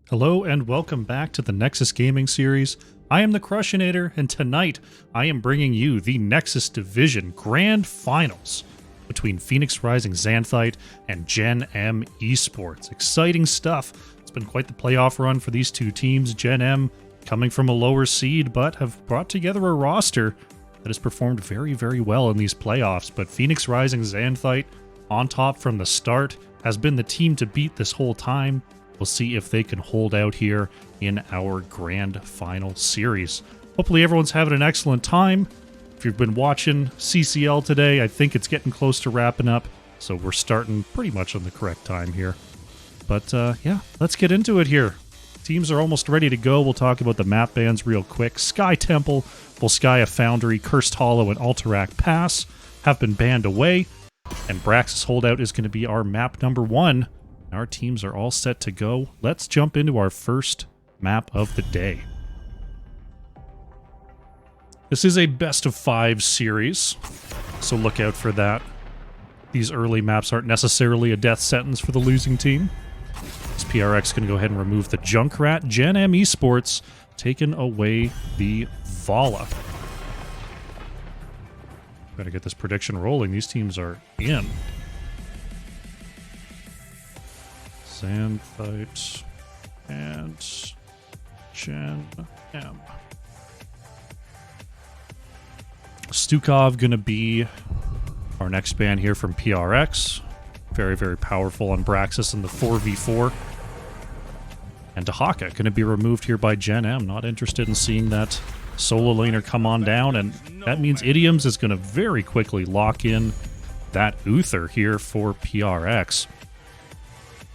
Hello and welcome back to the Nexus Gaming Series. I am the Crushinator, and tonight I am bringing you the Nexus Division Grand Finals between Phoenix Rising Xanthite and Gen.M Esports. Exciting stuff. It's been quite the playoff run for these two teams. Gen.M coming from a lower seed, but have brought together a roster that has performed very, very well in these playoffs. But Phoenix Rising Xanthite, on top from the start, has been the team to beat this whole time. We'll see if they can hold out here in our grand final series. Hopefully everyone's having an excellent time. If you've been watching CCL today, I think it's getting close to wrapping up, so we're starting pretty much on the correct time here. But yeah, let's get into it here. Teams are almost ready to go. We'll talk about the map bans real quick. Sky Temple, Volskaya Foundry, Cursed Hollow, and Alterac Pass have been banned away, and Brax's Holdout is going to be our map number 1. Our teams are all set to go. Let's jump into our first map of the day. This is a best of 5 series, so look out for that. These early maps aren't necessarily a death sentence for the losing team. This PRX going to go ahead and remove the Junkrat. Gen.M Esports taking away the Vala. Gotta get this prediction rolling. These teams are in. Xanthite and Gen.M. Stukov gonna be our next ban here from PRX. Very, very powerful on Braxis in the 4v4. And Dahaka gonna be removed here by Gen.M. Not interested in seeing that solo laner come on down, and that means Idioms is gonna very quickly lock in that Uther here for PRX.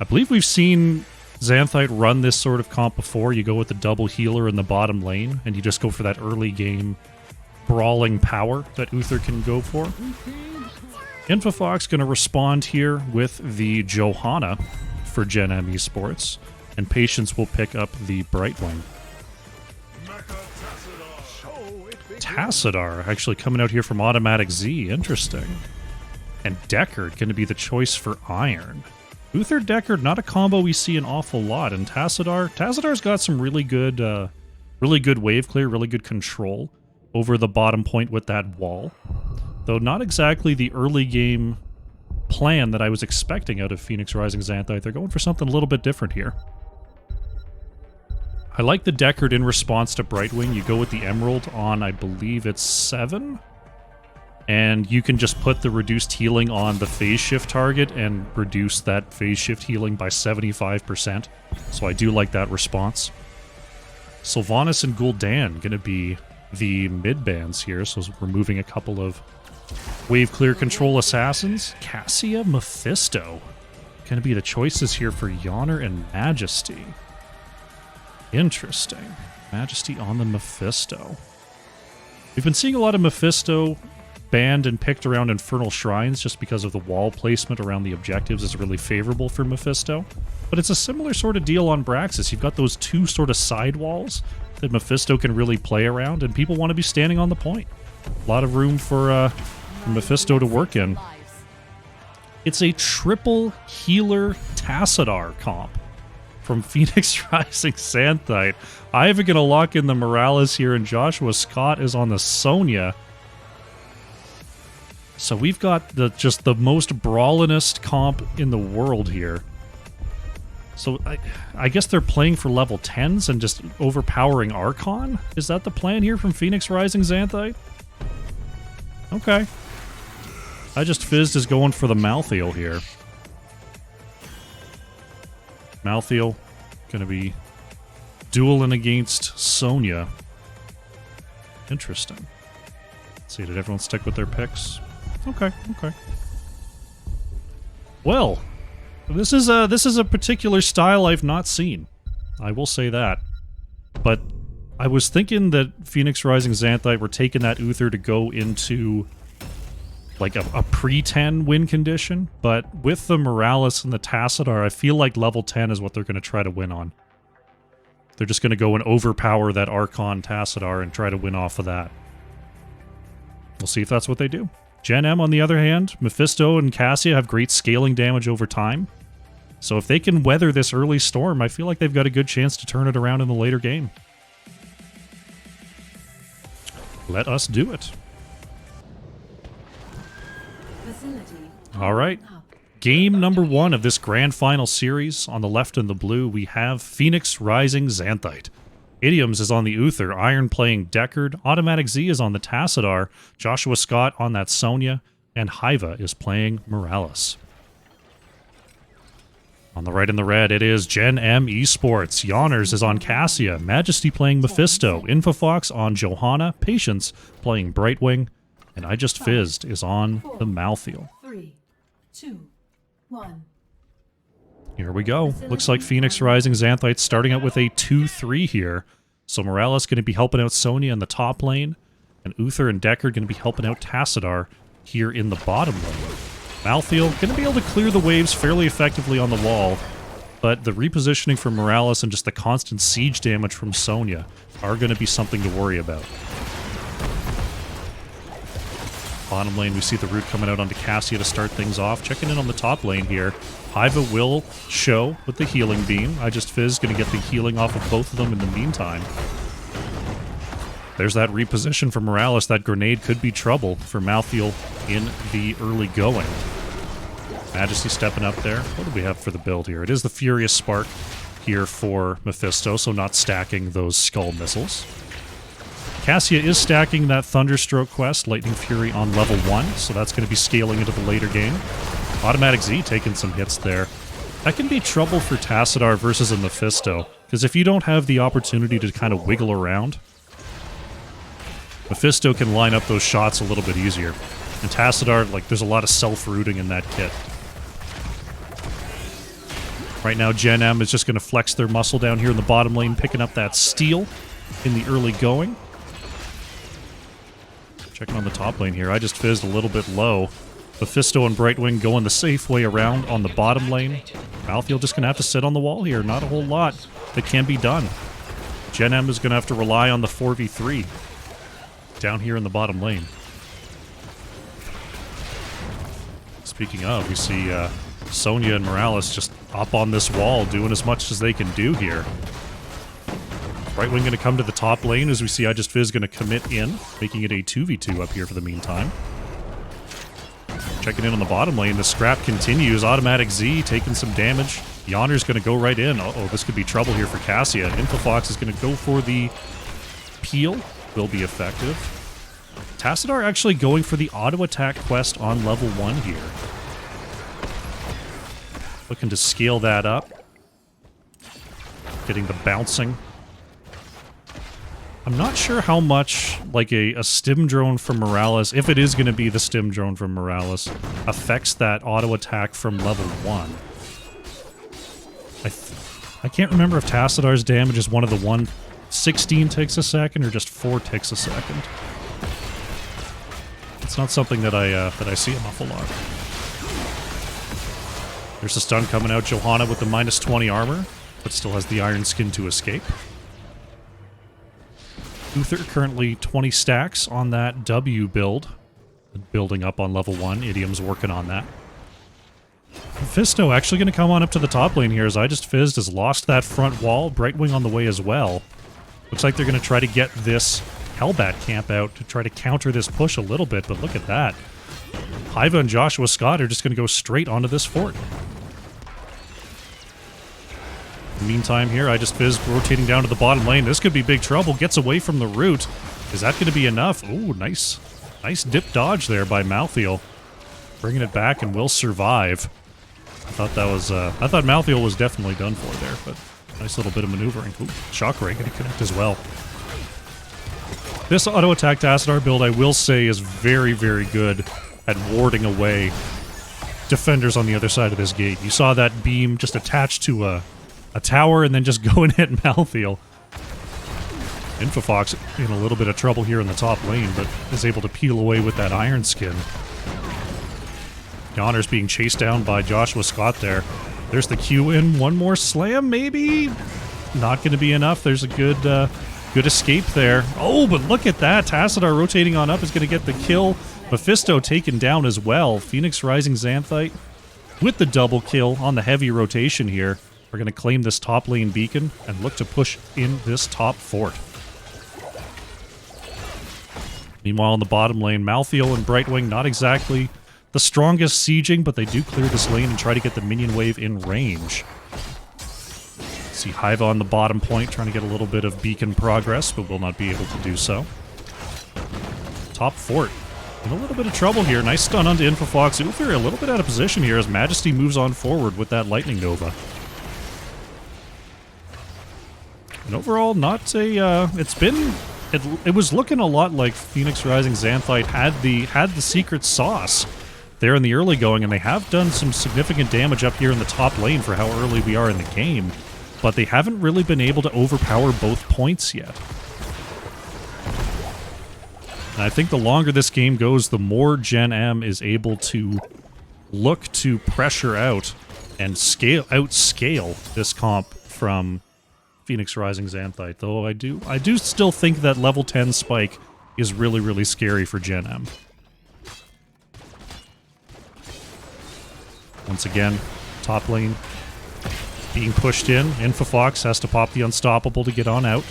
I believe we've seen Xanthite run this sort of comp before. You go with the double healer in the bottom lane, and you just go for that early game brawling power that Uther can go for. Infofox going to respond here with the Johanna for Gen.M Esports, and Patience will pick up the Brightwing. Tassadar actually coming out here from Automatic Z. Interesting. And Deckard going to be the choice for Iron. Uther Deckard, not a combo we see an awful lot, and Tassadar's got some really good wave clear, really good control over the bottom point with that wall. Though not exactly the early game plan that I was expecting out of Phoenix Rising Xanthite. They're going for something a little bit different here. I like the Deckard in response to Brightwing. You go with the Emerald on, I believe it's 7? And you can just put the reduced healing on the phase shift target and reduce that phase shift healing by 75%. So I do like that response. Sylvanas and Gul'dan going to be the mid bans here, so removing a couple of wave clear control assassins. Cassia, Mephisto going to be the choices here for Yawner and Majesty. Interesting. Majesty on the Mephisto. We've been seeing a lot of Mephisto banned and picked around Infernal Shrines just because of the wall placement around the objectives is really favorable for Mephisto. But it's a similar sort of deal on Braxis. You've got those two sort of side walls that Mephisto can really play around, and people want to be standing on the point. A lot of room for Mephisto to work in. It's a triple healer Tassadar comp from Phoenix Rising Xanthite. Ivan going to lock in the Morales here, and Joshua Scott is on the Sonya. So we've got just the most brawlinest comp in the world here. So I guess they're playing for level 10s and just overpowering Archon? Is that the plan here from Phoenix Rising Xanthite? Okay. I just fizzed is going for the Malthael here. Malthael gonna be dueling against Sonya. Interesting. Let's see, did everyone stick with their picks? Okay. Well, this is a particular style I've not seen. I will say that. But I was thinking that Phoenix Rising Xanthite were taking that Uther to go into like a pre-10 win condition, but with the Morales and the Tassadar, I feel like level 10 is what they're going to try to win on. They're just going to go and overpower that Archon Tassadar and try to win off of that. We'll see if that's what they do. Gen.M, on the other hand, Mephisto and Cassia have great scaling damage over time. So if they can weather this early storm, I feel like they've got a good chance to turn it around in the later game. Let us do it. All right. Game number 1 of this grand final series. On the left in the blue, we have Phoenix Rising Xanthite. Idioms is on the Uther, Iron playing Deckard, Automatic Z is on the Tassadar, Joshua Scott on that Sonya, and Hiva is playing Morales. On the right in the red, it is Gen.M Esports. Yawners is on Cassia, Majesty playing Mephisto, Infofox on Johanna, Patience playing Brightwing, and I Just Fizzed is on the Malthael. 3, 2, 1. Here we go. Looks like Phoenix Rising Xanthite starting out with a 2-3 here. So Morales going to be helping out Sonya in the top lane, and Uther and Deckard going to be helping out Tassadar here in the bottom lane. Malthael going to be able to clear the waves fairly effectively on the wall, but the repositioning from Morales and just the constant siege damage from Sonya are going to be something to worry about. Bottom lane, we see the root coming out onto Cassia to start things off. Checking in on the top lane here. Hiva will show with the healing beam. I Just Fizz going to get the healing off of both of them in the meantime. There's that reposition for Morales. That grenade could be trouble for Malthael in the early going. Majesty stepping up there. What do we have for the build here? It is the Furious Spark here for Mephisto, so not stacking those Skull Missiles. Cassia is stacking that Thunderstroke quest, Lightning Fury on level 1, so that's going to be scaling into the later game. Automatic Z taking some hits there. That can be trouble for Tassadar versus a Mephisto, because if you don't have the opportunity to kind of wiggle around, Mephisto can line up those shots a little bit easier. And Tassadar, like, there's a lot of self-rooting in that kit. Right now, Gen.M is just going to flex their muscle down here in the bottom lane, picking up that steal in the early going. Checking on the top lane here. I Just Fizzed a little bit low. Mephisto and Brightwing going the safe way around on the bottom lane. Malthael just going to have to sit on the wall here. Not a whole lot that can be done. Gen.M is going to have to rely on the 4v3 down here in the bottom lane. Speaking of, we see Sonya and Morales just up on this wall doing as much as they can do here. Brightwing going to come to the top lane as we see I Just Fizz going to commit in, making it a 2v2 up here for the meantime. Checking in on the bottom lane, the scrap continues. Automatic Z taking some damage. Yawner's going to go right in. Uh-oh, this could be trouble here for Cassia. Infofox is going to go for the peel. Will be effective. Tassadar actually going for the auto attack quest on level 1 here. Looking to scale that up. Getting the bouncing. I'm not sure how much, like, a stim drone from Morales, if it is going to be the stim drone from Morales, affects that auto attack from level 1. I can't remember if Tassadar's damage is one of the 116 ticks a second or just 4 ticks a second. It's not something that I see an awful lot. There's a stun coming out. Johanna with the -20 armor, but still has the iron skin to escape. Uther currently 20 stacks on that W build. Building up on level 1. Idiom's working on that. Mephisto actually going to come on up to the top lane here as I Just Fizzed has lost that front wall. Brightwing on the way as well. Looks like they're going to try to get this Hellbat camp out to try to counter this push a little bit, but look at that. Hiva and Joshua Scott are just going to go straight onto this fort. Meantime here, I Just Fizz rotating down to the bottom lane. This could be big trouble. Gets away from the root. Is that going to be enough? Ooh, nice dip dodge there by Malthael. Bringing it back and will survive. I thought that was, I thought Malthael was definitely done for there, but nice little bit of maneuvering. Ooh, Shockray going to connect as well. This auto attack Tassadar build, I will say, is very, very good at warding away defenders on the other side of this gate. You saw that beam just attached to a tower and then just go and hit Malthael. Infofox in a little bit of trouble here in the top lane, but is able to peel away with that iron skin. Yawner's being chased down by Joshua Scott there. There's the Q in. One more slam, maybe? Not going to be enough. There's a good escape there. Oh, but look at that. Tassadar rotating on up is going to get the kill. Mephisto taken down as well. Phoenix Rising Xanthite with the double kill on the heavy rotation here, are going to claim this top lane beacon and look to push in this top fort. Meanwhile, in the bottom lane, Malthael and Brightwing not exactly the strongest sieging, but they do clear this lane and try to get the minion wave in range. See Hiva on the bottom point trying to get a little bit of beacon progress, but will not be able to do so. Top fort in a little bit of trouble here. Nice stun onto Infofox. Uther a little bit out of position here as Majesty moves on forward with that Lightning Nova. And overall, not a... It was looking a lot like Phoenix Rising Xanthite had the secret sauce there in the early going, and they have done some significant damage up here in the top lane for how early we are in the game, but they haven't really been able to overpower both points yet. And I think the longer this game goes, the more Gen.M is able to look to pressure out and outscale this comp from Phoenix Rising Xanthite, though I do still think that level 10 spike is really, really scary for Gen.M. Once again, top lane being pushed in. Infofox has to pop the Unstoppable to get on out.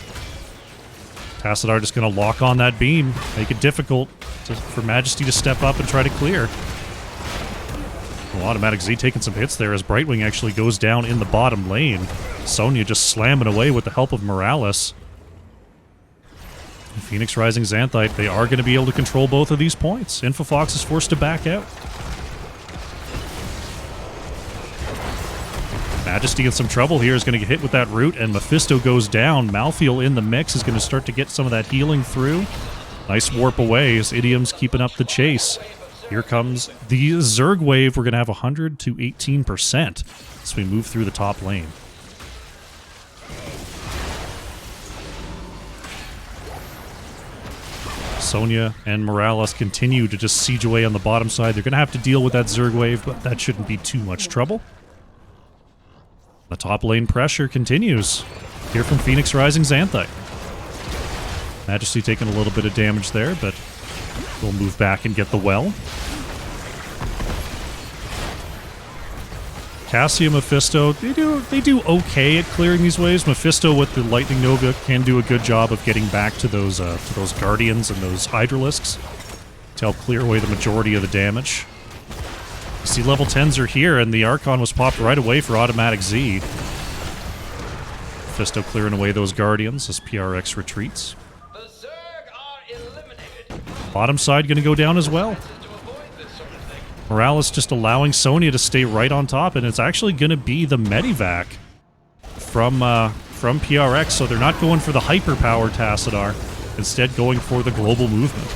Tassadar just going to lock on that beam, make it difficult for Majesty to step up and try to clear. Well, Automatic Z taking some hits there as Brightwing actually goes down in the bottom lane. Sonya just slamming away with the help of Morales. And Phoenix Rising Xanthite, they are going to be able to control both of these points. Infofox is forced to back out. Majesty in some trouble here, is going to get hit with that root, and Mephisto goes down. Malthael in the mix is going to start to get some of that healing through. Nice warp away as Idiom's keeping up the chase. Here comes the Zerg wave. We're going to have 100 to 18% as we move through the top lane. Sonya and Morales continue to just siege away on the bottom side. They're going to have to deal with that Zerg wave, but that shouldn't be too much trouble. The top lane pressure continues here from Phoenix Rising Xanthite. Majesty taking a little bit of damage there, but we'll move back and get the well. Cassia, Mephisto, they do okay at clearing these waves. Mephisto with the Lightning Nova can do a good job of getting back to those Guardians and those Hydralisks to help clear away the majority of the damage. You see level 10s are here, and the Archon was popped right away for Automatic Z. Mephisto clearing away those Guardians as PRX retreats. Bottom side going to go down as well. Morales just allowing Sonya to stay right on top, and it's actually going to be the Medivac from PRX, so they're not going for the hyperpower Tassadar, instead going for the global movement.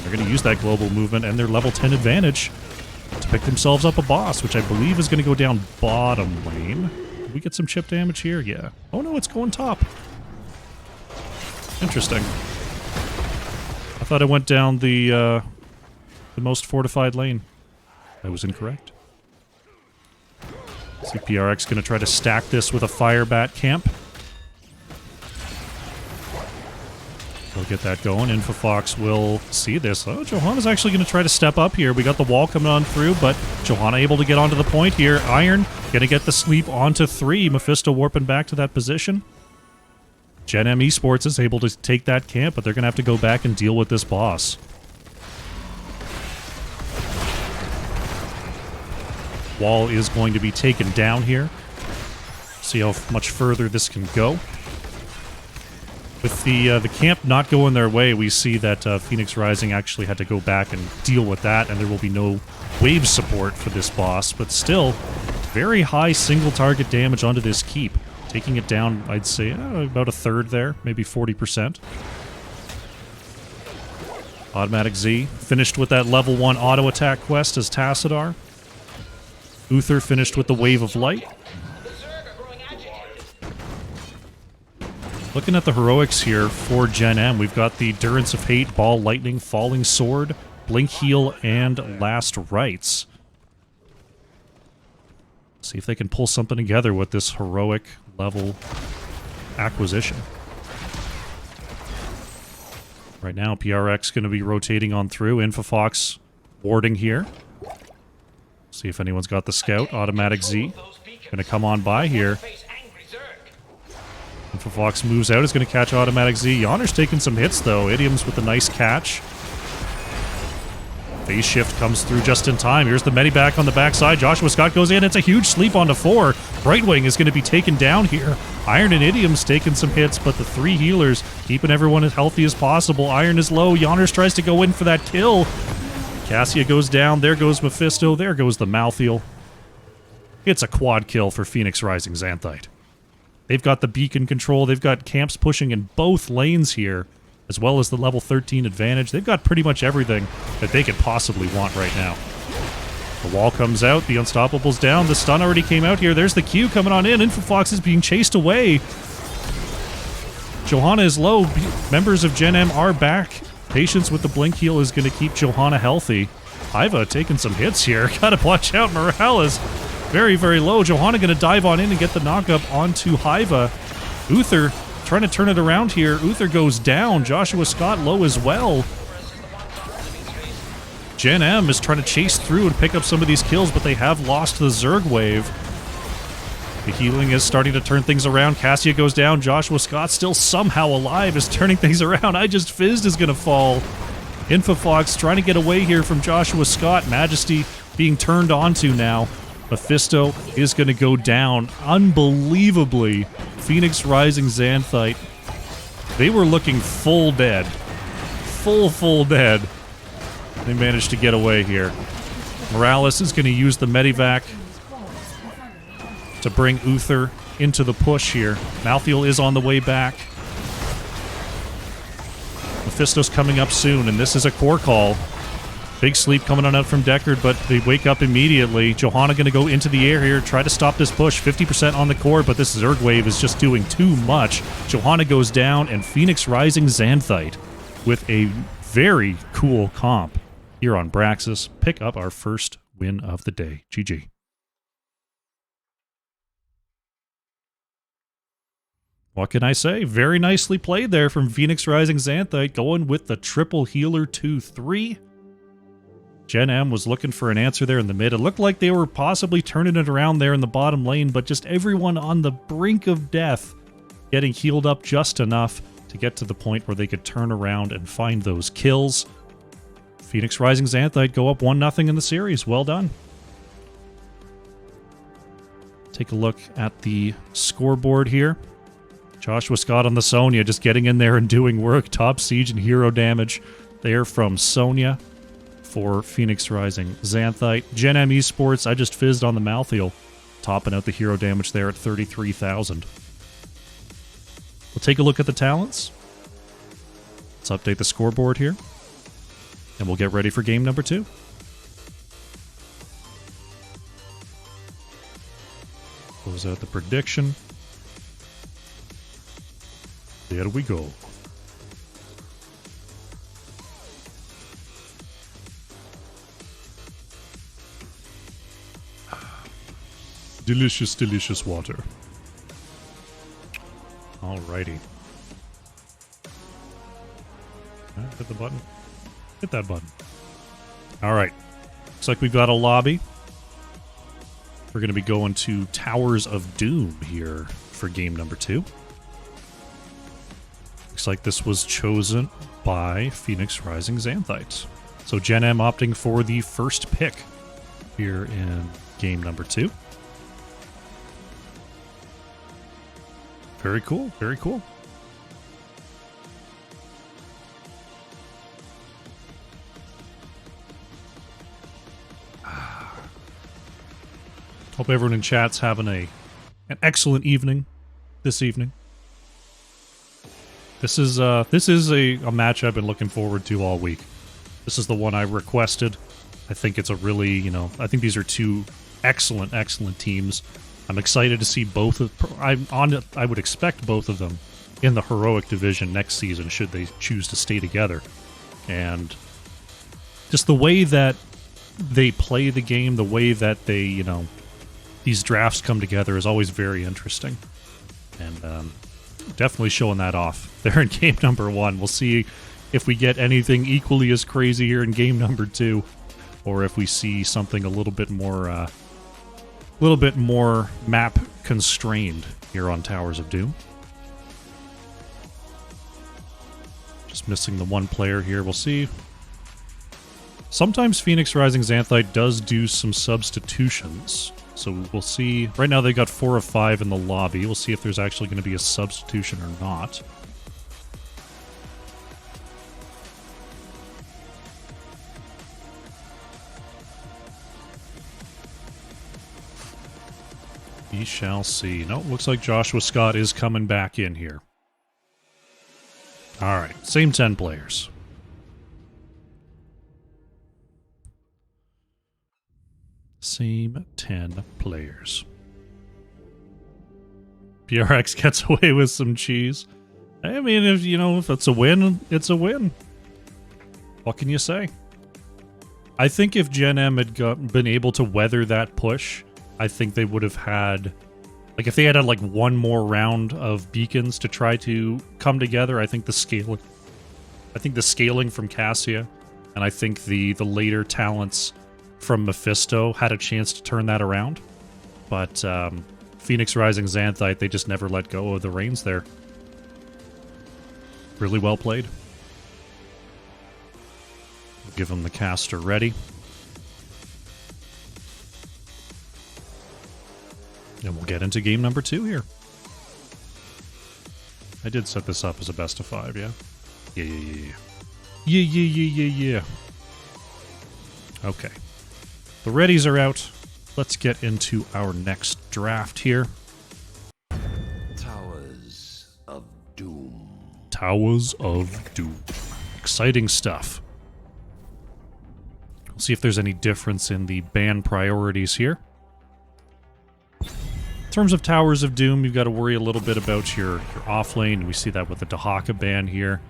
They're going to use that global movement and their level 10 advantage to pick themselves up a boss, which I believe is going to go down bottom lane. Did we get some chip damage here? Yeah. Oh no, it's going top. Interesting. I thought I went down the most fortified lane. I was incorrect. See PRX going to try to stack this with a Firebat camp. They'll get that going. Infofox will see this. Oh, Johanna's actually going to try to step up here. We got the wall coming on through, but Johanna able to get onto the point here. Iron going to get the sleep onto 3. Mephisto warping back to that position. Gen.M Esports is able to take that camp, but they're going to have to go back and deal with this boss. Wall is going to be taken down here. See how much further this can go. With the camp not going their way, we see that Phoenix Rising actually had to go back and deal with that, and there will be no wave support for this boss, but still, very high single target damage onto this keep. Taking it down, I'd say, about a third there, maybe 40%. Automatic Z finished with that level 1 auto attack quest as Tassadar. Uther finished with the Wave of Light. Looking at the heroics here for Gen.M, we've got the Durance of Hate, Ball Lightning, Falling Sword, Blink Heal, and Last Rites. See if they can pull something together with this heroic level acquisition. Right now, PRX going to be rotating on through. Infofox warding here. See if anyone's got the scout. Automatic Z. Gonna come on by here. Fox moves out, is going to catch Automatic Z. Yonner's taking some hits, though. Idiom's with a nice catch. Phase shift comes through just in time. Here's the medivac on the backside. Joshua Scott goes in. It's a huge sleep onto 4. Brightwing is going to be taken down here. Iron and Idiom's taking some hits, but the 3 healers keeping everyone as healthy as possible. Iron is low. Yonners tries to go in for that kill. Cassia goes down. There goes Mephisto. There goes the Malthael. It's a quad kill for Phoenix Rising Xanthite. They've got the beacon control. They've got camps pushing in both lanes here, as well as the level 13 advantage. They've got pretty much everything that they could possibly want right now. The wall comes out. The Unstoppable's down. The stun already came out here. There's the Q coming on in. Infofox is being chased away. Johanna is low. Members of Gen.M are back. Patience with the blink heal is going to keep Johanna healthy. Iva taking some hits here. Gotta watch out. Morale is very, very low. Johanna going to dive on in and get the knockup onto Hiva. Uther trying to turn it around here. Uther goes down. Joshua Scott low as well. Gen.M is trying to chase through and pick up some of these kills, but they have lost the Zerg wave. The healing is starting to turn things around. Cassia goes down. Joshua Scott still somehow alive, is turning things around. I Just Fizzed is going to fall. Infofox trying to get away here from Joshua Scott. Majesty being turned onto now. Mephisto is going to go down. Unbelievably, Phoenix Rising Xanthite. They were looking full dead. Full dead. They managed to get away here. Morales is going to use the medivac to bring Uther into the push here. Malthael is on the way back. Mephisto's coming up soon, and this is a core call. Big sleep coming on out from Deckard, but they wake up immediately. Johanna going to go into the air here, try to stop this push. 50% on the core, but this Zerg wave is just doing too much. Johanna goes down, and Phoenix Rising Xanthite with a very cool comp here on Braxis pick up our first win of the day. GG. What can I say? Very nicely played there from Phoenix Rising Xanthite, going with the triple healer 2-3. Gen.M was looking for an answer there in the mid. It looked like they were possibly turning it around there in the bottom lane, but just everyone on the brink of death getting healed up just enough to get to the point where they could turn around and find those kills. Phoenix Rising Xanthite go up 1-0 in the series. Well done. Take a look at the scoreboard here. Joshua Scott on the Sonya just getting in there and doing work. Top siege and hero damage there from Sonya for Phoenix Rising Xanthite. Gen.M Esports, I Just Fizzed on the Malthael, topping out the hero damage there at 33,000. We'll take a look at the talents. Let's update the scoreboard here, and we'll get ready for game number 2. Close out the prediction. There we go. Delicious, delicious water. Alrighty. Hit the button. Hit that button. Alright. Looks like we've got a lobby. We're going to be going to Towers of Doom here for game number 2. Looks like this was chosen by Phoenix Rising Xanthite. So Gen.M opting for the first pick here in game number 2. Very cool, very cool. Hope everyone in chat's having an excellent evening this evening. This is a match I've been looking forward to all week. This is the one I requested. I think it's a really, I think these are two excellent teams. I'm excited to see both of... I would expect both of them in the Heroic Division next season, should they choose to stay together. And just the way that they play the game, the way that they, these drafts come together is always very interesting. And definitely showing that off there in game number 1. We'll see if we get anything equally as crazy here in game number 2. or if we see something a little bit more map constrained here on Towers of Doom. Just missing the one player here. We'll see. Sometimes Phoenix Rising Xanthite does do some substitutions. So we'll see. Right now they got 4 of 5 in the lobby. We'll see if there's actually going to be a substitution or not. We shall see. No, looks like Joshua Scott is coming back in here. Alright, same 10 players. Same 10 players. PRX gets away with some cheese. I mean, if it's a win, it's a win. What can you say? I think if Gen.M had been able to weather that push, I think they would have had... Like, if they had like one more round of beacons to try to come together, I think the scaling from Cassia, and I think the later talents from Mephisto had a chance to turn that around. But Phoenix Rising Xanthite, they just never let go of the reins there. Really well played. Give them the caster ready. And we'll get into game number 2 here. I did set this up as a best of 5, yeah? Yeah. Okay. The readies are out. Let's get into our next draft here. Towers of Doom. Towers of Doom. Exciting stuff. We'll see if there's any difference in the ban priorities here. In terms of Towers of Doom, you've got to worry a little bit about your offlane. We see that with the Dahaka ban here.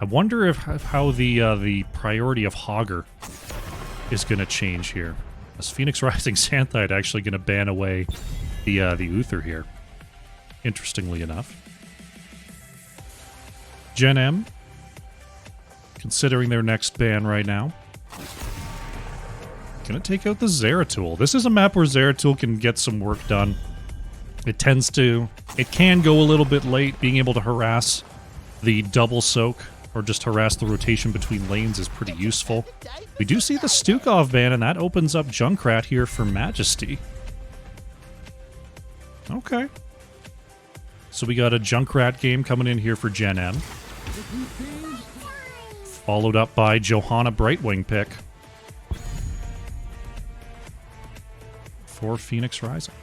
I wonder how the priority of Hogger is going to change here. Is Phoenix Rising Xanthite actually going to ban away the Uther here? Interestingly enough. Gen.M, considering their next ban right now. Gonna take out the Zeratul. This is a map where Zeratul can get some work done. It can go a little bit late. Being able to harass the double soak or just harass the rotation between lanes is pretty useful. We do see the Stukov ban, and that opens up Junkrat here for Majesty. Okay. So we got a Junkrat game coming in here for Gen.M. Followed up by Johanna Brightwing pick for Phoenix Rising.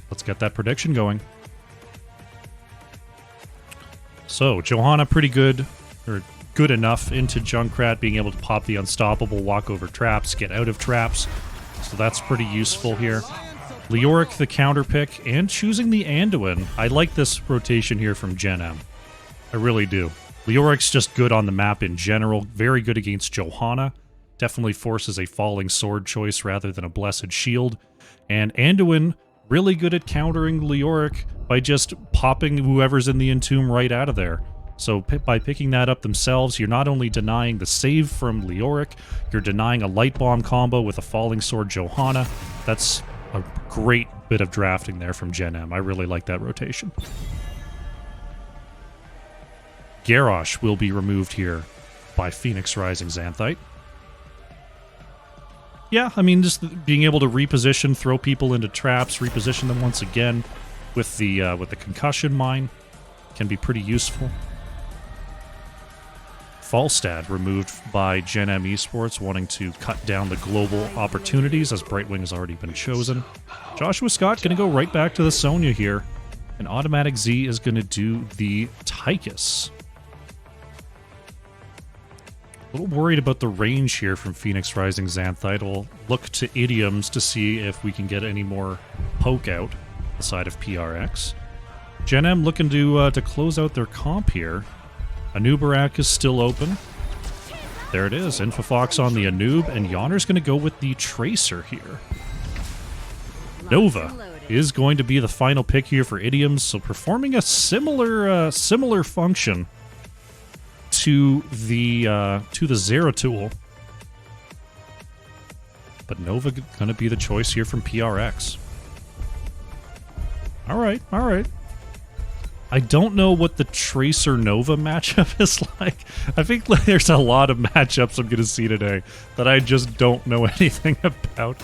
Let's get that prediction going. So, Johanna pretty good, or good enough into Junkrat, being able to pop the unstoppable, walk over traps, get out of traps. So that's pretty useful here. Leoric the counter pick, and choosing the Anduin. I like this rotation here from Gen.M. I really do. Leoric's just good on the map in general, very good against Johanna. Definitely forces a falling sword choice rather than a blessed shield. And Anduin, really good at countering Leoric by just popping whoever's in the Entomb right out of there. So by picking that up themselves, you're not only denying the save from Leoric, you're denying a light bomb combo with a falling sword Johanna. That's a great bit of drafting there from Gen.M. I really like that rotation. Garrosh will be removed here by Phoenix Rising Xanthite. Yeah, I mean, just being able to reposition, throw people into traps, reposition them once again with the concussion mine can be pretty useful. Falstad removed by Gen.M Esports, wanting to cut down the global opportunities as Brightwing has already been chosen. Joshua Scott going to go right back to the Sonya here, and Automatic Z is going to do the Tychus. A little worried about the range here from Phoenix Rising Xanthite. We'll look to Idioms to see if we can get any more poke out the side of PRX. Gen.M looking to close out their comp here. Anubarak is still open. There it is. Infofox on the Anub, and Yonner's going to go with the Tracer here. Nova is going to be the final pick here for Idioms, so performing a similar function to the Zeratul. But Nova gonna be the choice here from PRX. Alright, alright. I don't know what the Tracer Nova matchup is like. I think there's a lot of matchups I'm going to see today that I just don't know anything about.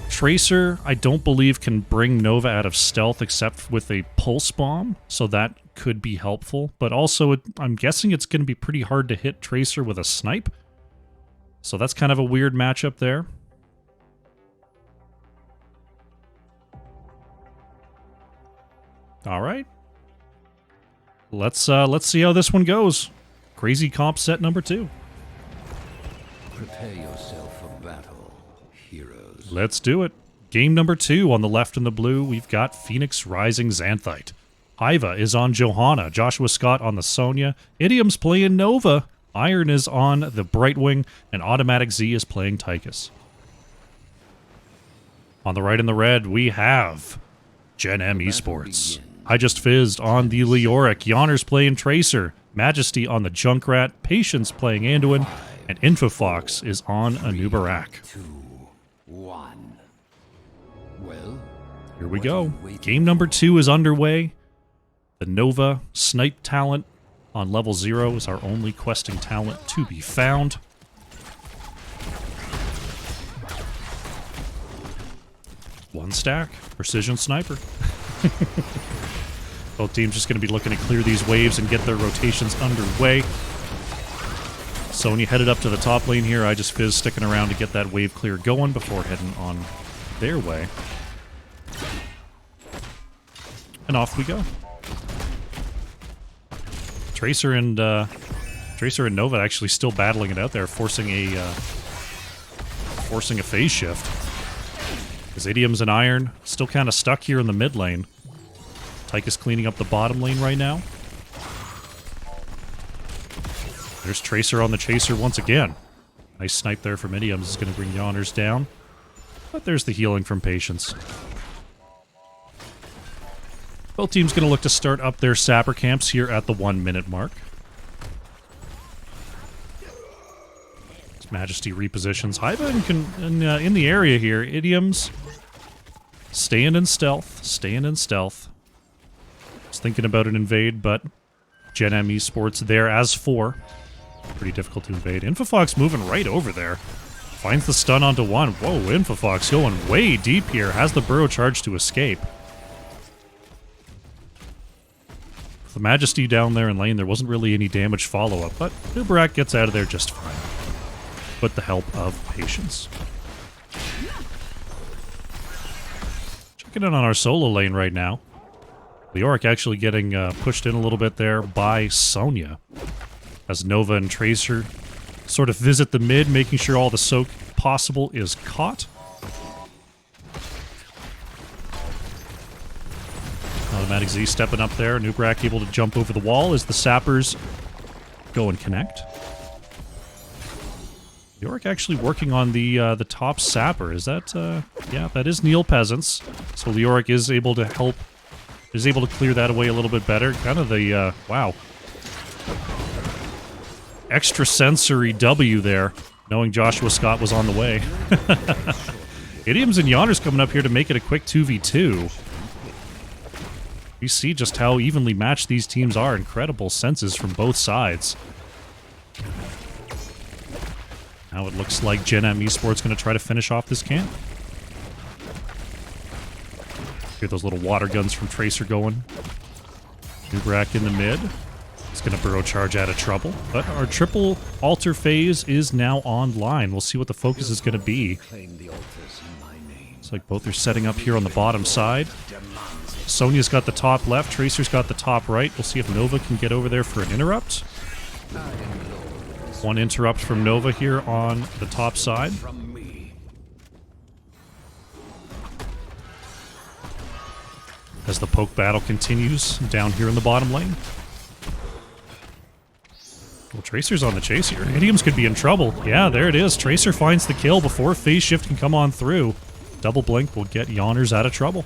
Tracer, I don't believe, can bring Nova out of stealth except with a pulse bomb, so that could be helpful. But also, I'm guessing it's going to be pretty hard to hit Tracer with a snipe. So that's kind of a weird matchup there. All right. Let's see how this one goes. Crazy comp set number 2. Prepare yourself for battle, heroes. Let's do it. Game number 2 on the left in the blue, we've got Phoenix Rising Xanthite. Hiva is on Johanna, Joshua Scott on the Sonya, Idiom's playing Nova, Iron is on the Brightwing, and Automatic Z is playing Tychus. On the right in the red, we have Gen.M Esports. I just fizzed on the Leoric, Yonner's playing Tracer, Majesty on the Junkrat, Patience playing Anduin, and Infofox is on Anubarak. 2, 1. Well, here we go. Game number 2 is underway. The Nova Snipe talent on level 0 is our only questing talent to be found. One stack, Precision Sniper. Both teams just going to be looking to clear these waves and get their rotations underway. Sonya headed up to the top lane here. I just fizz sticking around to get that wave clear going before heading on their way. And off we go. Tracer and Nova actually still battling it out there, forcing a phase shift. Because Idiom's and Iron still kind of stuck here in the mid lane. Tychus cleaning up the bottom lane right now. There's Tracer on the Chaser once again. Nice snipe there from Idiom. This is going to bring Yonners down. But there's the healing from Patience. Both teams going to look to start up their sapper camps here at the 1 minute mark. As Majesty repositions. Hiva in the area here. Idiom's staying in stealth. Was thinking about an invade, but Gen.M Esports there as 4. Pretty difficult to invade. Infofox moving right over there. Finds the stun onto 1. Whoa, Infofox going way deep here. Has the burrow charge to escape. With the Majesty down there in lane, there wasn't really any damage follow-up, but Anubarak gets out of there just fine. With the help of Patience. Checking in on our solo lane right now. Leoric actually getting pushed in a little bit there by Sonya. As Nova and Tracer sort of visit the mid, making sure all the soak possible is caught. Automatic Z stepping up there. Anubarak able to jump over the wall as the sappers go and connect. Leoric actually working on the top sapper. Is that, yeah, that is Neil Peasants. So Leoric is able to help, is able to clear that away a little bit better. Kind of the, wow. Extrasensory W there, knowing Joshua Scott was on the way. Idioms and Yonners coming up here to make it a quick 2v2. We see just how evenly matched these teams are. Incredible senses from both sides. Now it looks like Gen.M Esports going to try to finish off this camp. Hear those little water guns from Tracer going. Anubarak in the mid. It's going to burrow charge out of trouble. But our triple altar phase is now online. We'll see what the focus is going to be. Looks like both are setting up here on the bottom side. Sonya's got the top left. Tracer's got the top right. We'll see if Nova can get over there for an interrupt. One interrupt from Nova here on the top side. As the poke battle continues down here in the bottom lane. Well, Tracer's on the chase here. Idioms could be in trouble. Yeah, there it is. Tracer finds the kill before phase shift can come on through. Double blink will get Yonners out of trouble.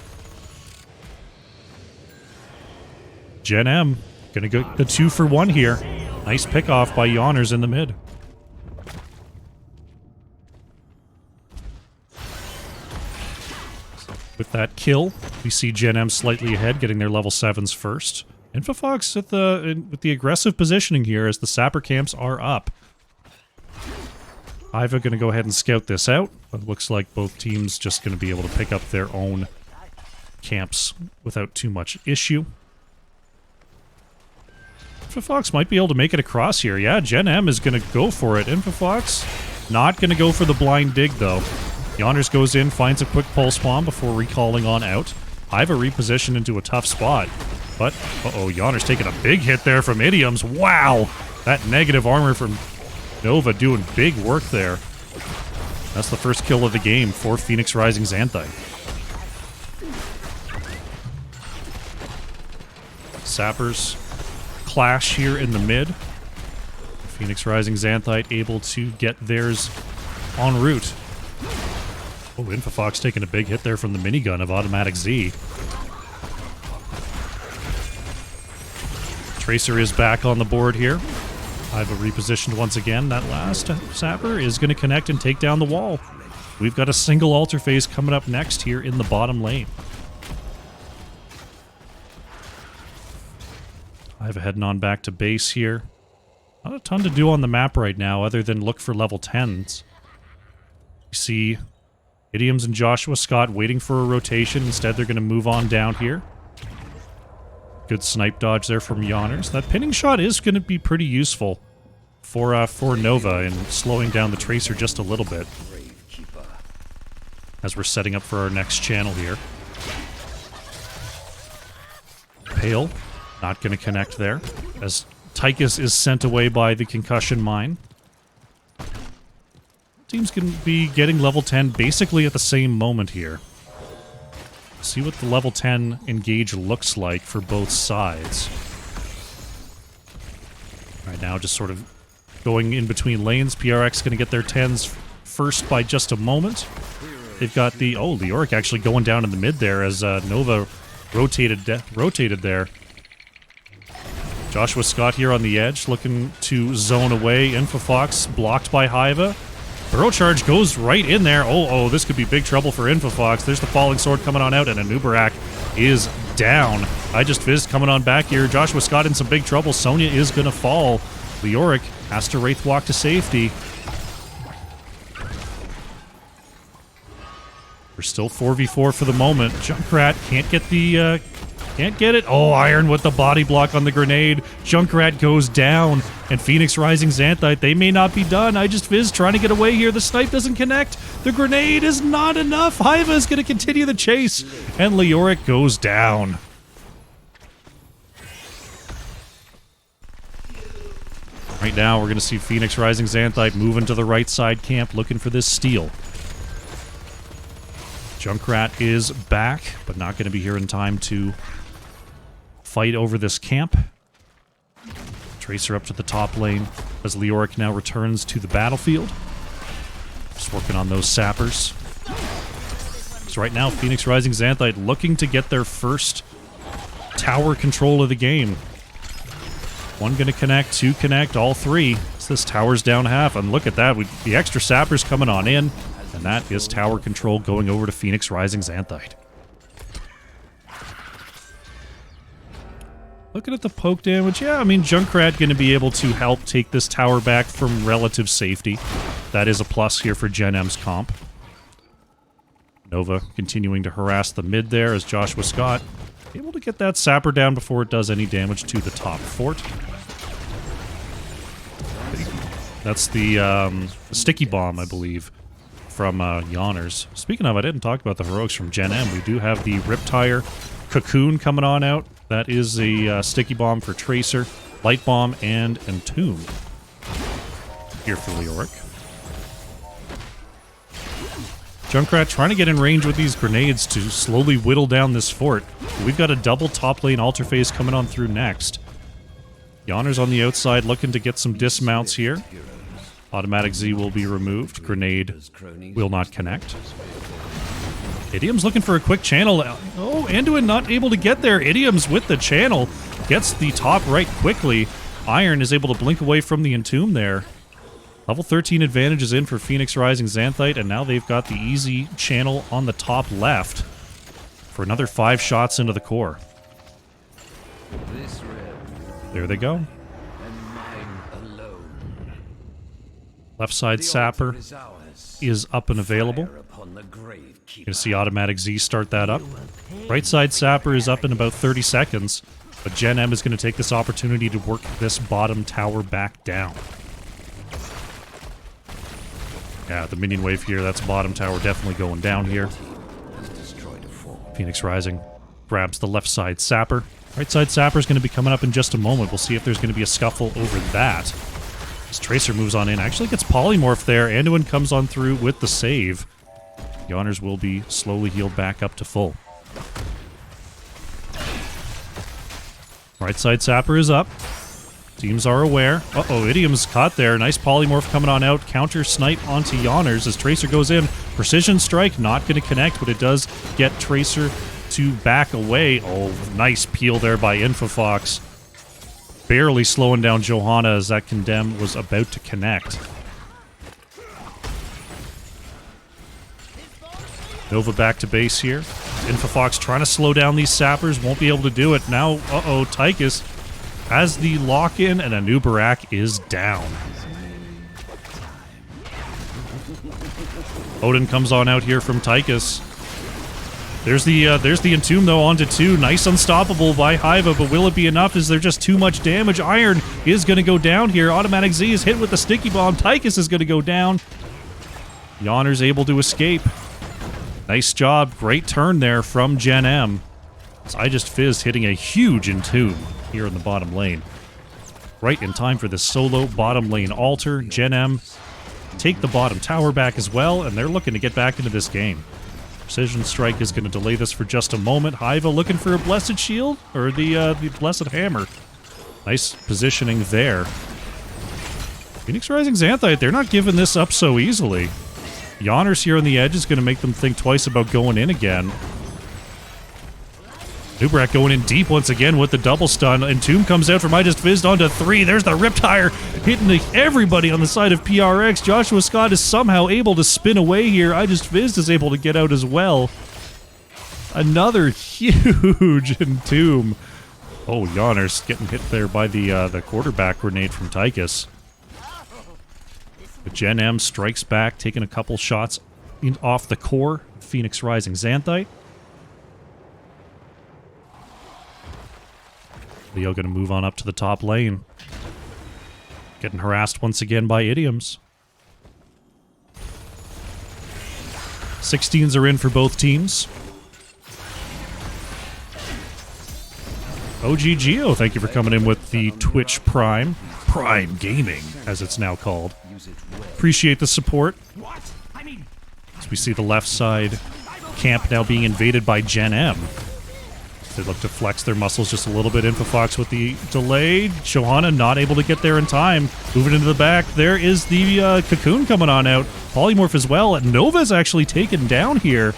Gen.M gonna go the 2-for-1 here. Nice pick off by Yonners in the mid. With that kill, we see Gen.M slightly ahead, getting their level 7s first. Infofox with the aggressive positioning here as the sapper camps are up. Iva going to go ahead and scout this out, but it looks like both teams just going to be able to pick up their own camps without too much issue. Infofox might be able to make it across here. Yeah, Gen.M is going to go for it. Infofox not going to go for the blind dig, though. Yonders goes in, finds a quick pulse bomb before recalling on out. Iva repositioned into a tough spot. But, uh-oh, Yonders taking a big hit there from Idioms. Wow! That negative armor from Nova doing big work there. That's the first kill of the game for Phoenix Rising Xanthite. Sappers clash here in the mid. Phoenix Rising Xanthite able to get theirs en route. Oh, Infofox taking a big hit there from the minigun of Automatic Z. Tracer is back on the board here. Iva repositioned once again. That last sapper is going to connect and take down the wall. We've got a single altar phase coming up next here in the bottom lane. Iva heading on back to base here. Not a ton to do on the map right now other than look for level 10s. You see Idioms and Joshua Scott waiting for a rotation. Instead, they're going to move on down here. Good snipe dodge there from Yonners. That pinning shot is going to be pretty useful for Nova in slowing down the Tracer just a little bit. As we're setting up for our next channel here. Pale, not going to connect there. As Tychus is sent away by the concussion mine. Teams can be getting level 10 basically at the same moment here. See what the level 10 engage looks like for both sides. Right now, just sort of going in between lanes. PRX going to get their 10s first by just a moment. They've got the... Oh, Leoric actually going down in the mid there as Nova rotated there. Joshua Scott here on the edge, looking to zone away. Infofox blocked by Hiva. Burrow charge goes right in there. Oh, this could be big trouble for Infofox. There's the falling sword coming on out, and Anubarak is down. I just fizzed coming on back here. Joshua Scott in some big trouble. Sonya is going to fall. Leoric has to Wraith Walk to safety. We're still 4v4 for the moment. Junkrat can't get the... Can't get it. Oh, Iron with the body block on the grenade. Junkrat goes down. And Phoenix Rising Xanthite, they may not be done. I just fizzed trying to get away here. The snipe doesn't connect. The grenade is not enough. Hiva is going to continue the chase. And Leoric goes down. Right now, we're going to see Phoenix Rising Xanthite moving to the right side camp, looking for this steal. Junkrat is back, but not going to be here in time to fight over this camp. Tracer up to the top lane as Leoric now returns to the battlefield. Just working on those sappers. So right now, Phoenix Rising Xanthite looking to get their first tower control of the game. One going to connect, two connect, all three. So this tower's down half, and look at that. The extra sappers coming on in, and that is tower control going over to Phoenix Rising Xanthite. Looking at the poke damage, yeah, I mean, Junkrat going to be able to help take this tower back from relative safety. That is a plus here for Gen.M's comp. Nova continuing to harass the mid there as Joshua Scott able to get that sapper down before it does any damage to the top fort. That's the sticky bomb, I believe, from Yonners. Speaking of, I didn't talk about the heroics from Gen.M. We do have the Riptire Cocoon coming on out. That is a sticky bomb for Tracer, light bomb, and Entomb. Here for Leoric. Junkrat trying to get in range with these grenades to slowly whittle down this fort. We've got a double top lane altar phase coming on through next. Yonner's on the outside looking to get some dismounts here. Automatic Z will be removed. Grenade will not connect. Idiom's looking for a quick channel. Oh, Anduin not able to get there. Idiom's with the channel. Gets the top right quickly. Iron is able to blink away from the Entomb there. Level 13 advantage is in for Phoenix Rising Xanthite, and now they've got the easy channel on the top left. for another 5 shots into the core. This realm There they go. and mine alone. Left side The Sapper altar is ours. is up and available. Fire upon the grave You're going to see Automatic Z start that up. Right side Sapper is up in about 30 seconds, but Gen.M is going to take this opportunity to work this bottom tower back down. Yeah, the minion wave here, that's bottom tower definitely going down here. Phoenix Rising grabs the left side Sapper. Right side Sapper is going to be coming up in just a moment. We'll see if there's going to be a scuffle over that. As Tracer moves on in, actually gets polymorphed there. Anduin comes on through with the save. The honors will be slowly healed back up to full. Right side Sapper is up. Teams are aware. Uh-oh, Idiom's caught there. Nice polymorph coming on out. Counter snipe onto Yonners as Tracer goes in. Precision strike, not going to connect, but it does get Tracer to back away. Oh, nice peel there by Infofox. Barely slowing down Johanna as that Condemn was about to connect. Nova back to base here. Infofox trying to slow down these sappers. Won't be able to do it. Now, uh-oh, Tychus has the lock-in, and Anubarak is down. Odin comes on out here from Tychus. There's the Entomb, though, onto 2. Nice unstoppable by Hiva, but will it be enough? Is there just too much damage? Iron is going to go down here. Automatic Z is hit with the sticky bomb. Tychus is going to go down. Yonner's able to escape. Nice job. Great turn there from Gen.M. I just fizzed hitting a huge Entomb here in the bottom lane. Right in time for the solo bottom lane altar. Gen.M take the bottom tower back as well, and they're looking to get back into this game. Precision Strike is going to delay this for just a moment. Hiva looking for a Blessed Shield, or the Blessed Hammer. Nice positioning there. Phoenix Rising Xanthite, they're not giving this up so easily. Yonner's here on the edge is going to make them think twice about going in again. Nubrak going in deep once again with the double stun. Entomb comes out from I Just Fizzed onto 3. There's the Riptire hitting everybody on the side of PRX. Joshua Scott is somehow able to spin away here. I Just Fizzed is able to get out as well. Another huge Entomb. Oh, Yonner's getting hit there by the quarterback grenade from Tychus. But Gen.M strikes back, taking a couple shots off the core. Phoenix Rising Xanthite. Leo going to move on up to the top lane. Getting harassed once again by Idioms. 16s are in for both teams. OG Geo, thank you for coming in with the Twitch Prime. Prime Gaming, as it's now called. Appreciate the support. As we see the left side camp now being invaded by Gen.M. They look to flex their muscles just a little bit. Infofox with the delay. Johanna not able to get there in time. Moving into the back. There is the Cocoon coming on out. Polymorph as well. And Nova's actually taken down here.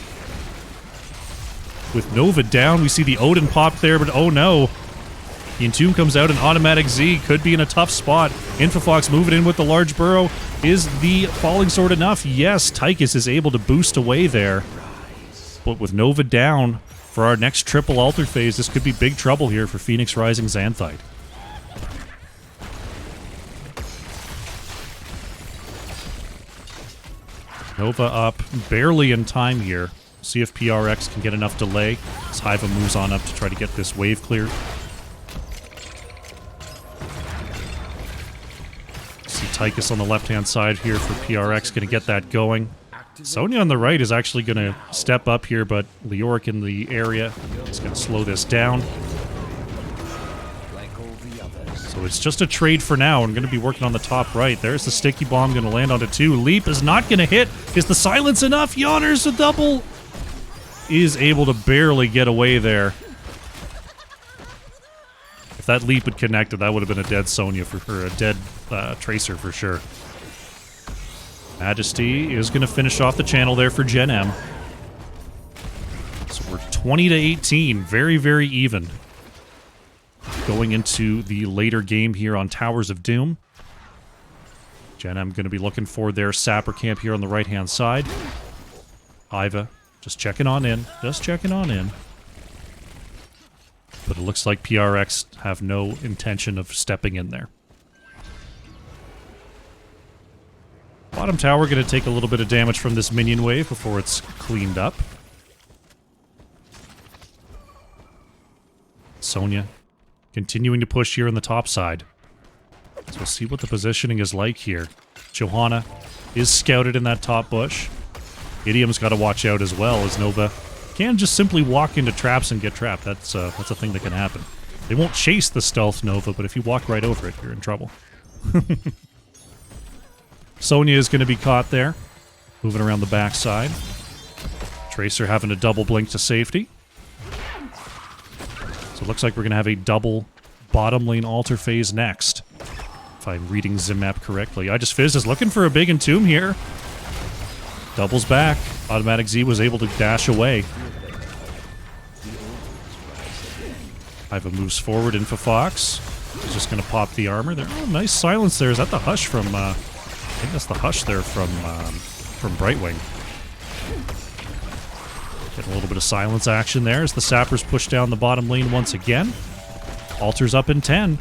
With Nova down, we see the Odin pop there, but oh no. The Entomb comes out and Automatic Z could be in a tough spot. Infofox moving in with the large burrow. Is the Falling Sword enough? Yes, Tychus is able to boost away there. But with Nova down, for our next triple altar phase, this could be big trouble here for Phoenix Rising Xanthite. Nova up, barely in time here. See if PRX can get enough delay as Hiva moves on up to try to get this wave cleared. See Tychus on the left-hand side here for PRX, going to get that going. Sonya on the right is actually going to step up here, but Leoric in the area is going to slow this down. So it's just a trade for now. I'm going to be working on the top right. There's the sticky bomb going to land onto 2. Leap is not going to hit. Is the silence enough? Yonner's a double. Is able to barely get away there. If that leap had connected, that would have been a dead Sonya or a dead Tracer for sure. Majesty is going to finish off the channel there for Gen.M. So we're 20-18. Very, very even. Going into the later game here on Towers of Doom. Gen.M going to be looking for their Sapper camp here on the right-hand side. Hiva Just checking on in. Just checking on in. But it looks like PRX have no intention of stepping in there. Bottom tower going to take a little bit of damage from this minion wave before it's cleaned up. Sonya continuing to push here on the top side. So we'll see what the positioning is like here. Johanna is scouted in that top bush. Idiom's got to watch out as well, as Nova can just simply walk into traps and get trapped. That's a thing that can happen. They won't chase the stealth Nova, but if you walk right over it, you're in trouble. Sonya is going to be caught there, moving around the backside. Tracer having a double blink to safety. So it looks like we're going to have a double bottom lane altar phase next, if I'm reading Zimap correctly. I just Fizz is looking for a big entomb here. Doubles back. Automatic Z was able to dash away. Iva moves forward. Infofox is just going to pop the armor there. Oh, nice silence there. Is that the Hush from... I think that's the Hush there from Brightwing. Getting a little bit of silence action there as the Sappers push down the bottom lane once again. Altar's up in 10.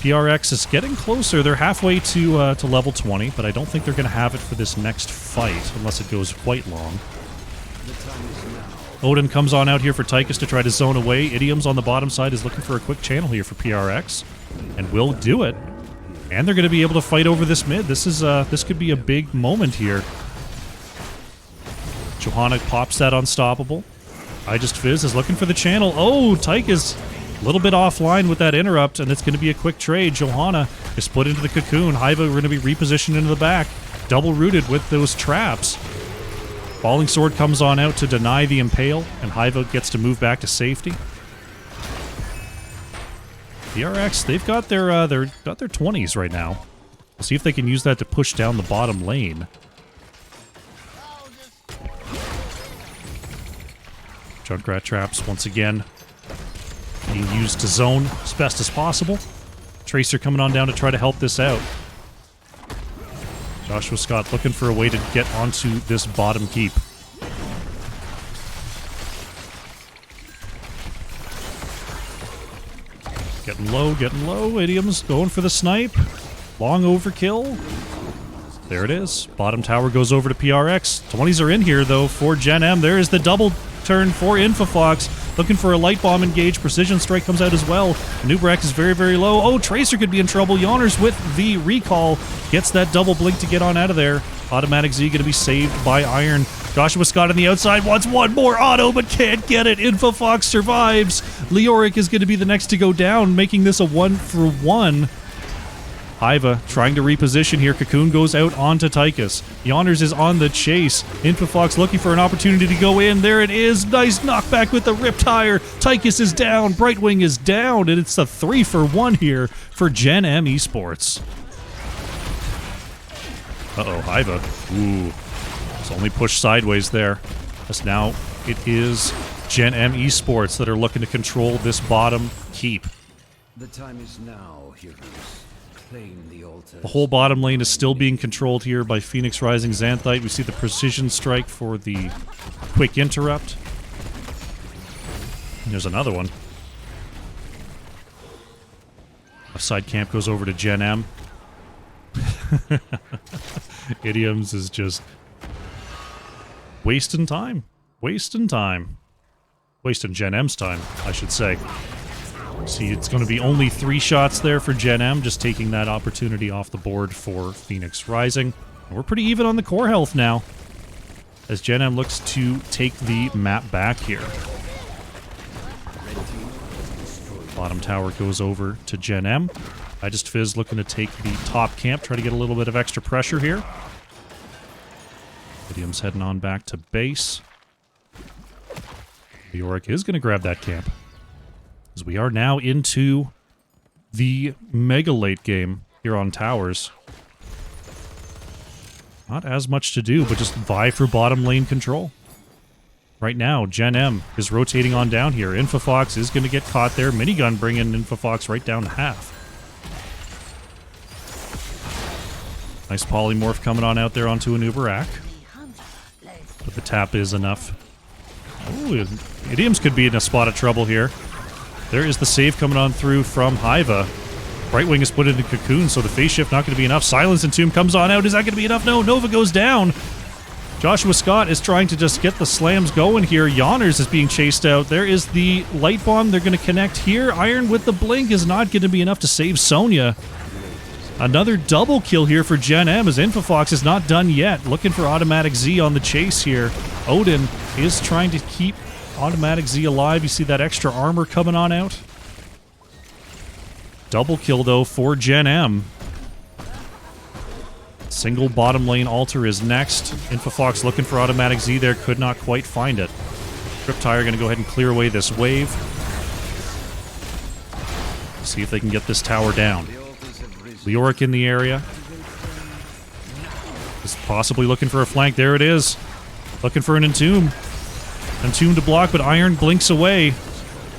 PRX is getting closer. They're halfway to level 20, but I don't think they're going to have it for this next fight, unless it goes quite long. Odin comes on out here for Tychus to try to zone away. Idiom's on the bottom side is looking for a quick channel here for PRX, and will do it. And they're going to be able to fight over this mid. This could be a big moment here. Johanna pops that unstoppable. I just Fizz is looking for the channel. Oh, Tychus a little bit offline with that interrupt, and it's going to be a quick trade. Johanna is split into the cocoon. Hiva are going to be repositioned into the back. Double rooted with those traps. Falling Sword comes on out to deny the Impale, and Hiva gets to move back to safety. PRX, they've got their 20s right now. We'll see if they can use that to push down the bottom lane. Junkrat traps once again being used to zone as best as possible. Tracer coming on down to try to help this out. Joshua Scott looking for a way to get onto this bottom keep. Getting low. Idiom's going for the snipe. Long overkill. There it is. Bottom tower goes over to PRX. 20s are in here, though, for Gen.M. There is the double turn for Infofox. Looking for a light bomb engage. Precision strike comes out as well. Nubrak is very, very low. Oh, Tracer could be in trouble. Yawner's with the recall. Gets that double blink to get on out of there. Automatic Z going to be saved by Iron. Joshua Scott on the outside wants one more auto, but can't get it. Infofox survives. Leoric is going to be the next to go down, making this a 1-for-1. Iva trying to reposition here. Cocoon goes out onto Tychus. Yonders is on the chase. Infofox looking for an opportunity to go in. There it is. Nice knockback with the Riptire. Tychus is down. Brightwing is down. And it's a 3-for-1 here for Gen.M Esports. Uh-oh, Iva. Ooh. It's only pushed sideways there. As now it is Gen.M Esports that are looking to control this bottom keep. The time is now, heroes. The whole bottom lane is still being controlled here by Phoenix Rising Xanthite. We see the precision strike for the quick interrupt. And there's another one. A side camp goes over to Gen.M. Idioms is just wasting time. Wasting Gen.M's time, I should say. See, it's going to be only 3 shots there for Gen.M, just taking that opportunity off the board for Phoenix Rising. And we're pretty even on the core health now, as Gen.M looks to take the map back here. Bottom tower goes over to Gen.M. I just Fizz looking to take the top camp, try to get a little bit of extra pressure here. Idiom's heading on back to base. Leoric is going to grab that camp, as we are now into the mega late game here on towers. Not as much to do, but just vie for bottom lane control. Right now, Gen.M is rotating on down here. Infofox is going to get caught there. Minigun bringing Infofox right down to half. Nice polymorph coming on out there onto an Uberak. But But the tap is enough. Oh, Idioms could be in a spot of trouble here. There is the save coming on through from Hiva. Brightwing is put into Cocoon, so the phase shift not going to be enough. Silence and Tomb comes on out. Is that going to be enough? No, Nova goes down. Joshua Scott is trying to just get the slams going here. Yawners is being chased out. There is the light bomb. They're going to connect here. Iron with the blink is not going to be enough to save Sonya. Another double kill here for Gen.M as Infofox is not done yet. Looking for Automatic Z on the chase here. Odin is trying to keep Automatic Z alive. You see that extra armor coming on out. Double kill, though, for Gen.M. Single bottom lane altar is next. Infofox looking for Automatic Z there. Could not quite find it. Riptire going to go ahead and clear away this wave. See if they can get this tower down. Leoric in the area. Is possibly looking for a flank. There it is. Looking for an Entomb. Entomb to block, but Iron blinks away.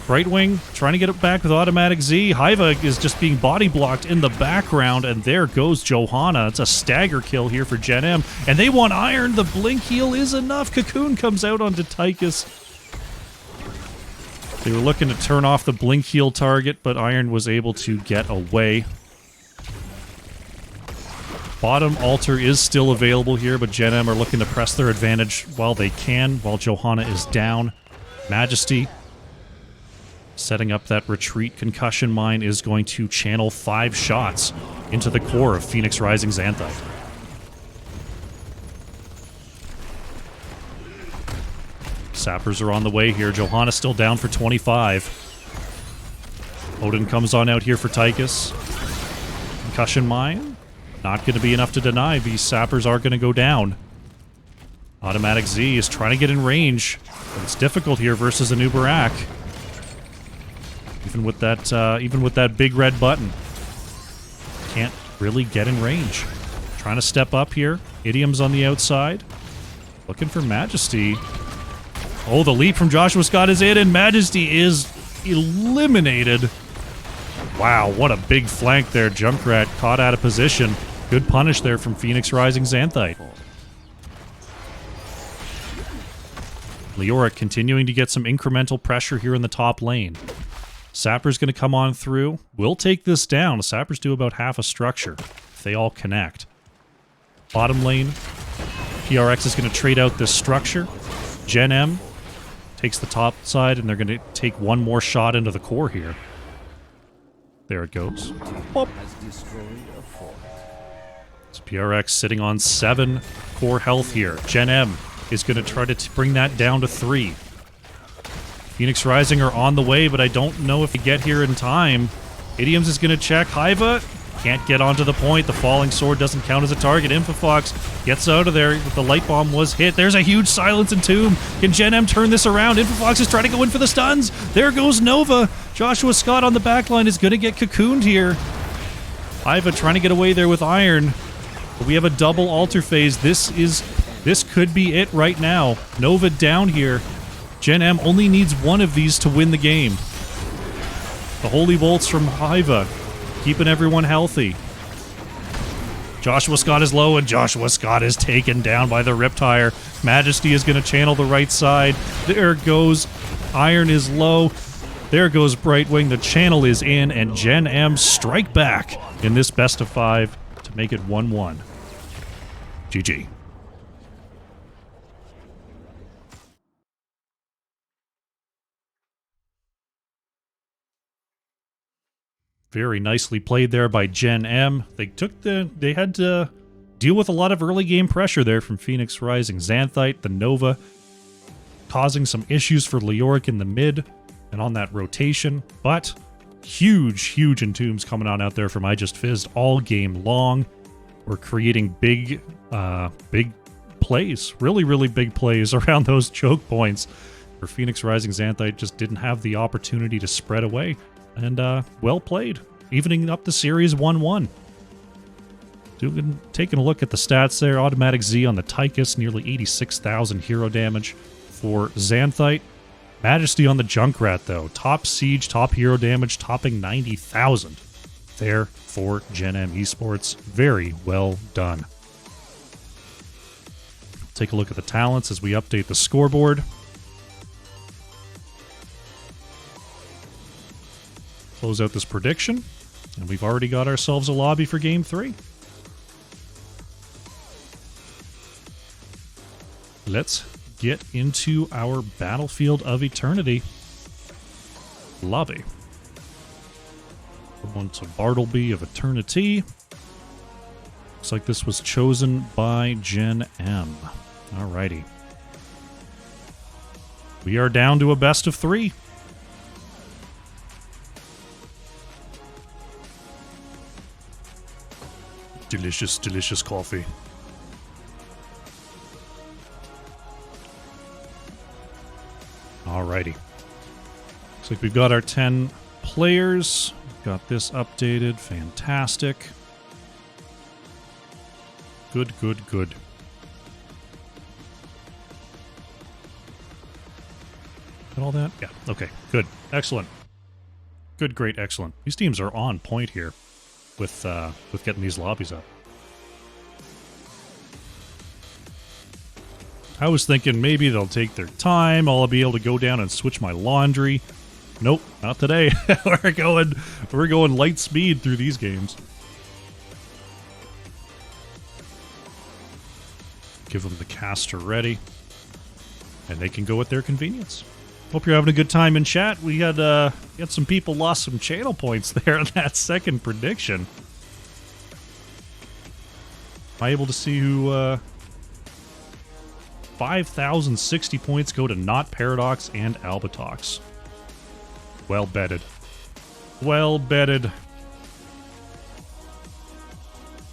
Brightwing trying to get it back with Automatic Z. Hiva is just being body blocked in the background, and there goes Johanna. It's a stagger kill here for Gen.M. And they want Iron. The blink heal is enough. Cocoon comes out onto Tychus. They were looking to turn off the blink heal target, but Iron was able to get away. Bottom altar is still available here, but Gen.M are looking to press their advantage while they can, while Johanna is down. Majesty, setting up that retreat concussion mine, is going to channel 5 shots into the core of Phoenix Rising Xanthite. Sappers are on the way here. Johanna still down for 25. Odin comes on out here for Tychus. Concussion mine. Not going to be enough to deny. These Sappers are going to go down. Automatic Z is trying to get in range. But it's difficult here versus an Uberak. Even with that big red button. Can't really get in range. Trying to step up here. Idioms on the outside. Looking for Majesty. Oh, the leap from Joshua Scott is in, and Majesty is eliminated. Wow, what a big flank there. Junkrat caught out of position. Good punish there from Phoenix Rising Xanthite. Leoric continuing to get some incremental pressure here in the top lane. Sapper's going to come on through. We'll take this down. The Sappers do about half a structure if they all connect. Bottom lane, PRX is going to trade out this structure. Gen.M takes the top side, and they're going to take one more shot into the core here. There it goes. Boop. It's PRX sitting on 7 core health here. Gen.M is going to try to bring that down to 3. Phoenix Rising are on the way, but I don't know if they get here in time. Idioms is going to check. Hiva can't get onto the point. The falling sword doesn't count as a target. Infofox gets out of there. The light bomb was hit. There's a huge silence and Tomb. Can Gen.M turn this around? Infofox is trying to go in for the stuns. There goes Nova. Joshua Scott on the backline is going to get cocooned here. Hiva trying to get away there with Iron. But we have a double altar phase. This could be it right now. Nova down here. Gen.M only needs one of these to win the game. The Holy Bolts from Hiva, keeping everyone healthy. Joshua Scott is low, and Joshua Scott is taken down by the Riptire. Majesty is going to channel the right side. There goes Iron is low. There goes Brightwing. The channel is in, and Gen.M strike back in this best of 5 to make it 1-1. GG. Very nicely played there by Gen.M. They had to deal with a lot of early game pressure there from Phoenix Rising Xanthite, the Nova, causing some issues for Leoric in the mid and on that rotation, but huge entombs coming on out there from I Just Fizzed all game long. We're creating big plays, really big plays around those choke points where Phoenix Rising Xanthite just didn't have the opportunity to spread away. And well played, evening up the series 1-1. Taking a look at the stats there, Automatic Z on the Tychus, nearly 86,000 hero damage for Xanthite. Majesty on the Junkrat, though, top siege, top hero damage, topping 90,000 there for Gen.M Esports. Very well done. Take a look at the talents as we update the scoreboard. Close out this prediction, and we've already got ourselves a lobby for Game 3. Let's get into our Battlefield of Eternity lobby. Going to Bartleby of Eternity. Looks like this was chosen by Gen.M. Alrighty. We are down to a best of 3. Delicious, delicious coffee. Alrighty. Looks like we've got our 10 players. Got this updated. Fantastic. Good, good, good. Got all that? Yeah. Okay. Good. Excellent. Good, great, excellent. These teams are on point here with getting these lobbies up. I was thinking maybe they'll take their time. I'll be able to go down and switch my laundry. Nope, not today. we're going light speed through these games. Give them the caster ready, and they can go at their convenience. Hope you're having a good time in chat. We had some people lost some channel points there in that second prediction. Am I able to see who? 5,060 points go to Not Paradox and Albatox. Well betted. Well betted.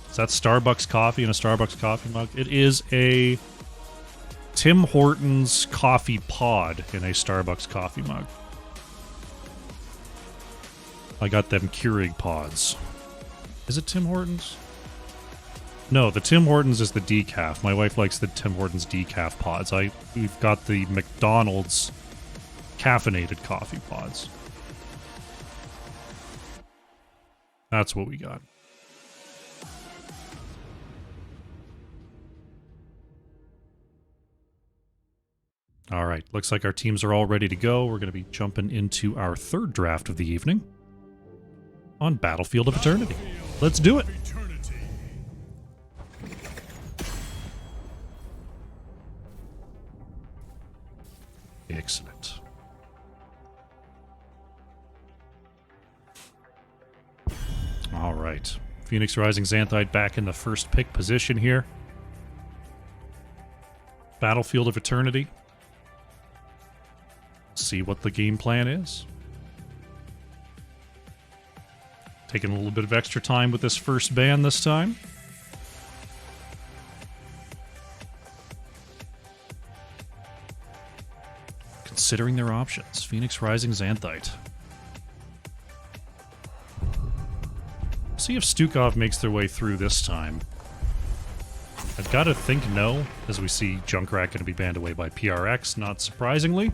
Is that Starbucks coffee in a Starbucks coffee mug? It is a Tim Hortons coffee pod in a Starbucks coffee mug. I got them Keurig pods. Is it Tim Hortons? No, the Tim Hortons is the decaf. My wife likes the Tim Hortons decaf pods. We've got the McDonald's caffeinated coffee pods. That's what we got. All right, looks like our teams are all ready to go. We're going to be jumping into our third draft of the evening on Battlefield of Eternity. Let's do it. Excellent. All right. Phoenix Rising Xanthite back in the first pick position here. Battlefield of Eternity. See what the game plan is. Taking a little bit of extra time with this first ban this time. Considering their options. Phoenix Rising Xanthite. See if Stukov makes their way through this time. I've got to think no, as we see Junkrat going to be banned away by PRX, not surprisingly.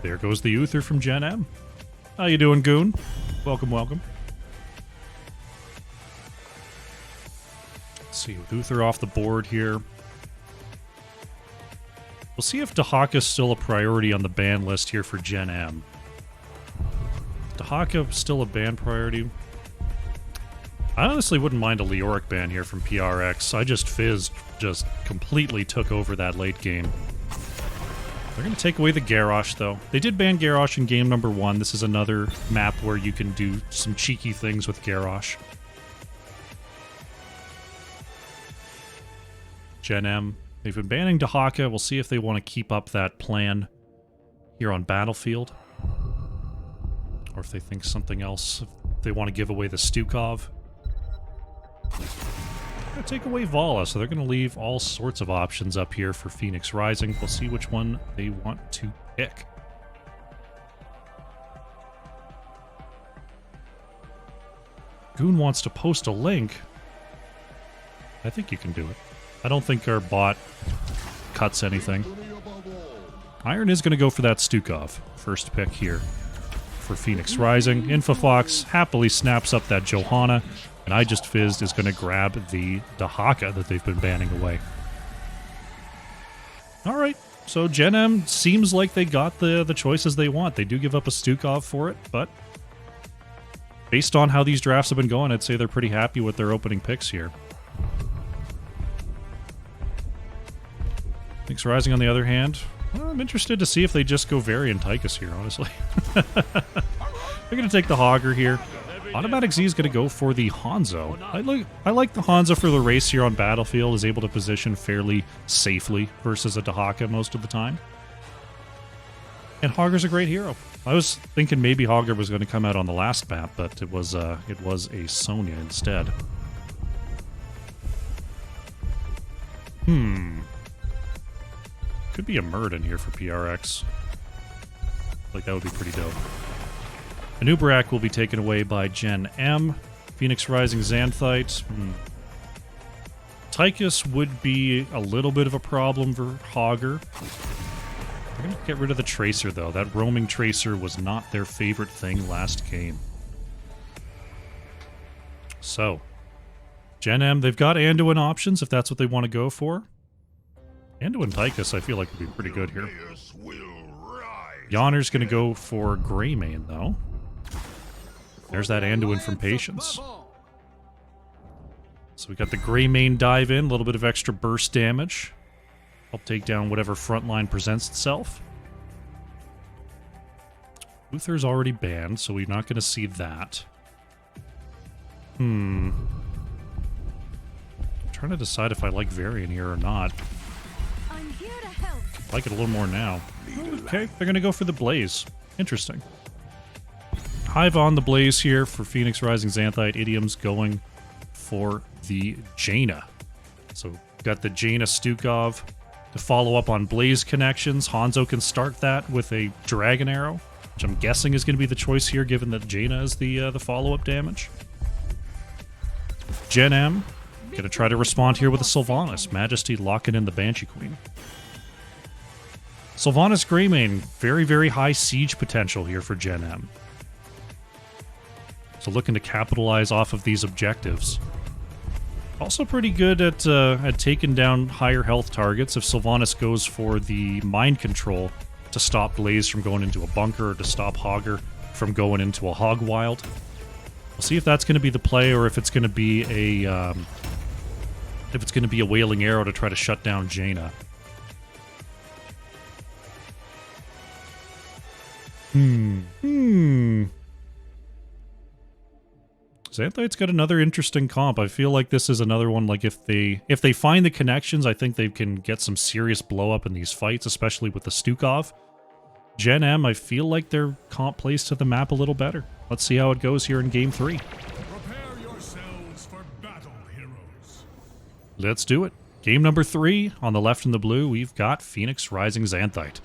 There goes the Uther from Gen.M. How you doing, Goon? Welcome, welcome. Let's see, with Uther off the board here. We'll see if Dahaka's still a priority on the ban list here for Gen.M. Dahaka still a ban priority. I honestly wouldn't mind a Leoric ban here from PRX. I just fizzed, just completely took over that late game. They're going to take away the Garrosh, though. They did ban Garrosh in game number 1. This is another map where you can do some cheeky things with Garrosh. Gen.M. They've been banning Dahaka. We'll see if they want to keep up that plan here on Battlefield. Or if they think something else. If they want to give away the Stukov. They're going to take away Vala, so they're going to leave all sorts of options up here for Phoenix Rising. We'll see which one they want to pick. Goon wants to post a link. I think you can do it. I don't think our bot cuts anything. Iron is going to go for that Stukov. First pick here for Phoenix Rising. Infofox happily snaps up that Johanna. And I Just Fizzed is going to grab the Dahaka that they've been banning away. Alright, so Gen.M seems like they got the choices they want. They do give up a Stukov for it, but based on how these drafts have been going, I'd say they're pretty happy with their opening picks here. Phoenix Rising, on the other hand, well, I'm interested to see if they just go Varian Tychus here, honestly. They're going to take the Hogger here. Automatic Z is going to go for the Hanzo. I like the Hanzo for the race here on Battlefield, is able to position fairly safely versus a Dahaka most of the time. And Hogger's a great hero. I was thinking maybe Hogger was going to come out on the last map, but it was a Sonya instead. Could be a Murd in here for PRX. Like, that would be pretty dope. Anubarak will be taken away by Gen.M. Phoenix Rising Xanthite. Tychus would be a little bit of a problem for Hogger. They're going to get rid of the Tracer, though. That roaming Tracer was not their favorite thing last game. So, Gen.M, they've got Anduin options if that's what they want to go for. Anduin Tychus, I feel like, would be pretty good here. Yawner's going to go for Greymane, though. There's that Anduin from Patience. So we got the Greymane dive in, a little bit of extra burst damage. Help take down whatever frontline presents itself. Uther's already banned, so we're not going to see that. I'm trying to decide if I like Varian here or not. I'm here to help. I like it a little more now. Okay, they're going to go for the Blaze. Interesting. Hive on the Blaze here for Phoenix Rising Xanthite. Idiom's going for the Jaina. So got the Jaina Stukov to follow up on Blaze connections. Hanzo can start that with a Dragon Arrow, which I'm guessing is going to be the choice here, given that Jaina is the follow-up damage. Gen.M going to try to respond here with a Sylvanas. Majesty locking in the Banshee Queen. Sylvanas Greymane, very, very high siege potential here for Gen.M. So looking to capitalize off of these objectives. Also pretty good at taking down higher health targets if Sylvanas goes for the mind control to stop Blaze from going into a bunker or to stop Hogger from going into a Hog Wild. We'll see if that's going to be the play or if it's going to be a Wailing Arrow to try to shut down Jaina. Xanthite's got another interesting comp. I feel like this is another one, like if they find the connections, I think they can get some serious blow up in these fights, especially with the Stukov. Gen.M, I feel like their comp plays to the map a little better. Let's see how it goes here in Game 3. Prepare yourselves for battle, heroes. Let's do it. Game number 3, on the left in the blue, we've got Phoenix Rising Xanthite.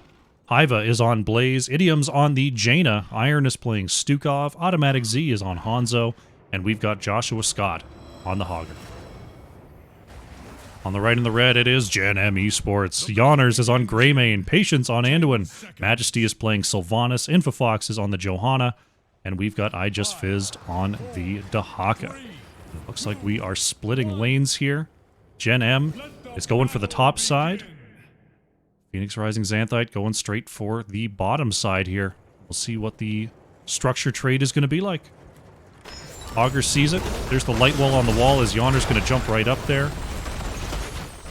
Hiva is on Blaze, Idiom's on the Jaina, Iron is playing Stukov, Automatic Z is on Hanzo, and we've got Joshua Scott on the Hogger. On the right in the red, it is Gen.M Esports. Yawners is on Greymane, Patience on Anduin, Majesty is playing Sylvanas, Infofox is on the Johanna, and we've got I Just Fizzed on the Dahaka. It looks like we are splitting lanes here. Gen.M is going for the top side. Phoenix Rising Xanthite going straight for the bottom side here. We'll see what the structure trade is going to be like. Hogger sees it. There's the light wall on the wall as Yawner's going to jump right up there.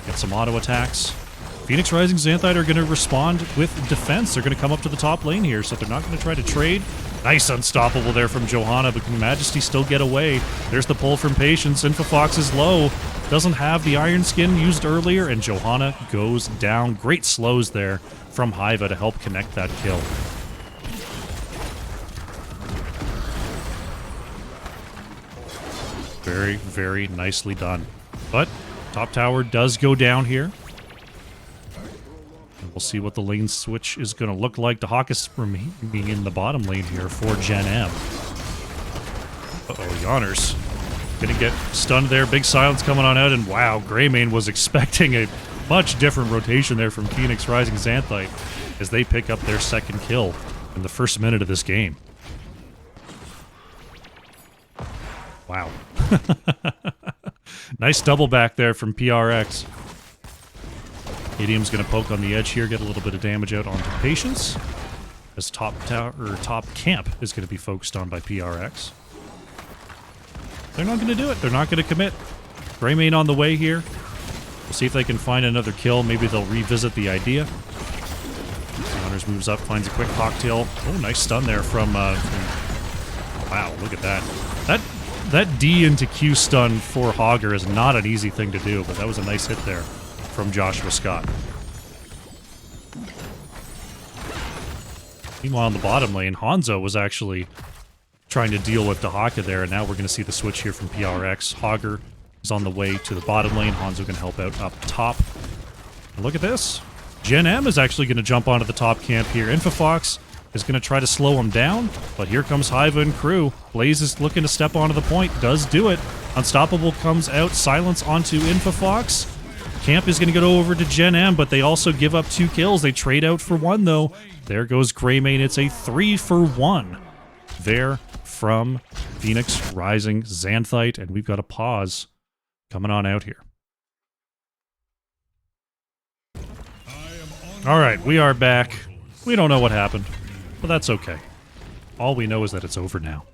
Get some auto attacks. Phoenix Rising Xanthite are going to respond with defense. They're going to come up to the top lane here, so they're not going to try to trade. Nice unstoppable there from Johanna, but can Majesty still get away? There's the pull from Patience. Infofox is low. Doesn't have the Iron Skin used earlier, and Johanna goes down. Great slows there from Hiva to help connect that kill. Very, very nicely done. But top tower does go down here. And we'll see what the lane switch is going to look like. Dahaka's remaining in the bottom lane here for Gen.M. Uh-oh, Yawners gonna get stunned there. Big silence coming on out, and wow, Greymane was expecting a much different rotation there from Phoenix Rising Xanthite as they pick up their second kill in the first minute of this game. Wow. Nice double back there from PRX. Idiom's going to poke on the edge here, get a little bit of damage out onto Patience. As top camp is going to be focused on by PRX. They're not going to do it. They're not going to commit. Greymane on the way here. We'll see if they can find another kill. Maybe they'll revisit the idea. Honors moves up, finds a quick cocktail. Oh, nice stun there from wow, look at that. That D into Q stun for Hogger is not an easy thing to do, but that was a nice hit there from Joshua Scott. Meanwhile, in the bottom lane, Hanzo was actually trying to deal with Dahaka there, and now we're going to see the switch here from PRX. Hogger is on the way to the bottom lane. Hanzo can help out up top. And look at this. Gen.M is actually going to jump onto the top camp here. Infofox is going to try to slow him down, but here comes Hiva and crew. Blaze is looking to step onto the point, does do it. Unstoppable comes out, silence onto Infofox. Camp is going to go over to Gen.M, but they also give up 2 kills. They trade out for 1, though. There goes Greymane. It's a 3-for-1 there from Phoenix Rising Xanthite, and we've got a pause coming on out here. All right, we are back. We don't know what happened, but that's okay. All we know is that it's over now.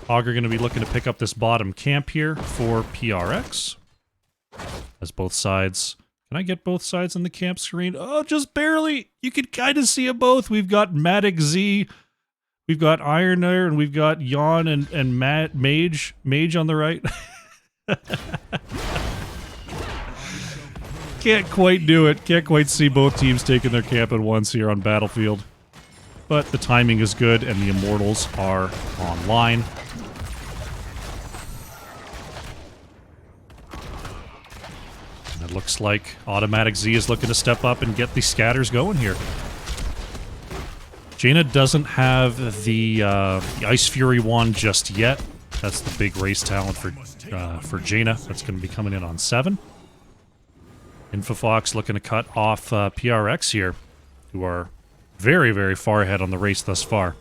Hogger going to be looking to pick up this bottom camp here for PRX. As both sides... Can I get both sides on the camp screen? Oh, just barely! You can kind of see them both. We've got Matic Z, we've got Iron there, and we've got Yawn and Mage on the right. Can't quite do it. Can't quite see both teams taking their camp at once here on Battlefield. But the timing is good, and the Immortals are online. And it looks like Automatic Z is looking to step up and get the scatters going here. Jaina doesn't have the Ice Fury wand just yet. That's the big race talent for Jaina. That's going to be coming in on 7. Infofox looking to cut off PRX here, who are very, very far ahead on the race thus far.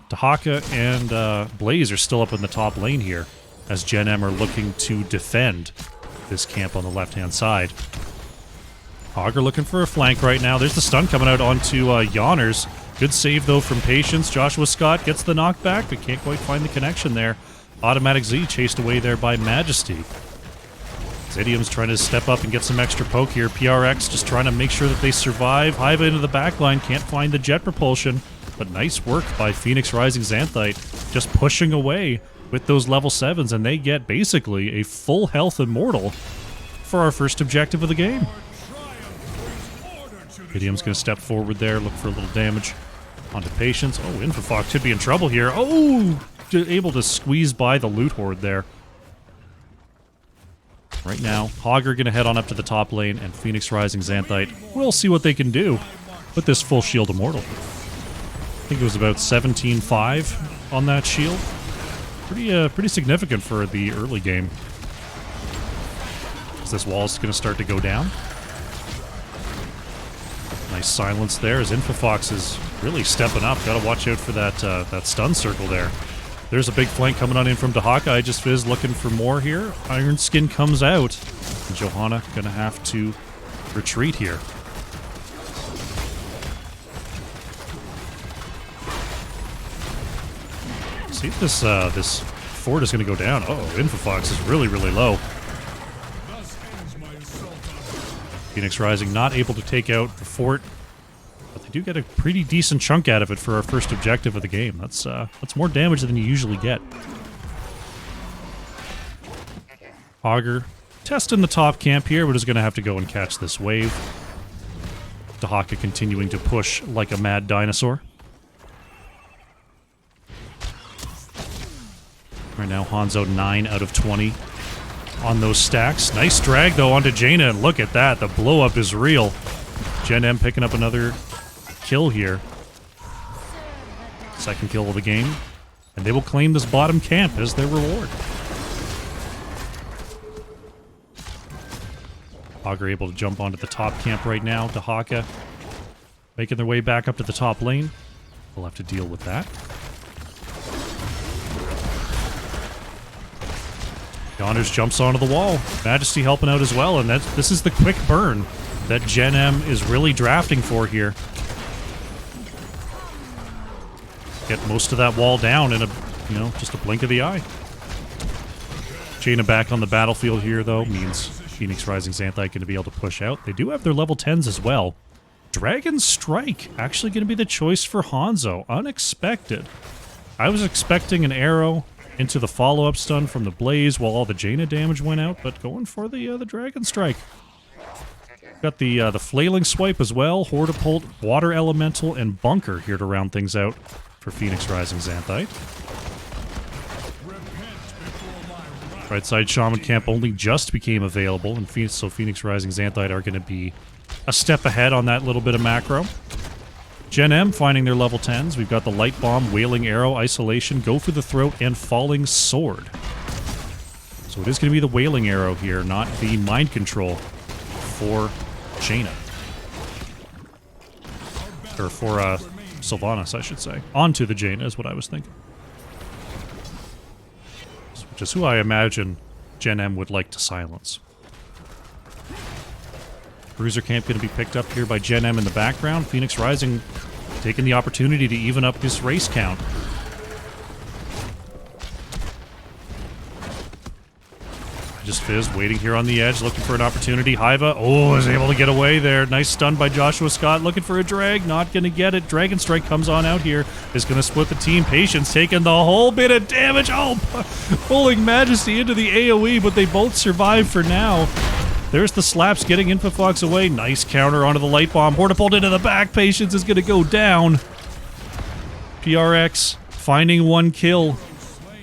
Dahaka and Blaze are still up in the top lane here, as Gen.M are looking to defend this camp on the left-hand side. Hogger looking for a flank right now. There's the stun coming out onto Yawners. Good save, though, from Patience. Joshua Scott gets the knockback, but can't quite find the connection there. Automatic Z chased away there by Majesty. Idiom's trying to step up and get some extra poke here. PRX just trying to make sure that they survive. Hiva into the backline, can't find the jet propulsion. But nice work by Phoenix Rising Xanthite, just pushing away with those level 7s, and they get basically a full health Immortal for our first objective of the game. Idiom's going to step forward there, look for a little damage onto Patience. Oh, Infofox could be in trouble here. Oh, able to squeeze by the loot horde there. Right now, Hogger going to head on up to the top lane, and Phoenix Rising Xanthite, we'll see what they can do with this full shield Immortal. I think it was about 17.5 on that shield. Pretty significant for the early game. As this wall's going to start to go down. Nice silence there as Infofox is really stepping up. Got to watch out for that stun circle there. There's a big flank coming on in from Dahaka. I just Fizz looking for more here. Iron Skin comes out. And Johanna going to have to retreat here. See if this fort is going to go down. Oh, Infofox is really, really low. Phoenix Rising not able to take out the fort, but they do get a pretty decent chunk out of it for our first objective of the game. That's more damage than you usually get. Hogger testing the top camp here, but is going to have to go and catch this wave. Dahaka continuing to push like a mad dinosaur. Right now, Hanzo 9 out of 20 on those stacks. Nice drag, though, onto Jaina, and look at that. The blow-up is real. Gen.M picking up another kill here. Second kill of the game. And they will claim this bottom camp as their reward. Hogger able to jump onto the top camp right now. Dahaka making their way back up to the top lane. We'll have to deal with that. Yonders jumps onto the wall. Majesty helping out as well, and this is the quick burn that Gen.M is really drafting for here. Get most of that wall down in just a blink of the eye. Jaina back on the battlefield here, though, means Phoenix Rising Xanthite going to be able to push out. They do have their level 10s as well. Dragon Strike actually going to be the choice for Hanzo. Unexpected. I was expecting an arrow into the follow-up stun from the Blaze while all the Jaina damage went out, but going for the Dragon Strike. Got the Flailing Swipe as well, Hortipult, Water Elemental, and Bunker here to round things out for Phoenix Rising Xanthite. Right side Shaman Camp only just became available, and so Phoenix Rising Xanthite are going to be a step ahead on that little bit of macro. Gen.M finding their level 10s. We've got the Light Bomb, Wailing Arrow, Isolation, Go for the Throat, and Falling Sword. So it is going to be the Wailing Arrow here, not the Mind Control for Jaina. Or for Sylvanas, I should say. Onto the Jaina is what I was thinking. Which is who I imagine Gen.M would like to silence. Bruiser Camp going to be picked up here by Gen.M in the background. Phoenix Rising taking the opportunity to even up this race count. Just Fizz waiting here on the edge, looking for an opportunity. Hiva, is able to get away there. Nice stun by Joshua Scott, looking for a drag, not going to get it. Dragon Strike comes on out here, is going to split the team. Patience taking the whole bit of damage. Pulling Majesty into the AoE, but they both survive for now. There's the slaps getting Infofox away. Nice counter onto the Light Bomb. Hortipult into the back. Patience is going to go down. PRX finding one kill.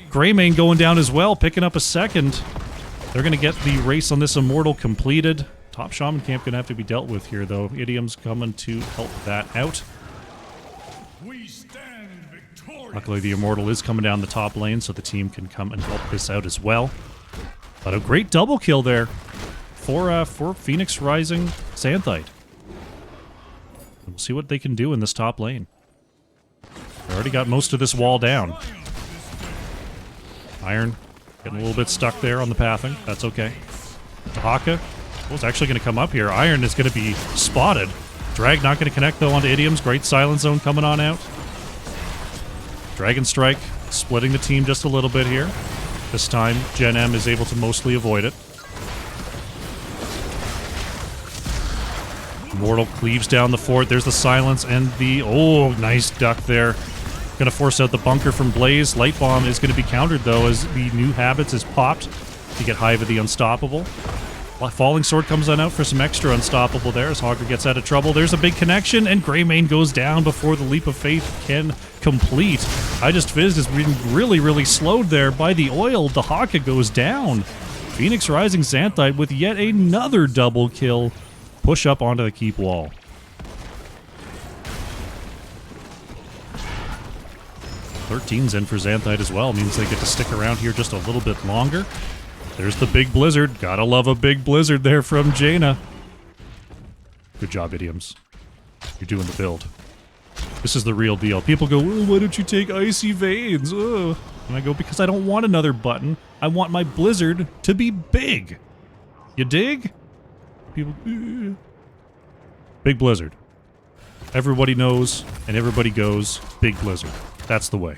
Greymane going down as well, picking up a second. They're going to get the race on this Immortal completed. Top Shaman Camp going to have to be dealt with here, though. Idiom's coming to help that out. We stand victorious. Luckily, the Immortal is coming down the top lane, so the team can come and help this out as well. But a great double kill there for Phoenix Rising Xanthite. We'll see what they can do in this top lane. They already got most of this wall down. Iron getting a little bit stuck there on the pathing. That's okay. Tahaka was actually going to come up here. Iron is going to be spotted. Drag not going to connect, though, onto Idioms. Great Silent Zone coming on out. Dragon Strike splitting the team just a little bit here. This time, Gen.M is able to mostly avoid it. Immortal cleaves down the fort. There's the silence and the... nice duck there. Going to force out the bunker from Blaze. Light Bomb is going to be countered, though, as the new habits is popped to get Hive of the Unstoppable. Falling Sword comes on out for some extra Unstoppable there as Hogger gets out of trouble. There's a big connection, and Greymane goes down before the Leap of Faith can complete. I Just Fizzed is being really, really slowed there by the oil. The Haka goes down. Phoenix Rising Xanthite with yet another double kill. Push up onto the keep wall. 13's in for Xanthite as well. Means they get to stick around here just a little bit longer. There's the big blizzard. Gotta love a big blizzard there from Jaina. Good job, Idioms. You're doing the build. This is the real deal. People go, why don't you take Icy Veins? And I go, because I don't want another button. I want my blizzard to be big. You dig? People, Big blizzard. Everybody knows, and everybody goes, big blizzard. That's the way.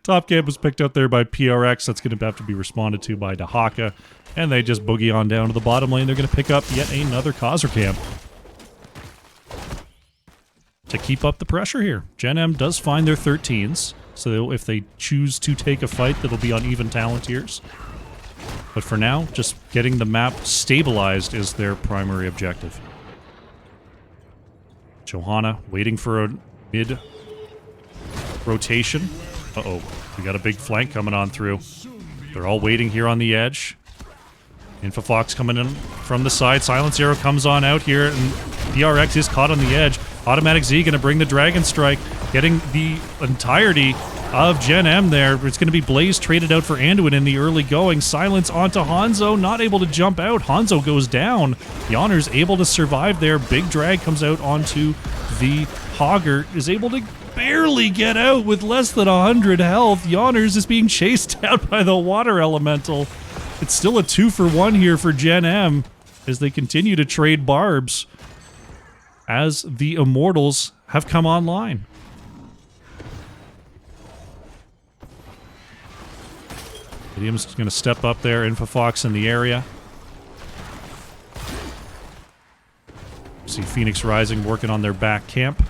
Top camp was picked up there by PRX. That's going to have to be responded to by Dahaka. And they just boogie on down to the bottom lane. They're going to pick up yet another Khazra camp to keep up the pressure here. Gen.M does find their 13s. So if they choose to take a fight, that'll be on even talent tiers. But for now, just getting the map stabilized is their primary objective. Johanna waiting for a mid rotation. We got a big flank coming on through. They're all waiting here on the edge. Infofox coming in from the side. Silence Arrow comes on out here, and PRX is caught on the edge. Automatic Z going to bring the Dragon Strike, getting the entirety of Gen.M there. It's going to be Blaze traded out for Anduin in the early going. Silence onto Hanzo, not able to jump out. Hanzo goes down. Yonner's able to survive there. Big drag comes out onto the Hogger, is able to barely get out with less than 100 health. Yoners is being chased out by the water elemental. It's still a 2-for-1 here for Gen.M as they continue to trade barbs as the Immortals have come online. Idiom's going to step up there. Infofox in the area. See Phoenix Rising working on their back camp.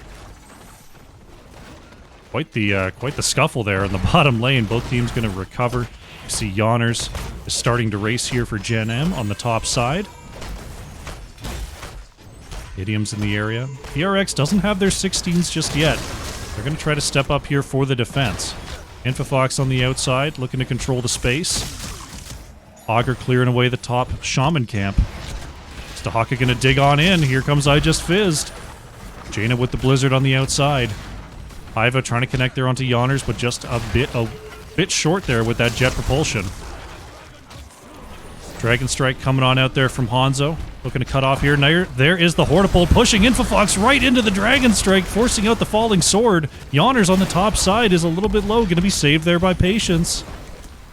Quite the scuffle there in the bottom lane. Both teams going to recover. You see Yoners is starting to race here for Gen.M on the top side. Idiom's in the area. PRX doesn't have their 16s just yet. They're going to try to step up here for the defense. Infofox on the outside, looking to control the space. Augur clearing away the top Shaman camp. Stahaka going to dig on in. Here comes I Just Fizzed. Jaina with the Blizzard on the outside. Iva trying to connect there onto Yoners, but just a bit short there with that jet propulsion. Dragon Strike coming on out there from Hanzo. Looking to cut off here. There is the Hortipole pushing Infofox right into the Dragon Strike, forcing out the falling sword. Yoners on the top side is a little bit low. Going to be saved there by Patience.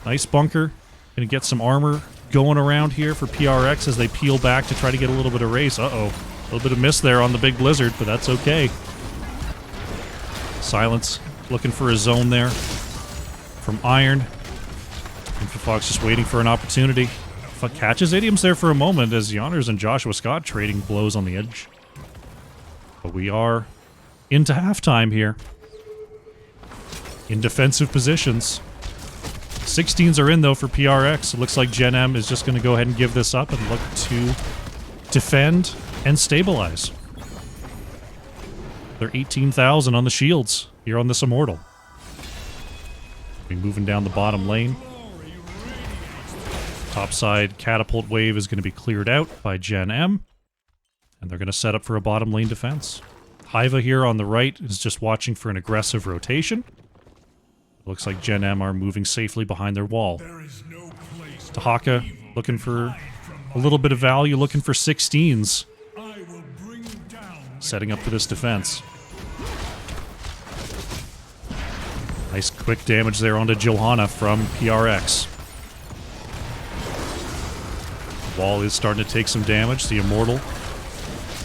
Nice bunker. Going to get some armor going around here for PRX as they peel back to try to get a little bit of race. Uh-oh. A little bit of miss there on the big Blizzard, but that's okay. Silence looking for a zone there from Iron. Infofox just waiting for an opportunity. Catches Idiom's there for a moment as Yoners and Joshua Scott trading blows on the edge. But we are into halftime here. In defensive positions. 16s are in though for PRX. It looks like Gen.M is just going to go ahead and give this up and look to defend and stabilize. They're 18,000 on the shields here on this Immortal. Be moving down the bottom lane. Topside catapult wave is going to be cleared out by Gen.M. And they're going to set up for a bottom lane defense. Hiva here on the right is just watching for an aggressive rotation. Looks like Gen.M are moving safely behind their wall. Stahaka looking for a little bit of value, looking for 16s. Setting up for this defense. Nice quick damage there onto Johanna from PRX. Wall is starting to take some damage. The Immortal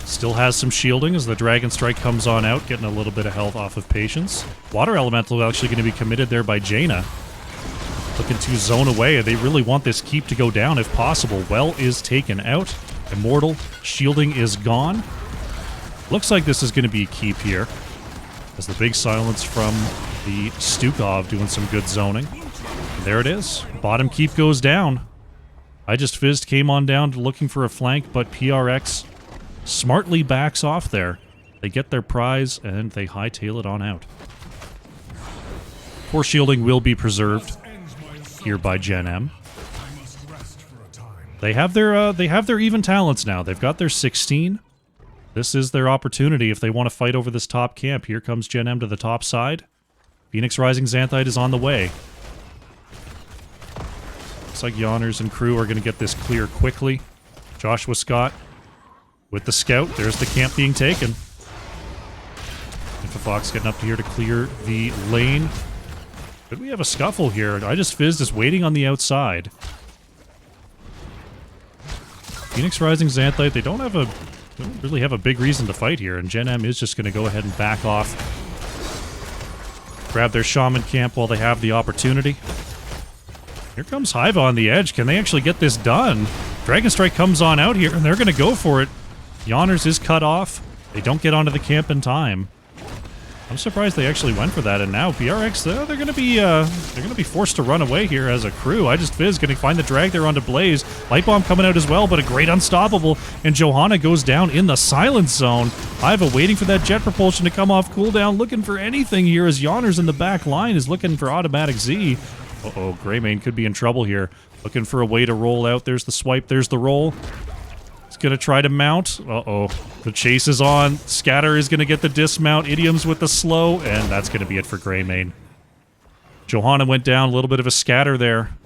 still has some shielding as the Dragon Strike comes on out, getting a little bit of health off of Patience. Water Elemental actually going to be committed there by Jaina. Looking to zone away. They really want this keep to go down if possible. Well is taken out. Immortal shielding is gone. Looks like this is going to be a keep here. As the big silence from the Stukov doing some good zoning. And there it is. Bottom keep goes down. I Just Fizzed came on down looking for a flank, but PRX smartly backs off there. They get their prize, and they hightail it on out. Core shielding will be preserved here by Gen.M. They have their even talents now. They've got their 16. This is their opportunity if they want to fight over this top camp. Here comes Gen.M to the top side. Phoenix Rising Xanthite is on the way. Looks like Yoners and crew are going to get this clear quickly. Joshua Scott with the scout. There's the camp being taken. Infofox getting up here to clear the lane. Could we have a scuffle here? I Just Fizzed is waiting on the outside. Phoenix Rising Xanthite, they don't really have a big reason to fight here, and Gen.M is just going to go ahead and back off. Grab their Shaman camp while they have the opportunity. Here comes Hiva on the edge. Can they actually get this done? Dragon Strike comes on out here, and they're going to go for it. Yoners is cut off. They don't get onto the camp in time. I'm surprised they actually went for that, and now PRX, they're going to be forced to run away here as a crew. I Just Fizz going to find the drag there onto Blaze. Light Bomb coming out as well, but a great unstoppable, and Johanna goes down in the silence zone. Iva waiting for that jet propulsion to come off cooldown, looking for anything here as Yoners in the back line is looking for automatic Z. Uh-oh, Greymane could be in trouble here. Looking for a way to roll out. There's the swipe, there's the roll. He's going to try to mount. Uh-oh. The chase is on. Scatter is going to get the dismount. Idiom's with the slow, and that's going to be it for Greymane. Johanna went down. A little bit of a scatter there.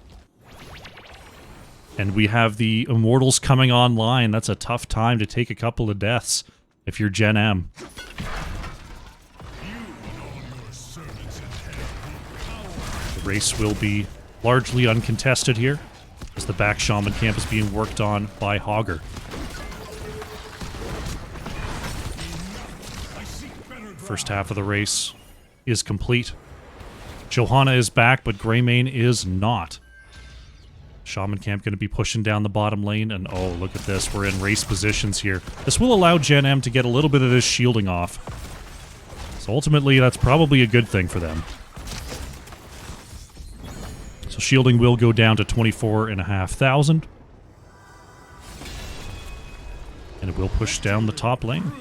And we have the Immortals coming online. That's a tough time to take a couple of deaths if you're Gen.M. Race will be largely uncontested here, as the back Shaman camp is being worked on by Hogger. First half of the race is complete. Johanna is back, but Greymane is not. Shaman camp going to be pushing down the bottom lane, and oh, look at this. We're in race positions here. This will allow Gen.M to get a little bit of this shielding off. So ultimately, that's probably a good thing for them. So shielding will go down to 24,500. And it will push down the top lane.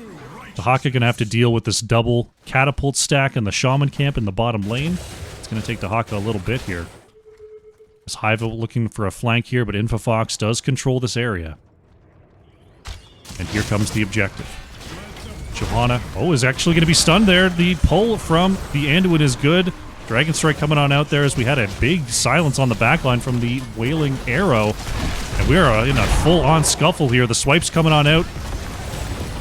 Dahaka going to have to deal with this double catapult stack in the Shaman camp in the bottom lane. It's going to take Dahaka a little bit here. As Hiva looking for a flank here, but Infofox does control this area. And here comes the objective. Johanna, is actually going to be stunned there. The pull from the Anduin is good. Dragon Strike coming on out there as we had a big silence on the backline from the Wailing Arrow. And we are in a full-on scuffle here. The swipe's coming on out.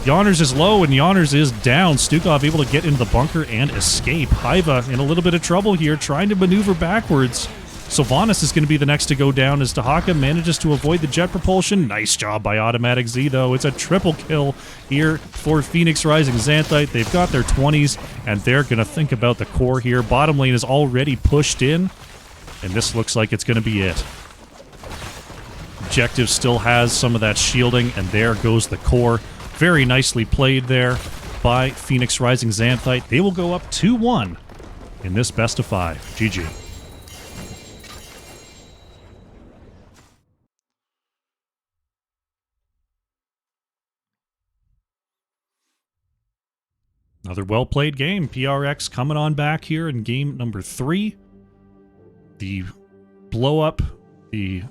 Yonners is low and Yonners is down. Stukov able to get into the bunker and escape. Hiva in a little bit of trouble here, trying to maneuver backwards. Sylvanas is going to be the next to go down as Dahaka manages to avoid the jet propulsion. Nice job by Automatic Z, though. It's a triple kill here for Phoenix Rising Xanthite. They've got their 20s, and they're going to think about the core here. Bottom lane is already pushed in, and this looks like it's going to be it. Objective still has some of that shielding, and there goes the core. Very nicely played there by Phoenix Rising Xanthite. They will go up 2-1 in this best of 5. GG. Another well-played game. PRX coming on back here in game number 3. The blow-up, the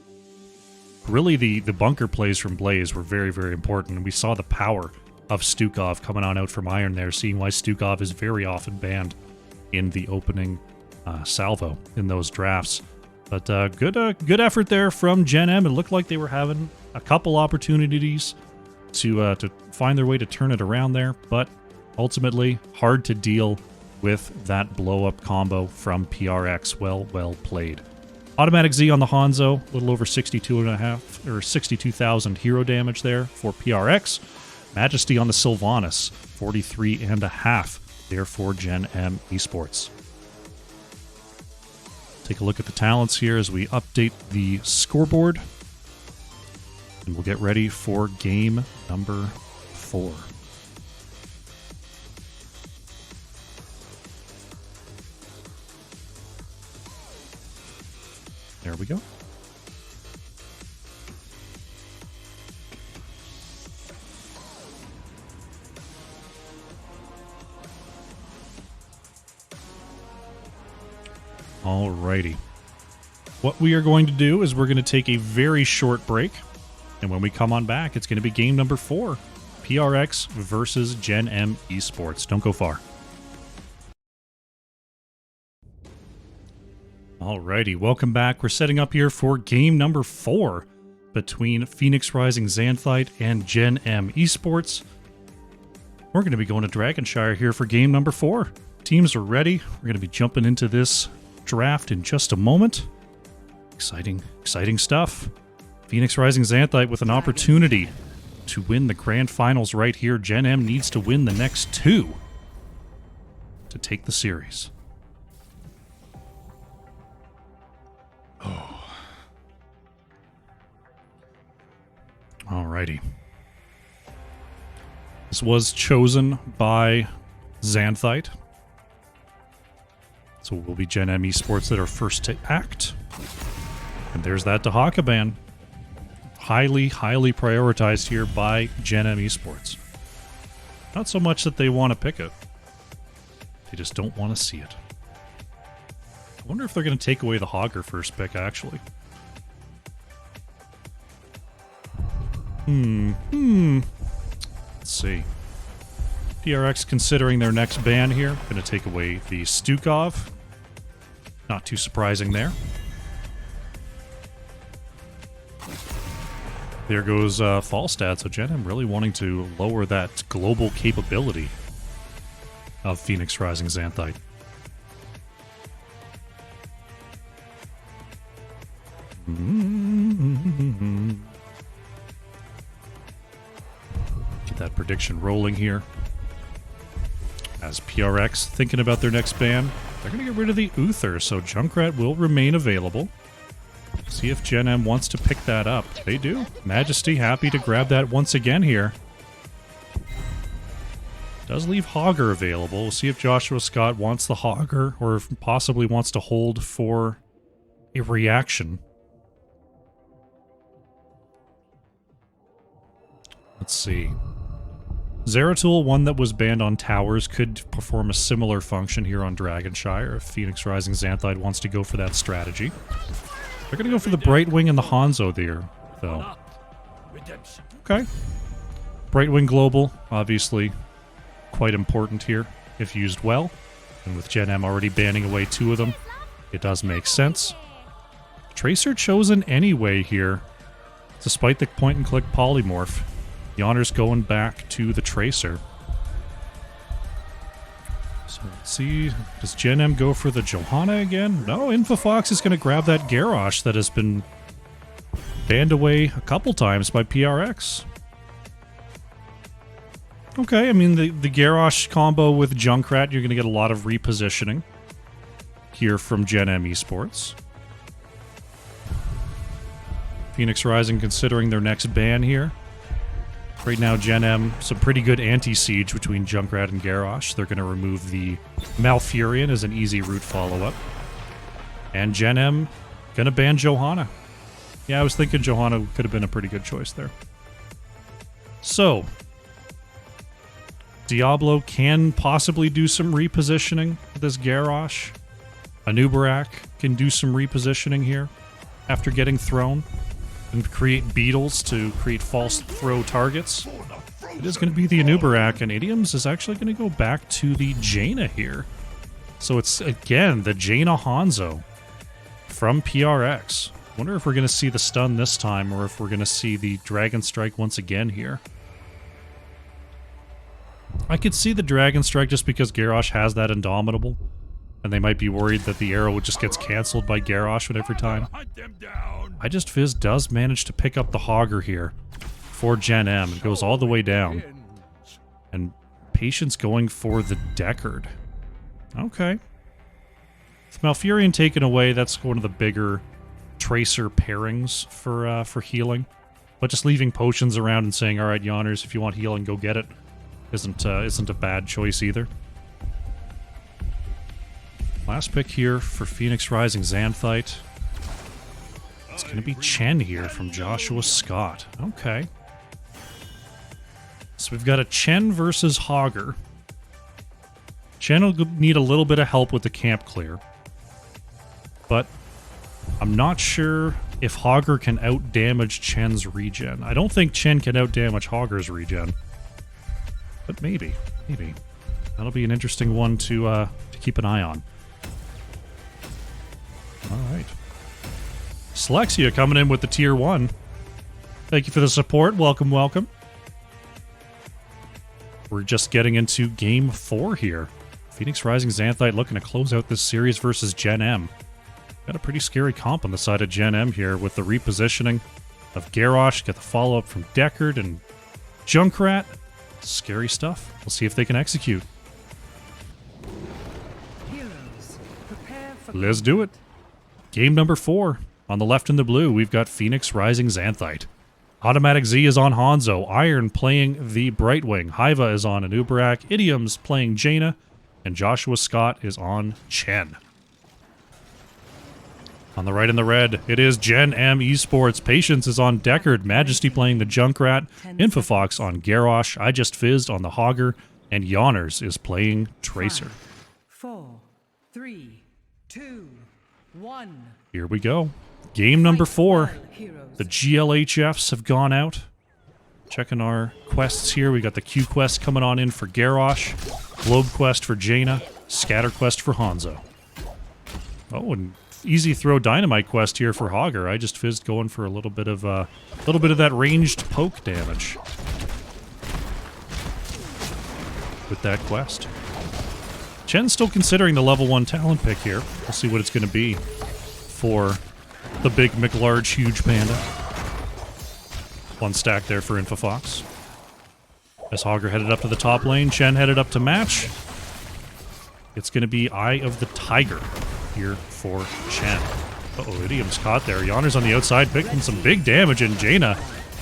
bunker plays from Blaze were very, very important. And we saw the power of Stukov coming on out from Iron there, seeing why Stukov is very often banned in the opening salvo in those drafts. But good effort there from Gen.M. It looked like they were having a couple opportunities to find their way to turn it around there, but ultimately, hard to deal with that blow-up combo from PRX. Well played. Automatic Z on the Hanzo, a little over 62,000 hero damage there for PRX. Majesty on the Sylvanas, 43.5 there for Gen.M Esports. Take a look at the talents here as we update the scoreboard. And we'll get ready for game number 4. There we go. Alrighty. What we are going to do is we're going to take a very short break. And when we come on back, it's going to be game number 4. PRX versus Gen.M Esports. Don't go far. Alrighty, welcome back. We're setting up here for game number 4 between Phoenix Rising Xanthite and Gen.M Esports. We're going to be going to Dragonshire here for game number 4. Teams are ready. We're going to be jumping into this draft in just a moment. Exciting stuff. Phoenix Rising Xanthite with an opportunity to win the grand finals right here. Gen.M needs to win the next 2 to take the series. Oh. Alrighty. This was chosen by Xanthite. So it will be Gen.M Esports that are first to act. And there's that Dahaka ban. Highly prioritized here by Gen.M Esports. Not so much that they want to pick it. They just don't want to see it. I wonder if they're going to take away the Hogger first pick, actually. Let's see. PRX considering their next ban here. Going to take away the Stukov. Not too surprising there. There goes Falstad. So Gen.M really wanting to lower that global capability of Phoenix Rising Xanthite. Get that prediction rolling here. As PRX thinking about their next ban, they're going to get rid of the Uther, so Junkrat will remain available. See if Gen.M wants to pick that up. They do. Majesty happy to grab that once again here. Does leave Hogger available. We'll see if Joshua Scott wants the Hogger, or if possibly wants to hold for a reaction. Let's see. Zeratul, one that was banned on towers, could perform a similar function here on Dragonshire if Phoenix Rising Xanthite wants to go for that strategy. They're going to go for the Brightwing and the Hanzo there, though. Okay. Brightwing Global, obviously quite important here if used well. And with Gen.M already banning away 2 of them, it does make sense. Tracer chosen anyway here, despite the point-and-click polymorph. Yawner's going back to the Tracer. So let's see, does Gen.M go for the Johanna again? No, Infofox is going to grab that Garrosh that has been banned away a couple times by PRX. Okay, I mean, the Garrosh combo with Junkrat, you're going to get a lot of repositioning here from Gen.M Esports. Phoenix Rising considering their next ban here. Right now, Gen.M, some pretty good anti-siege between Junkrat and Garrosh. They're going to remove the Malfurion as an easy route follow-up. And Gen.M going to ban Johanna. Yeah, I was thinking Johanna could have been a pretty good choice there. So, Diablo can possibly do some repositioning with this Garrosh. Anubarak can do some repositioning here after getting thrown. And create beetles to create false throw targets. It is going to be the Anubarak, and Idioms is actually going to go back to the Jaina here. So it's, again, the Jaina Hanzo from PRX. Wonder if we're going to see the stun this time, or if we're going to see the Dragon Strike once again here. I could see the Dragon Strike just because Garrosh has that Indomitable, and they might be worried that the arrow just gets cancelled by Garrosh at every time. I Just Fizz does manage to pick up the Hogger here for Gen.M. It goes all the way down. And Patience going for the Deckard. Okay. With Malfurion taken away, that's one of the bigger Tracer pairings for healing. But just leaving potions around and saying, alright, Yawners, if you want healing, go get it, isn't a bad choice either. Last pick here for Phoenix Rising Xanthite. It's going to be Chen here from Joshua Scott. Okay. So we've got a Chen versus Hogger. Chen will need a little bit of help with the camp clear. But I'm not sure if Hogger can out-damage Chen's regen. I don't think Chen can out-damage Hogger's regen. But maybe. Maybe. That'll be an interesting one to keep an eye on. Alright. Slexia coming in with the tier 1. Thank you for the support. Welcome, welcome. We're just getting into game 4 here. Phoenix Rising Xanthite looking to close out this series versus Gen.M. Got a pretty scary comp on the side of Gen.M here with the repositioning of Garrosh. Get the follow-up from Deckard and Junkrat. Scary stuff. We'll see if they can execute. Heroes, prepare for Let's do it. Game number 4. On the left in the blue, we've got Phoenix Rising Xanthite. Automatic Z is on Hanzo. Iron playing the Brightwing. Hiva is on Anubarak. Idioms playing Jaina. And Joshua Scott is on Chen. On the right in the red, it is Gen.M Esports. Patience is on Deckard. Majesty playing the Junkrat. Infofox on Garrosh. I Just Fizzed on the Hogger. And Yawners is playing Tracer. 5, 4, 3, 2, 1. Here we go. Game number 4. Heroes. The GLHFs have gone out. Checking our quests here. We got the Q quest coming on in for Garrosh. Globe quest for Jaina. Scatter quest for Hanzo. Oh, and easy throw dynamite quest here for Hogger. I Just Fizzed going for a little bit of that ranged poke damage with that quest. Chen's still considering the level 1 talent pick here. We'll see what it's going to be for The big McLarge huge panda. One stack there for Infofox. As Hogger headed up to the top lane, Chen headed up to match. It's going to be Eye of the Tiger here for Chen. Uh-oh, Idiom's caught there. Yawner's on the outside, picking some big damage, and Jaina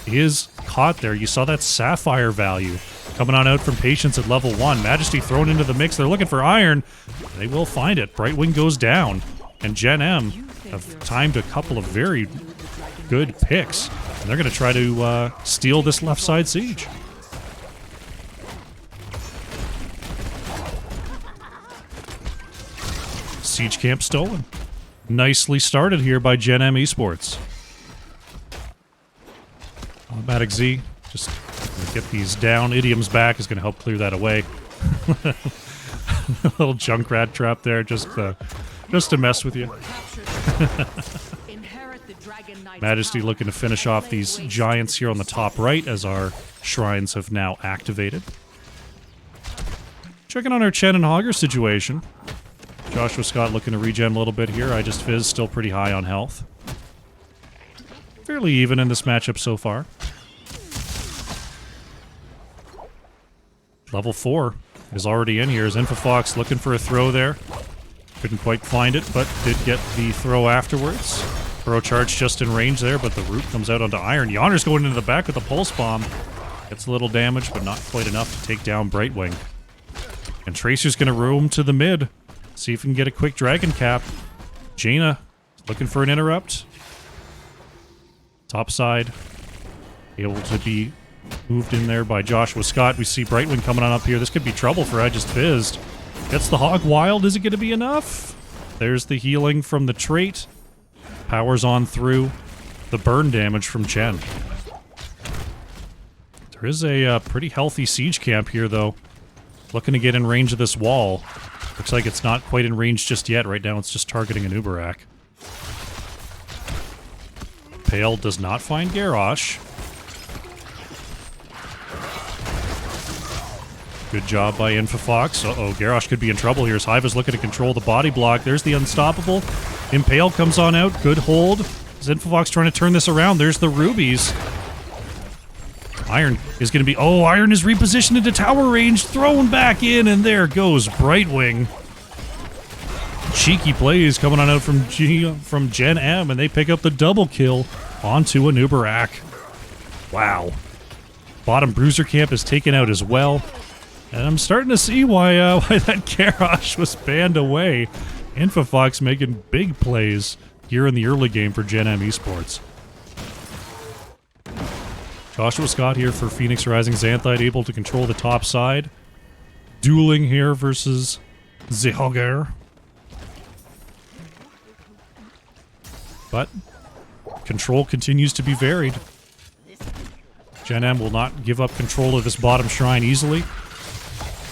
is caught there. You saw that Sapphire value coming on out from Patience at level 1. Majesty thrown into the mix. They're looking for Iron. They will find it. Brightwing goes down, and Gen.M have timed a couple of very good picks. And they're going to try to steal this left side siege. Siege camp stolen. Nicely started here by Gen.M Esports. Automatic Z, just get these down. Idiom's back is going to help clear that away. Little Junkrat trap there, just to mess with you. Majesty looking to finish off these giants here on the top right as our shrines have now activated. Checking on our Chen and Hogger situation. Joshua Scott looking to regen a little bit here. I just Fizz still pretty high on health. Fairly even in this matchup so far. Level 4 is already in here. Is Infofox looking for a throw there? Couldn't quite find it, but did get the throw afterwards. Throw charge just in range there, but the root comes out onto Iron. Yawner's going into the back with the pulse bomb. Gets a little damage, but not quite enough to take down Brightwing. And Tracer's going to roam to the mid. See if we can get a quick dragon cap. Jaina looking for an interrupt. Top side. Able to be moved in there by Joshua Scott. We see Brightwing coming on up here. This could be trouble for I Just Fizzed. Gets the Hog Wild. Is it going to be enough? There's the healing from the trait. Powers on through. The burn damage from Chen. There is a pretty healthy siege camp here, though. Looking to get in range of this wall. Looks like it's not quite in range just yet. Right now it's just targeting an Uberak. Pale does not find Garrosh. Good job by Infofox. Uh-oh, Garrosh could be in trouble here as Hiva's looking to control the body block. There's the Unstoppable. Impale comes on out. Good hold. Is Infofox trying to turn this around? There's the rubies. Iron is going to be... Oh, Iron is repositioned into tower range. Thrown back in, and there goes Brightwing. Cheeky plays coming on out from Gen.M, and they pick up the double kill onto an Uberak. Wow. Bottom Bruiser camp is taken out as well. And I'm starting to see why that Garrosh was banned away. Infofox making big plays here in the early game for Gen.M Esports. Joshua Scott here for Phoenix Rising Xanthite, able to control the top side. Dueling here versus Zehoger. But control continues to be varied. Gen.M will not give up control of this bottom shrine easily.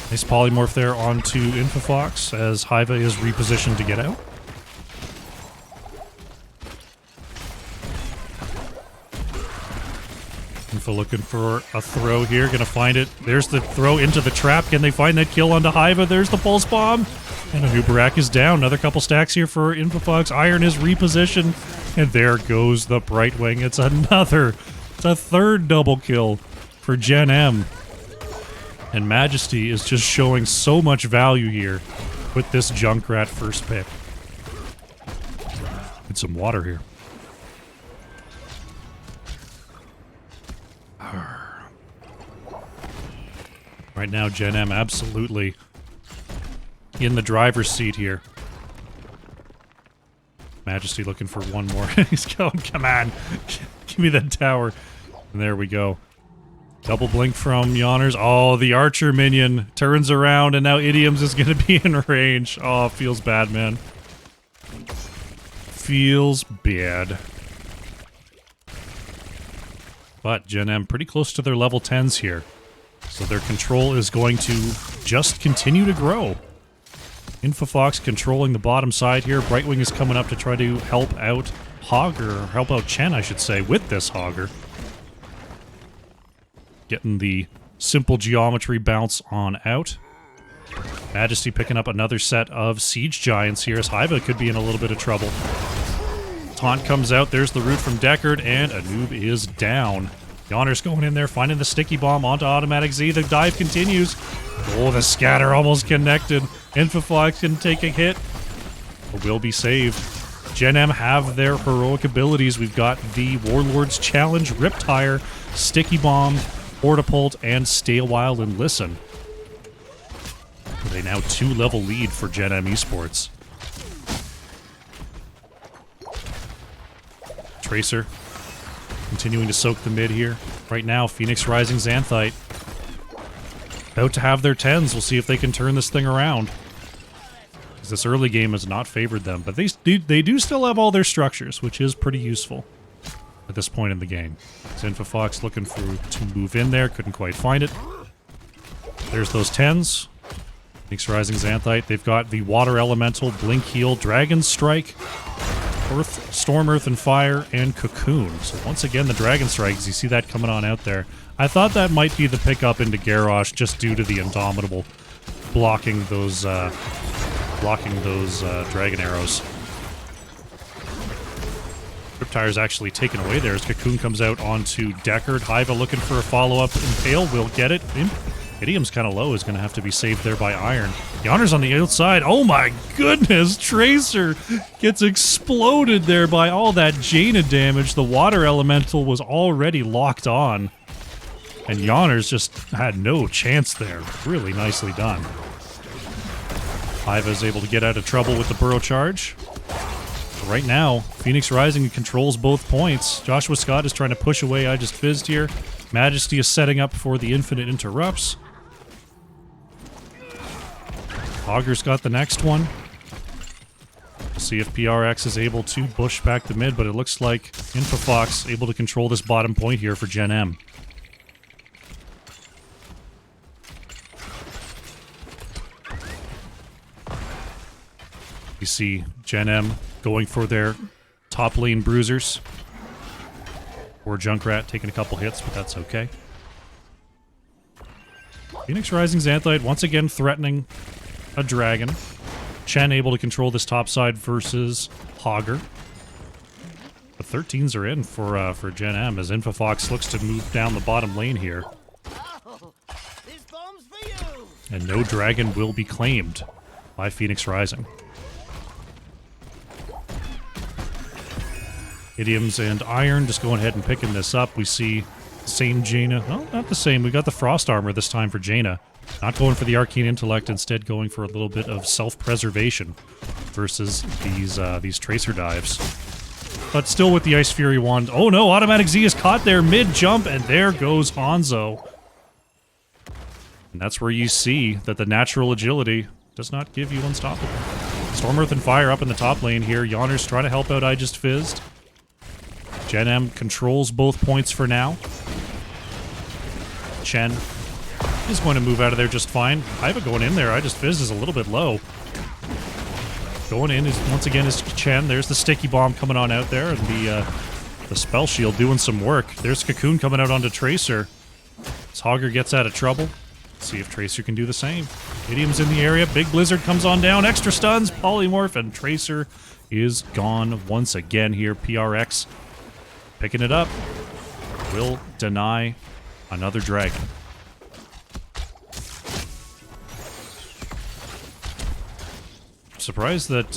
Nice polymorph there onto Infofox as Hiva is repositioned to get out. Info looking for a throw here. Gonna find it. There's the throw into the trap. Can they find that kill onto Hiva? There's the pulse bomb. And a Uberak is down. Another couple stacks here for Infofox. Iron is repositioned. And there goes the Brightwing. It's a third double kill for Gen.M. And Majesty is just showing so much value here with this Junkrat first pick. Need some water here. Right now, Gen.M absolutely in the driver's seat here. Majesty looking for one more. He's going, come on. Give me that tower. And there we go. Double blink from Yawners. Oh, the archer minion turns around, and now Idioms is going to be in range. Oh, feels bad, man. Feels bad. But Gen.M pretty close to their level 10s here. So their control is going to just continue to grow. Infofox controlling the bottom side here. Brightwing is coming up to try to help out Hogger, or help out Chen, I should say, with this Hogger. Getting the simple geometry bounce on out. Majesty picking up another set of Siege Giants here as Hiva could be in a little bit of trouble. Taunt comes out. There's the root from Deckard, and a noob is down. Yawner's going in there, finding the sticky bomb onto Automatic Z. The dive continues. Oh, the scatter almost connected. Infofox can take a hit, but will be saved. Gen.M have their heroic abilities. We've got the Warlord's Challenge, Riptire, Sticky Bomb, Portapult, and Stay a While and Listen. With a now 2-level lead for Gen.M Esports. Tracer continuing to soak the mid here. Right now, Phoenix Rising Xanthite about to have their 10s. We'll see if they can turn this thing around. Because this early game has not favored them, but they do still have all their structures, which is pretty useful at this point in the game. Infofox looking to move in there, couldn't quite find it. There's those 10s. Phoenix Rising Xanthite. They've got the Water Elemental, Blink Heal, Dragon Strike, Earth, Storm, Earth, and Fire, and Cocoon. So once again, the Dragon Strikes, you see that coming on out there. I thought that might be the pickup into Garrosh just due to the Indomitable blocking those Dragon Arrows. Riptire's actually taken away there as Cocoon comes out onto Deckard. Hiva looking for a follow-up. Impale will get it. Idiom's kind of low, is going to have to be saved there by Iron. Yawner's on the outside. Oh my goodness! Tracer gets exploded there by all that Jaina damage. The Water Elemental was already locked on. And Yawner's just had no chance there. Really nicely done. Hiva is able to get out of trouble with the Burrow Charge. Right now, Phoenix Rising controls both points. Joshua Scott is trying to push away I Just Fizzed here. Majesty is setting up for the Infinite Interrupts. Hogger's got the next one. We'll see if PRX is able to push back the mid, but it looks like Infofox able to control this bottom point here for Gen.M. You see Gen.M going for their top lane bruisers. Or Junkrat taking a couple hits, but that's okay. Phoenix Rising Xanthite once again threatening a dragon. Chen able to control this top side versus Hogger. The 13s are in for Gen.M as Infofox looks to move down the bottom lane here. This bomb's for you. And no dragon will be claimed by Phoenix Rising. Idioms and Iron just going ahead and picking this up. We see the same Jaina. No, not the same. We got the Frost Armor this time for Jaina. Not going for the Arcane Intellect, instead going for a little bit of self-preservation versus these Tracer dives. But still with the Ice Fury Wand. Oh no, Automatic Z is caught there mid-jump, and there goes Hanzo. And that's where you see that the natural agility does not give you unstoppable. Storm, Earth, and Fire up in the top lane here. Yawner's trying to help out I Just Fizzed. Gen.M controls both points for now. Chen is going to move out of there just fine. Hiva going in there. I Just Fizzed is a little bit low. Going in is once again is Chen. There's the sticky bomb coming on out there, and the spell shield doing some work. There's Cocoon coming out onto Tracer. As Hogger gets out of trouble. Let's see if Tracer can do the same. Idiom's in the area. Big Blizzard comes on down. Extra stuns. Polymorph, and Tracer is gone once again here. PRX picking it up. Will deny another dragon. Surprised that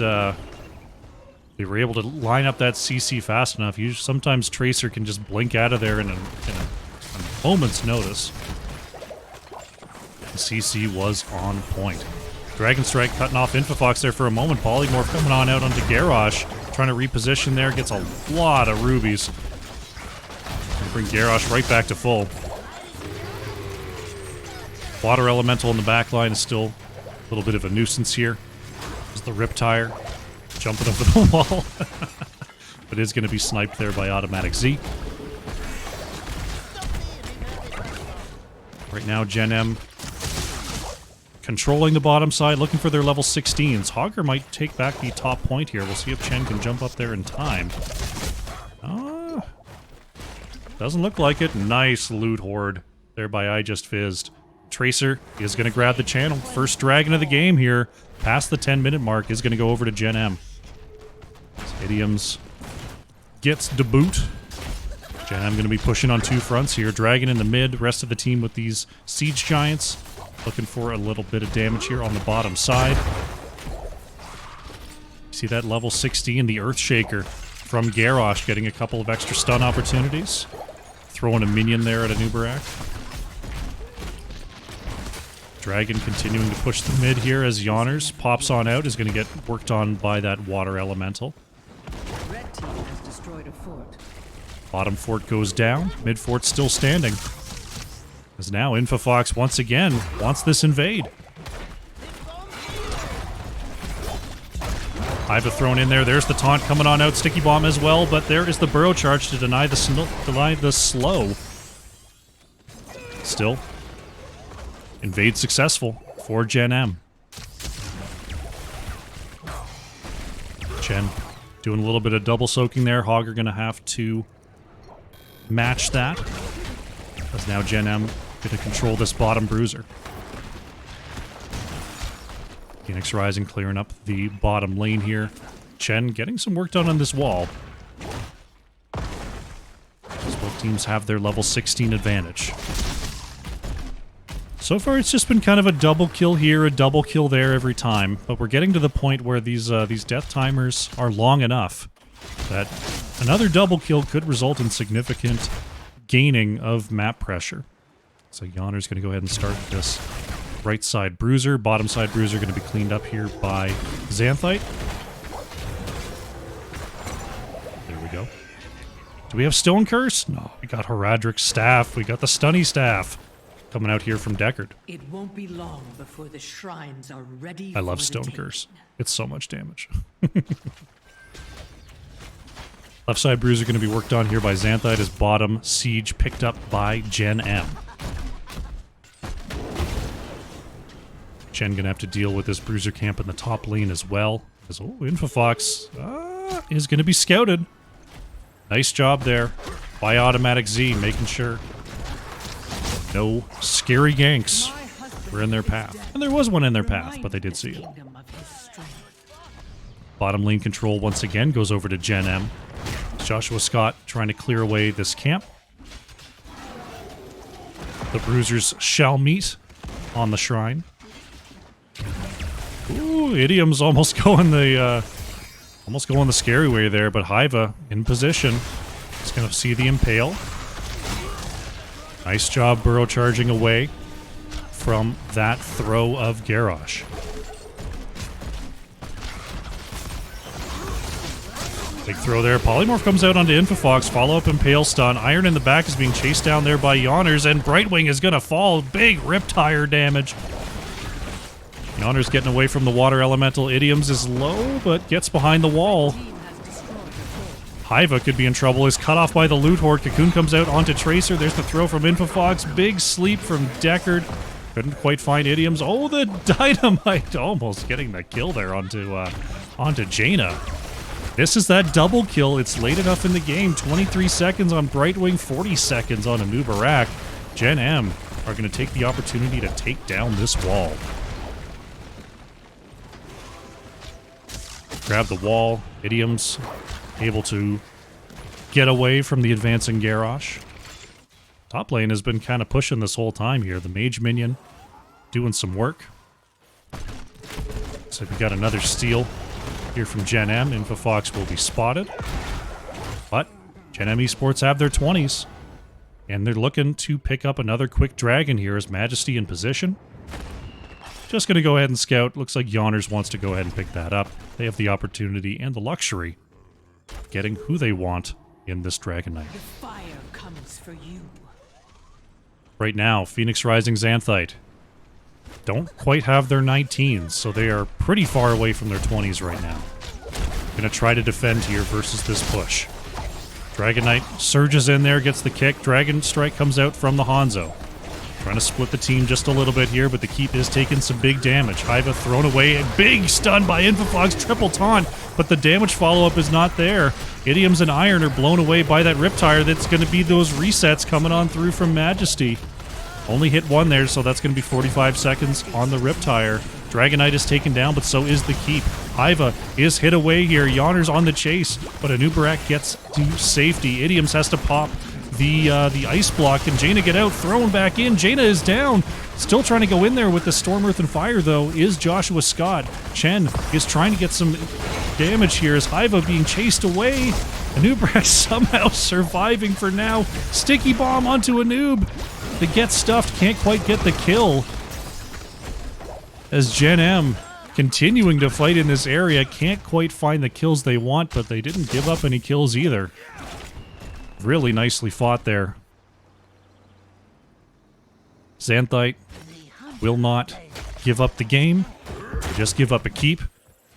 they were able to line up that CC fast enough. Sometimes Tracer can just blink out of there in a moment's notice. The CC was on point. Dragon Strike cutting off Infofox there for a moment. Polymorph coming on out onto Garrosh. Trying to reposition there. Gets a lot of rubies. And bring Garrosh right back to full. Water Elemental in the back line is still a little bit of a nuisance here. There's the Riptire jumping over the wall. But is going to be sniped there by Automatic Z. Right now, Gen.M controlling the bottom side, looking for their level 16s. Hogger might take back the top point here. We'll see if Chen can jump up there in time. Doesn't look like it. Nice loot horde there by I Just Fizzed. Tracer is going to grab the channel. First dragon of the game here. Past the 10-minute mark is going to go over to Gen.M. Idioms gets the boot. Gen.M going to be pushing on two fronts here. Dragon in the mid, rest of the team with these Siege Giants. Looking for a little bit of damage here on the bottom side. See that level 16, the Earthshaker from Garrosh getting a couple of extra stun opportunities. Throwing a minion there at Anubarak. Dragon continuing to push the mid here as Yawners pops on out, is going to get worked on by that water elemental. Red team has destroyed a fort. Bottom fort goes down, mid fort still standing. As now Infofox once again wants this invade. Iva thrown in there, there's the taunt coming on out, Sticky Bomb as well, but there is the burrow charge to deny the slow. Still. Invade successful for Gen.M. Chen doing a little bit of double soaking there. Hogger going to have to match that. As now Gen.M going to control this bottom bruiser. Phoenix Rising clearing up the bottom lane here. Chen getting some work done on this wall. As both teams have their level 16 advantage. So far, it's just been kind of a double kill here, a double kill there every time. But we're getting to the point where these death timers are long enough that another double kill could result in significant gaining of map pressure. So Yawner's going to go ahead and start this right side bruiser. Bottom side bruiser going to be cleaned up here by Xanthite. There we go. Do we have Stone Curse? No, we got Heradric's Staff. We got the Stunny Staff. Coming out here from Deckard. It won't be long before the shrines are ready. I love for the Stone taking. Curse. It's so much damage. Left side bruiser going to be worked on here by Xanthite as bottom siege picked up by Gen.M. Chen going to have to deal with this bruiser camp in the top lane as well. As, oh, Infofox is going to be scouted. Nice job there by Automatic Z, making sure no scary ganks were in their path. And there was one in their path, but they did see it. Bottom lane control once again goes over to Gen.M. Joshua Scott trying to clear away this camp. The bruisers shall meet on the shrine. Ooh, Idiom's almost going the scary way there, but Hiva in position. He's gonna see the impale. Nice job burrow charging away from that throw of Garrosh. Big throw there. Polymorph comes out onto Infofox. Follow-up Impale stun. Iron in the back is being chased down there by Yawners, and Brightwing is going to fall. Big Riptire damage. Yawners getting away from the water elemental. Idioms is low, but gets behind the wall. Hiva could be in trouble, is cut off by the loot horde. Cocoon comes out onto Tracer. There's the throw from Infofox. Big sleep from Deckard. Couldn't quite find Idioms. Oh, the dynamite almost getting the kill there onto Jaina. This is that double kill. It's late enough in the game. 23 seconds on Brightwing, 40 seconds on Anubarak. Gen.M are going to take the opportunity to take down this wall. Grab the wall. Idioms able to get away from the advancing Garrosh. Top lane has been kind of pushing this whole time here. The mage minion doing some work. So we got another steal here from Gen.M. Infofox will be spotted. But Gen.M Esports have their 20s. And they're looking to pick up another quick dragon here as Majesty in position. Just going to go ahead and scout. Looks like Yawners wants to go ahead and pick that up. They have the opportunity and the luxury of getting who they want in this Dragon Knight. The fire comes for you. Right now, Phoenix Rising Xanthite don't quite have their 19s, so they are pretty far away from their 20s right now. Gonna try to defend here versus this push. Dragon Knight surges in there, gets the kick. Dragon Strike comes out from the Hanzo. Trying to split the team just a little bit here, but the keep is taking some big damage. Hiva thrown away, a big stun by Infofox, triple taunt, but the damage follow-up is not there. Idioms and Iron are blown away by that Riptire. That's going to be those resets coming on through from Majesty. Only hit one there, so that's going to be 45 seconds on the Riptire. Dragonite is taken down, but so is the keep. Iva is hit away here. Yawner's on the chase, but Anubarak gets to safety. Idioms has to pop the ice block. Can Jaina get out? Thrown back in. Jaina is down. Still trying to go in there with the Storm, Earth, and Fire, though, is Joshua Scott. Chen is trying to get some damage here as Iva being chased away. Anubarak somehow surviving for now. Sticky Bomb onto Anub. The Get Stuffed can't quite get the kill. As Gen.M continuing to fight in this area, can't quite find the kills they want, but they didn't give up any kills either. Really nicely fought there. Xanthite will not give up the game. They just give up a keep,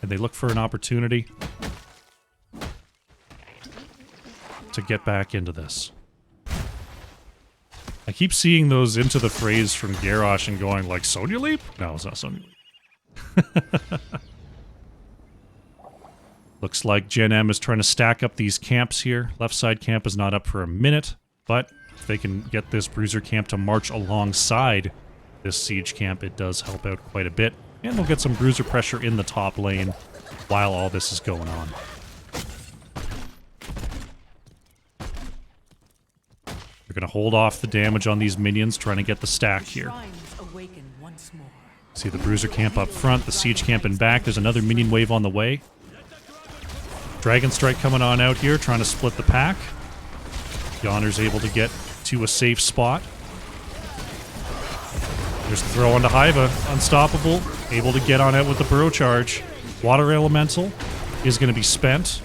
and they look for an opportunity to get back into this. I keep seeing those into the phrase from Garrosh and going like, Sonya Leap? No, it's not Sonya Leap. Looks like Gen.M is trying to stack up these camps here. Left side camp is not up for a minute, but if they can get this bruiser camp to march alongside this siege camp, it does help out quite a bit. And they'll get some bruiser pressure in the top lane while all this is going on. They're going to hold off the damage on these minions, trying to get the stack here. See the bruiser camp up front, the siege camp in back. There's another minion wave on the way. Dragon Strike coming on out here, trying to split the pack. Yawner's able to get to a safe spot. There's the throw onto Hiva, unstoppable, able to get on out with the burrow charge. Water Elemental is going to be spent.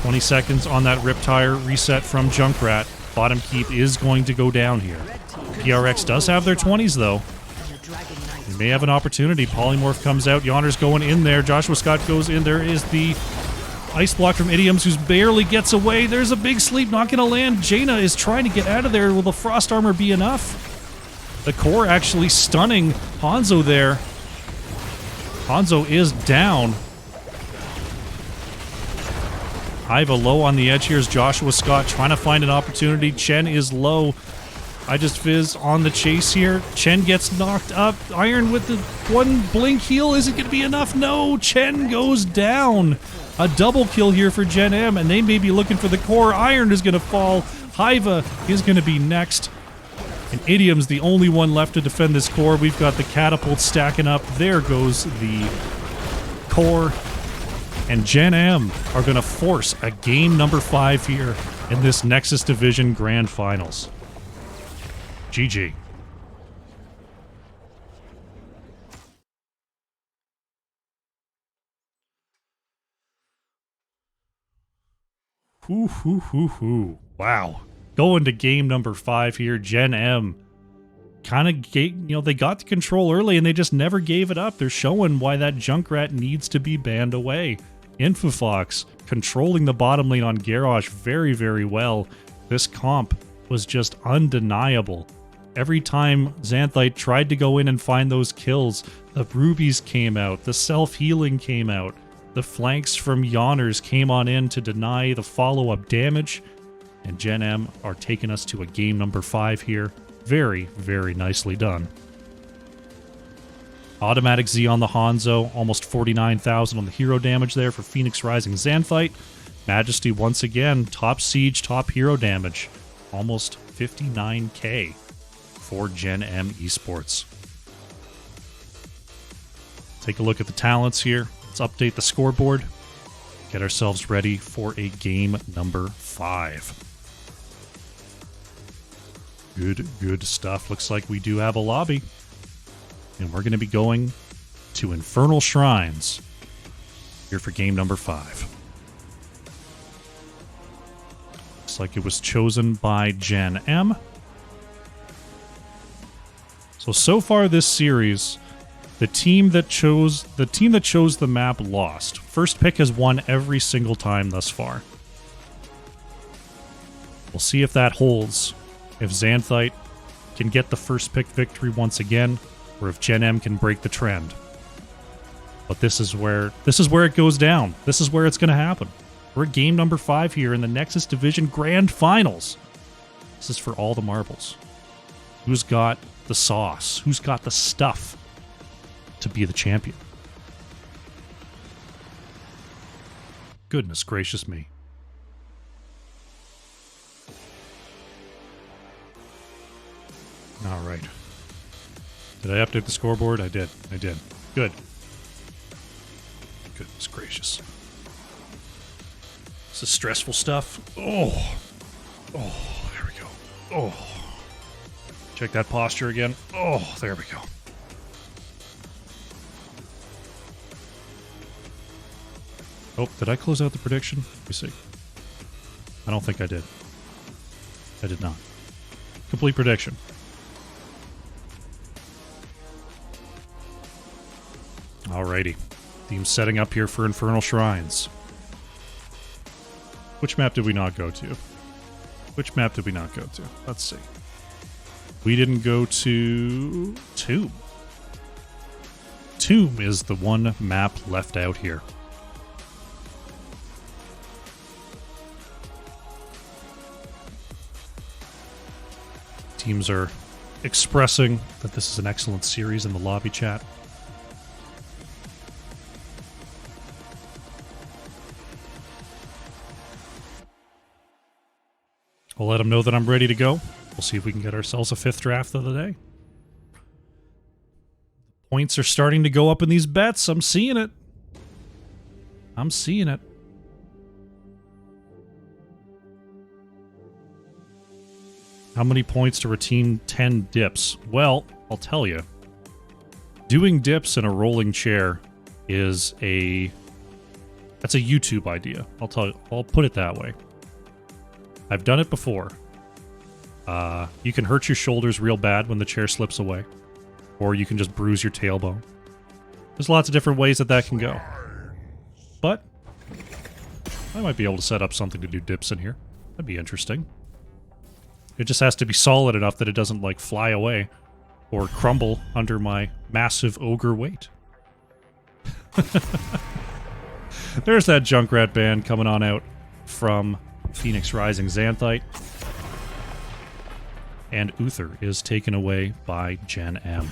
20 seconds on that Riptire reset from Junkrat. Bottom keep is going to go down here. PRX does have their 20s, though. They may have an opportunity. Polymorph comes out. Yawner's going in there. Joshua Scott goes in. There is the ice block from Idioms, who barely gets away. There's a big sleep, not going to land. Jaina is trying to get out of there. Will the Frost Armor be enough? The core actually stunning Hanzo there. Hanzo is down. Iva low on the edge. Here's Joshua Scott trying to find an opportunity. Chen is low. I just fizz on the chase here. Chen gets knocked up. Iron with the one blink heal. Is it going to be enough? No. Chen goes down. A double kill here for Gen.M, and they may be looking for the core. Iron is going to fall. Hiva is going to be next. And Idiom's the only one left to defend this core. We've got the catapult stacking up. There goes the core. And Gen.M are going to force a game number 5 here in this Nexus Division Grand Finals. GG. Wow. Going to game number 5 here. Gen.M kind of gave, they got the control early and they just never gave it up. They're showing why that Junkrat needs to be banned away. Infofox controlling the bottom lane on Garrosh very, very well. This comp was just undeniable. Every time Xanthite tried to go in and find those kills, the rubies came out, the self-healing came out, the flanks from Yawners came on in to deny the follow-up damage, and Gen.M are taking us to a game number 5 here. Very, very nicely done. Automatic Z on the Hanzo, almost 49,000 on the hero damage there for Phoenix Rising Xanthite. Majesty once again, top siege, top hero damage. Almost 59k for Gen.M Esports. Take a look at the talents here. Let's update the scoreboard. Get ourselves ready for a game number 5. Good stuff. Looks like we do have a lobby. And we're going to be going to Infernal Shrines here for game number 5. Looks like it was chosen by Gen.M. So far this series, the team that chose the map lost. First pick has won every single time thus far. We'll see if that holds. If Xanthite can get the first pick victory once again, or if Gen.M can break the trend. But this is where it goes down. This is where it's going to happen. We're at game number 5 here in the Nexus Division Grand Finals. This is for all the marbles. Who's got the sauce? Who's got the stuff to be the champion. Goodness gracious me. All right. Did I update the scoreboard? I did. Good. Goodness gracious. This is stressful stuff. Oh, there we go. Oh. Check that posture again. Oh, there we go. Oh, did I close out the prediction? Let me see. I don't think I did. I did not. Complete prediction. Alrighty. Team's setting up here for Infernal Shrines. Which map did we not go to? Let's see. We didn't go to Tomb. Tomb is the one map left out here. Teams are expressing that this is an excellent series in the lobby chat. I'll let them know that I'm ready to go. We'll see if we can get ourselves a 5th draft of the day. Points are starting to go up in these bets. I'm seeing it. How many points to retain 10 dips? Well, I'll tell you. Doing dips in a rolling chair is that's a YouTube idea. I'll put it that way. I've done it before. You can hurt your shoulders real bad when the chair slips away. Or you can just bruise your tailbone. There's lots of different ways that can go. But I might be able to set up something to do dips in here. That'd be interesting. It just has to be solid enough that it doesn't, like, fly away or crumble under my massive ogre weight. There's that Junkrat band coming on out from Phoenix Rising Xanthite. And Uther is taken away by Gen.M.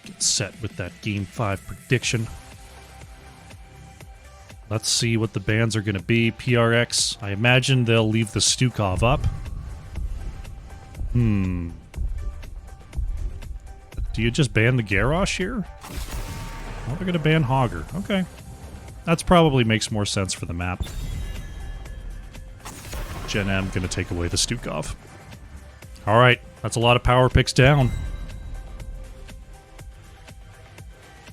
Get set with that Game 5 prediction. Let's see what the bans are going to be. PRX, I imagine they'll leave the Stukov up. Do you just ban the Garrosh here? Well, they're going to ban Hogger. Okay. That's probably makes more sense for the map. Gen.M going to take away the Stukov. Alright, that's a lot of power picks down.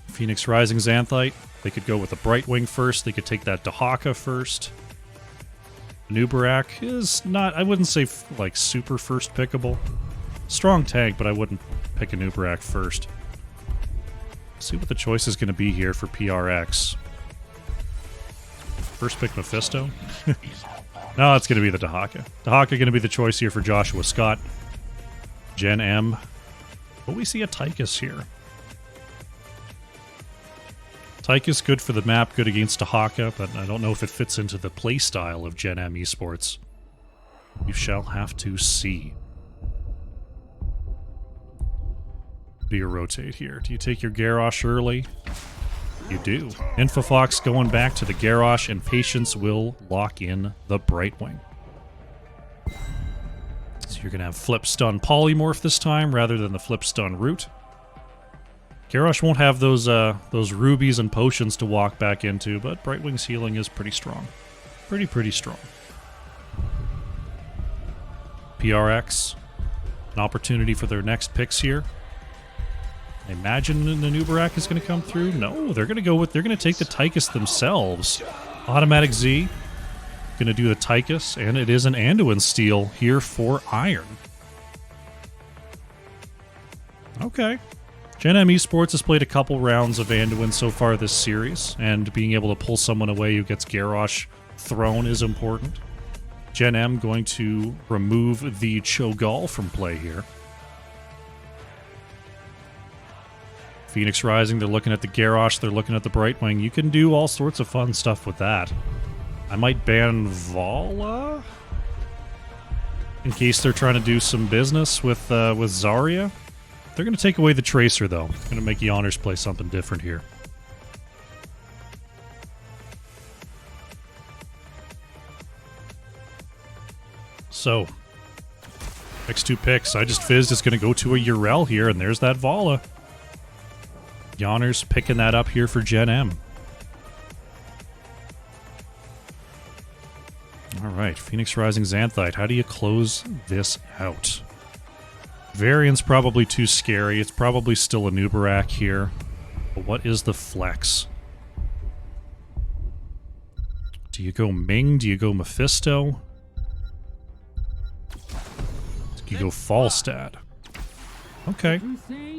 Phoenix Rising Xanthite. They could go with a Brightwing first. They could take that Dahaka first. Nubarak is not, I wouldn't say, like, super first pickable. Strong tank, but I wouldn't pick a Nubarak first. See what the choice is going to be here for PRX. First pick Mephisto? No, it's going to be the Dahaka. Dahaka going to be the choice here for Joshua Scott. Gen.M. But we see a Tychus here. Tychus good for the map, good against Dahaka, but I don't know if it fits into the playstyle of Gen.M Esports. You shall have to see. Do you rotate here? Do you take your Garrosh early? You do. Infofox going back to the Garrosh, and Patience will lock in the Brightwing. So you're going to have Flip Stun Polymorph this time, rather than the Flip Stun Root. Garrosh won't have those rubies and potions to walk back into, but Brightwing's healing is pretty strong. Pretty strong. PRX, an opportunity for their next picks here. I imagine the Nubarak is going to come through. No, they're going to take the Tychus themselves. Automatic Z, going to do the Tychus, and it is an Anduin steal here for Iron. Okay. Gen.M Esports has played a couple rounds of Anduin so far this series, and being able to pull someone away who gets Garrosh thrown is important. Gen.M going to remove the Cho'Gall from play here. Phoenix Rising, they're looking at the Garrosh, they're looking at the Brightwing. You can do all sorts of fun stuff with that. I might ban Vala? in case they're trying to do some business with Zarya. They're going to take away the Tracer, though. Going to make Yoners play something different here. So, next 2 picks. I just fizzed is going to go to a Yrel here, and there's that Vala. Yoners picking that up here for Gen.M. Alright, Phoenix Rising Xanthite. How do you close this out? Variant's probably too scary. It's probably still a Nubarak here. But what is the flex? Do you go Ming? Do you go Mephisto? Do you go Falstad? Okay.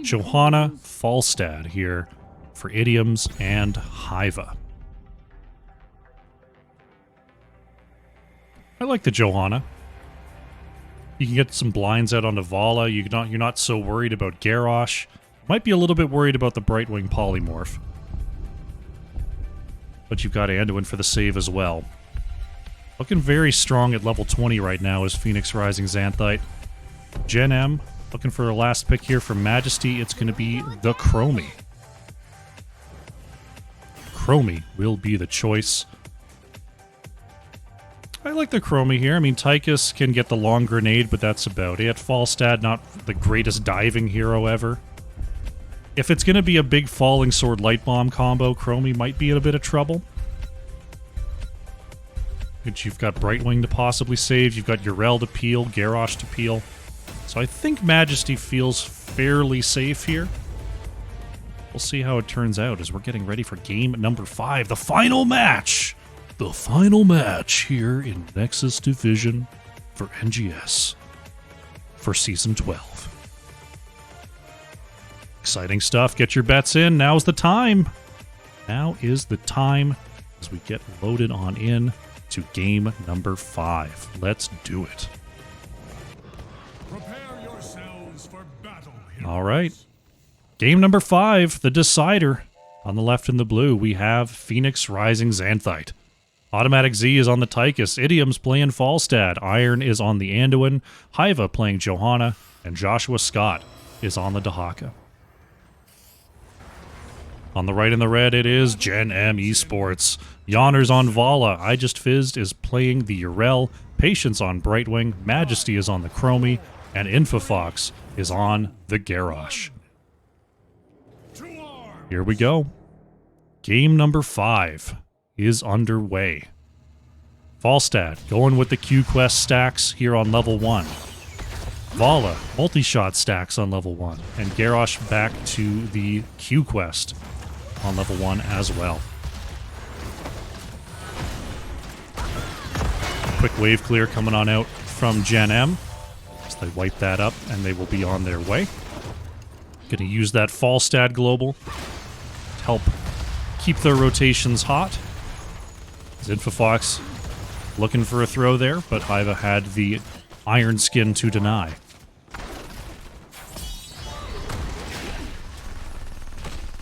Johanna Falstad here for Idioms and Hiva. I like the Johanna. You can get some blinds out onto Vala. You're not so worried about Garrosh. Might be a little bit worried about the Brightwing Polymorph. But you've got Anduin for the save as well. Looking very strong at level 20 right now is Phoenix Rising Xanthite. Gen.M, looking for a last pick here for Majesty. It's going to be the Chromie. Chromie will be the choice. I like the Chromie here. I mean, Tychus can get the long grenade, but that's about it. Falstad, not the greatest diving hero ever. If it's going to be a big Falling Sword Light Bomb combo, Chromie might be in a bit of trouble. But you've got Brightwing to possibly save. You've got Yrel to peel, Garrosh to peel. So I think Majesty feels fairly safe here. We'll see how it turns out as we're getting ready for game number 5, the final match! The final match here in Nexus Division for NGS for Season 12. Exciting stuff. Get your bets in. Now's the time. Now is the time as we get loaded on in to game number 5. Let's do it. Prepare yourselves for battle. Heroes. All right. Game number 5, the decider. On the left in the blue, we have Phoenix Rising Xanthite. Automatic Z is on the Tychus, Idiom's playing Falstad, Iron is on the Anduin, Hiva playing Johanna, and Joshua Scott is on the Dahaka. On the right in the red, it is Gen.M Esports. Yoners on Vala, I Just Fizzed is playing the Yrel, Patience on Brightwing, Majesty is on the Chromie, and Infofox is on the Garrosh. Here we go. Game number 5 is underway. Falstad going with the Q-Quest stacks here on level 1. Vala, multi-shot stacks on level 1. And Garrosh back to the Q-Quest on level 1 as well. Quick wave clear coming on out from Gen.M. So they wipe that up and they will be on their way. Gonna use that Falstad global to help keep their rotations hot. Infofox looking for a throw there, but Hiva had the Iron Skin to deny.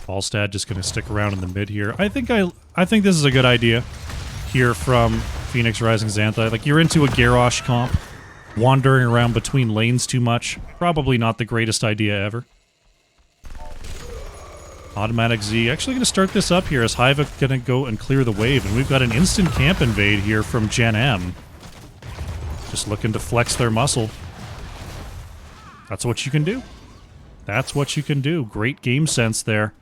Falstad just going to stick around in the mid here. I think this is a good idea here from Phoenix Rising Xanthite. Like, you're into a Garrosh comp, wandering around between lanes too much. Probably not the greatest idea ever. Automatic Z. Actually going to start this up here as Hiva going to go and clear the wave. And we've got an instant camp invade here from Gen.M. Just looking to flex their muscle. That's what you can do. That's what you can do. Great game sense there.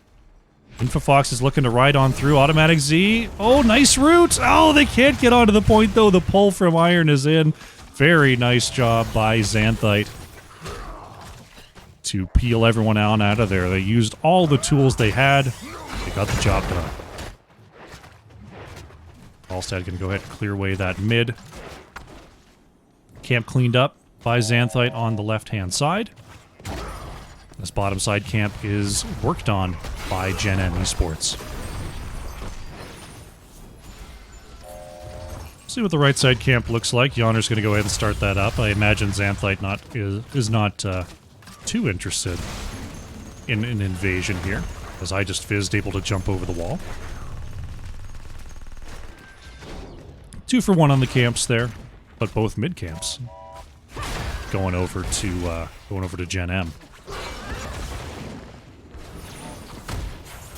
Infofox is looking to ride on through. Automatic Z. Oh, nice route. Oh, they can't get onto the point, though. The pull from Iron is in. Very nice job by Xanthite to peel everyone out of there. They used all the tools they had. They got the job done. Falstad can go ahead and clear away that mid. Camp cleaned up by Xanthite on the left-hand side. This bottom side camp is worked on by Gen.M Esports. See what the right side camp looks like. Yonner's going to go ahead and start that up. I imagine Xanthite is not too interested in an invasion here, as I Just Fizzed able to jump over the wall. 2 for 1 on the camps there, but both mid camps. going over to Gen.M.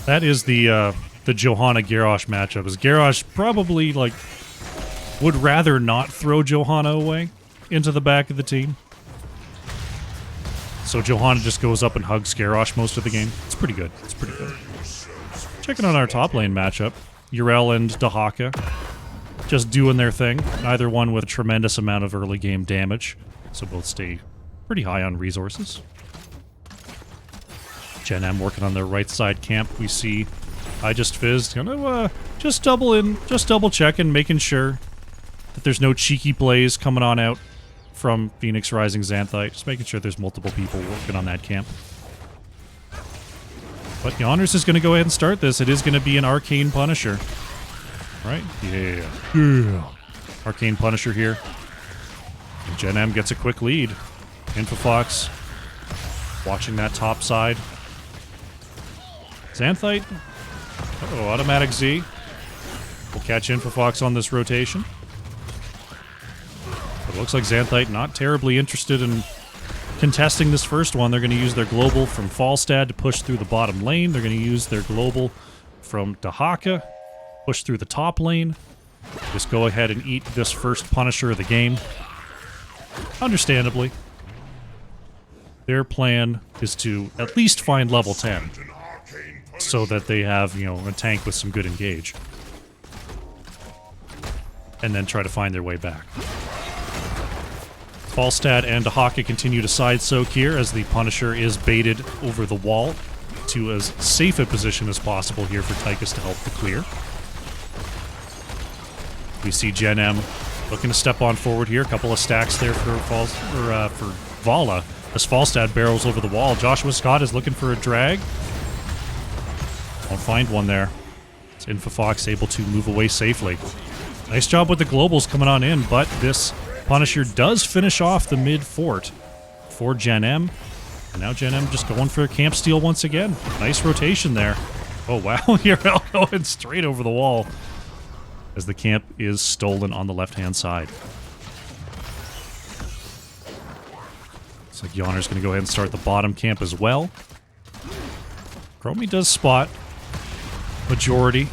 That is the Johanna Garrosh matchup. As Garrosh probably would rather not throw Johanna away into the back of the team. So Johanna just goes up and hugs Garrosh most of the game. It's pretty good. It's pretty good. Checking on our top lane matchup. Yrel and Dahaka just doing their thing. Neither one with a tremendous amount of early game damage. So both stay pretty high on resources. Gen.M working on their right side camp. We see I just fizzed. Gonna just double checking, making sure that there's no cheeky plays coming on out from Phoenix Rising Xanthite. Just making sure there's multiple people working on that camp. But Yonders is going to go ahead and start this. It is going to be an Arcane Punisher. Right? Yeah. Arcane Punisher here. And Gen.M gets a quick lead. Infofox watching that top side. Xanthite. Uh-oh, automatic Z. We'll catch Infofox on this rotation. But it looks like Xanthite not terribly interested in contesting this first one. They're going to use their global from Falstad to push through the bottom lane. They're going to use their global from Dahaka, push through the top lane. Just go ahead and eat this first Punisher of the game. Understandably. Their plan is to at least find level 10 so that they have, a tank with some good engage. And then try to find their way back. Falstad and Dahaka continue to side soak here as the Punisher is baited over the wall to as safe a position as possible here for Tychus to help the clear. We see Gen.M looking to step on forward here. A couple of stacks there for Vala as Falstad barrels over the wall. Joshua Scott is looking for a drag. Won't find one there. It's Infofox able to move away safely. Nice job with the globals coming on in, but this Punisher does finish off the mid fort for Gen.M. And now Gen.M just going for a camp steal once again. Nice rotation there. Oh wow, Yrel going straight over the wall as the camp is stolen on the left-hand side. Looks like Yonner's going to go ahead and start the bottom camp as well. Chromie does spot majority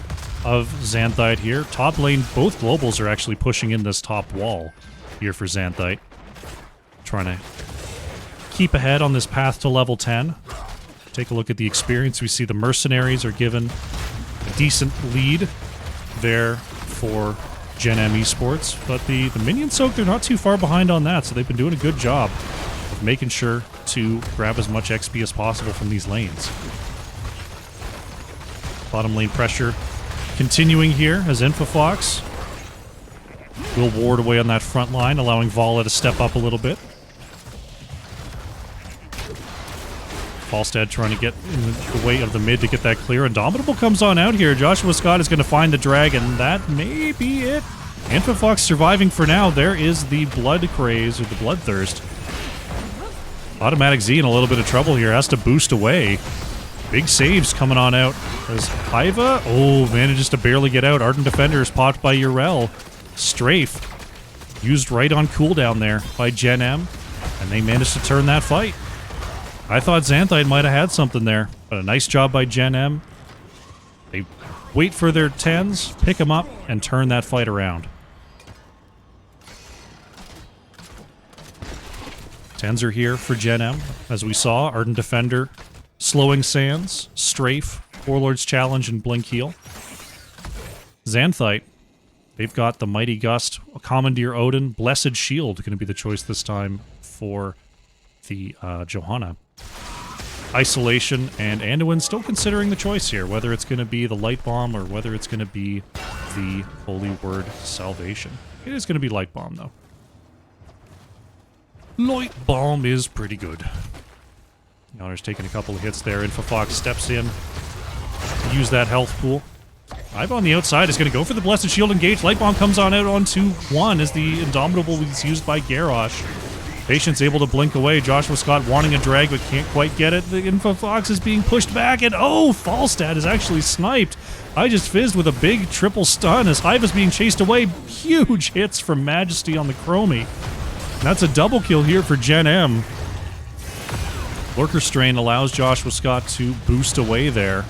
of Xanthite here. Top lane, both globals are actually pushing in this top wall here for Xanthite. Trying to keep ahead on this path to level 10. Take a look at the experience. We see the mercenaries are given a decent lead there for Gen.M Esports, but the minion soak, they're not too far behind on that, so they've been doing a good job of making sure to grab as much XP as possible from these lanes. Bottom lane pressure continuing here as Infofox will ward away on that front line, allowing Vala to step up a little bit. Falstad trying to get in the way of the mid to get that clear. Indomitable comes on out here. Joshua Scott is going to find the dragon. That may be it. Infofox surviving for now. There is the blood craze, or the bloodthirst. Automatic Z in a little bit of trouble here. Has to boost away. Big saves coming on out as Hiva, manages to barely get out. Ardent Defender is popped by Yrel. Strafe used right on cooldown there by Gen.M, and they managed to turn that fight. I thought Xanthite might have had something there, but a nice job by Gen.M. They wait for their 10s, pick them up, and turn that fight around. 10s are here for Gen.M, as we saw. Ardent Defender, Slowing Sands, Strafe, Warlord's Challenge, and Blink Heal. Xanthite, they've got the Mighty Gust, Commandeer Odin, Blessed Shield, going to be the choice this time for the Johanna. Isolation and Anduin still considering the choice here, whether it's going to be the Light Bomb or whether it's going to be the Holy Word Salvation. It is going to be Light Bomb, though. Light Bomb is pretty good. Yonner's taking a couple of hits there. Infofox steps in to use that health pool. Ive on the outside is going to go for the Blessed Shield engage. Light Bomb comes on out onto 1 as the Indomitable is used by Garrosh. Patience able to blink away. Joshua Scott wanting a drag but can't quite get it. The Infofox is being pushed back and Falstad is actually sniped. I just fizzed with a big triple stun as Hive is being chased away. Huge hits from Majesty on the Chromie. That's a double kill here for Gen.M. Lurker Strain allows Joshua Scott to boost away there.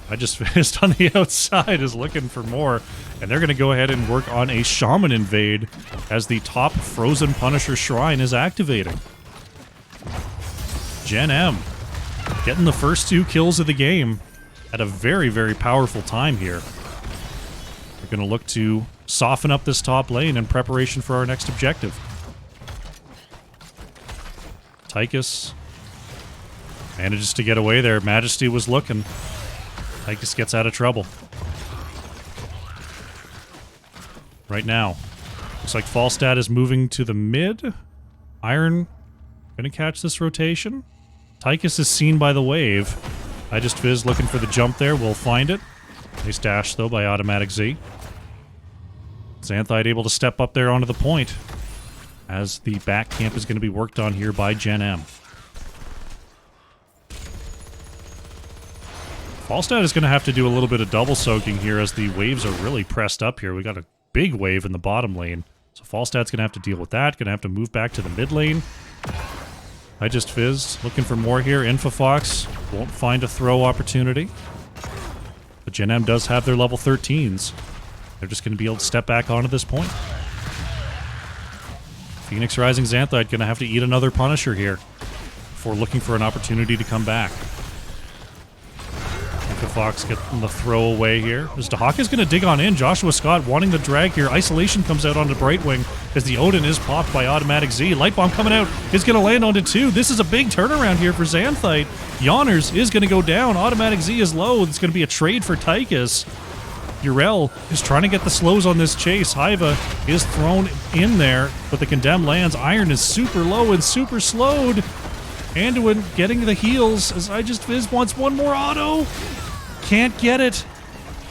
I just finished on the outside is looking for more. And they're going to go ahead and work on a Shaman Invade as the top Frozen Punisher Shrine is activating. Gen.M getting the first 2 kills of the game at a very, very powerful time here. We're going to look to soften up this top lane in preparation for our next objective. Tychus manages to get away there. Majesty was looking. Tychus gets out of trouble. Right now. Looks like Falstad is moving to the mid. Iron gonna catch this rotation. Tychus is seen by the wave. I just Fizz looking for the jump there. We'll find it. Nice dash, though, by Automatic Z. Xanthite able to step up there onto the point as the back camp is going to be worked on here by Gen.M. Falstad is going to have to do a little bit of double soaking here as the waves are really pressed up here. We got a big wave in the bottom lane. So Falstad's going to have to deal with that. Going to have to move back to the mid lane. I just fizzed. Looking for more here. Infofox won't find a throw opportunity. But Gen.M does have their level 13s. They're just going to be able to step back onto this point. Phoenix Rising Xanthite going to have to eat another Punisher here before looking for an opportunity to come back. Fox getting the throw away here. As Dahaka is going to dig on in. Joshua Scott wanting the drag here. Isolation comes out onto Brightwing as the Odin is popped by Automatic Z. Light Bomb coming out is going to land onto 2. This is a big turnaround here for Xanthite. Yawners is going to go down. Automatic Z is low. It's going to be a trade for Tychus. Urel is trying to get the slows on this chase. Hiva is thrown in there, but the Condemn lands. Iron is super low and super slowed. Anduin getting the heals as I just Fizz wants one more auto. Can't get it.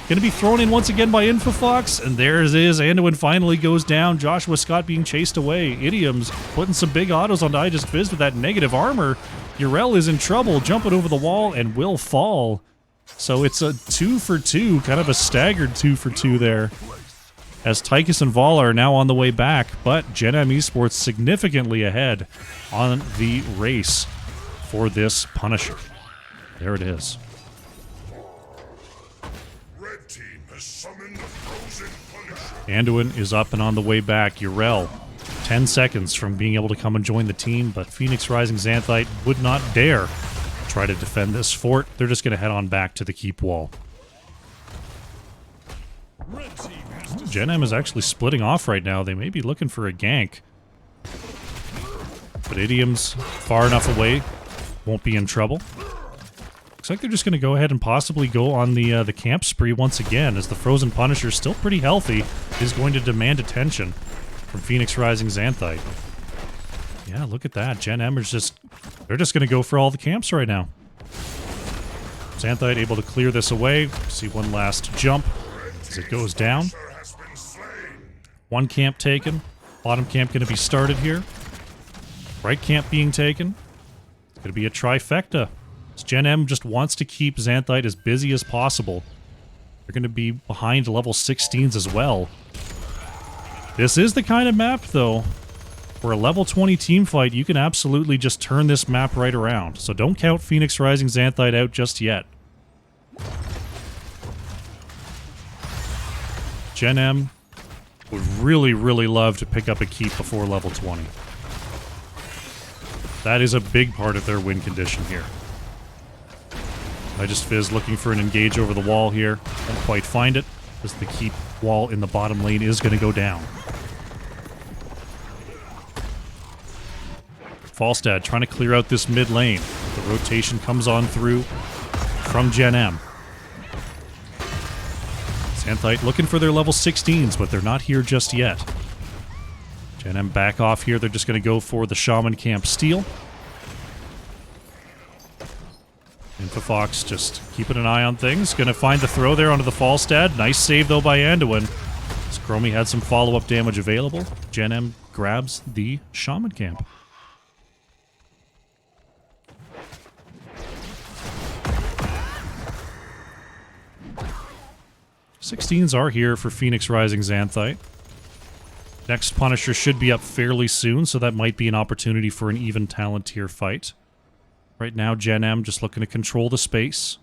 Going to be thrown in once again by Infofox, and there it is. Anduin finally goes down. Joshua Scott being chased away. Idioms putting some big autos on I just Fizz with that negative armor. Urel is in trouble, jumping over the wall, and will fall. So it's a 2 for 2, kind of a staggered 2 for 2 there. As Tychus and Vala are now on the way back, but Gen.M Esports significantly ahead on the race for this Punisher. There it is. Anduin is up and on the way back. Urel, 10 seconds from being able to come and join the team, but Phoenix Rising Xanthite would not dare try to defend this fort. They're just going to head on back to the keep wall. Gen.M is actually splitting off right now. They may be looking for a gank. But Idiom's far enough away, won't be in trouble. Looks like they're just going to go ahead and possibly go on the camp spree once again, as the Frozen Punisher, still pretty healthy, is going to demand attention from Phoenix Rising Xanthite. Yeah, look at that. Gen.M is just... They're just going to go for all the camps right now. Xanthite able to clear this away. See one last jump as it goes down. One camp taken. Bottom camp going to be started here. Right camp being taken. It's going to be a trifecta. Gen.M just wants to keep Xanthite as busy as possible. They're going to be behind level 16s as well. This is the kind of map, though, for a level 20 team fight, you can absolutely just turn this map right around. So don't count Phoenix Rising Xanthite out just yet. Gen.M would really, really love to pick up a keep before level 20. That is a big part of their win condition here. I just Fizz looking for an engage over the wall here. Won't quite find it, as the keep wall in the bottom lane is going to go down. Falstad trying to clear out this mid lane. The rotation comes on through from Gen.M. Xanthite looking for their level 16s, but they're not here just yet. Gen.M back off here. They're just going to go for the Shaman Camp steal. Infofox just keeping an eye on things. Going to find the throw there onto the Falstad. Nice save, though, by Anduin. As Chromie had some follow-up damage available. Gen.M grabs the Shaman Camp. '16s are here for Phoenix Rising Xanthite. Next Punisher should be up fairly soon, so that might be an opportunity for an even talent tier fight. Right now, Gen.M just looking to control the space.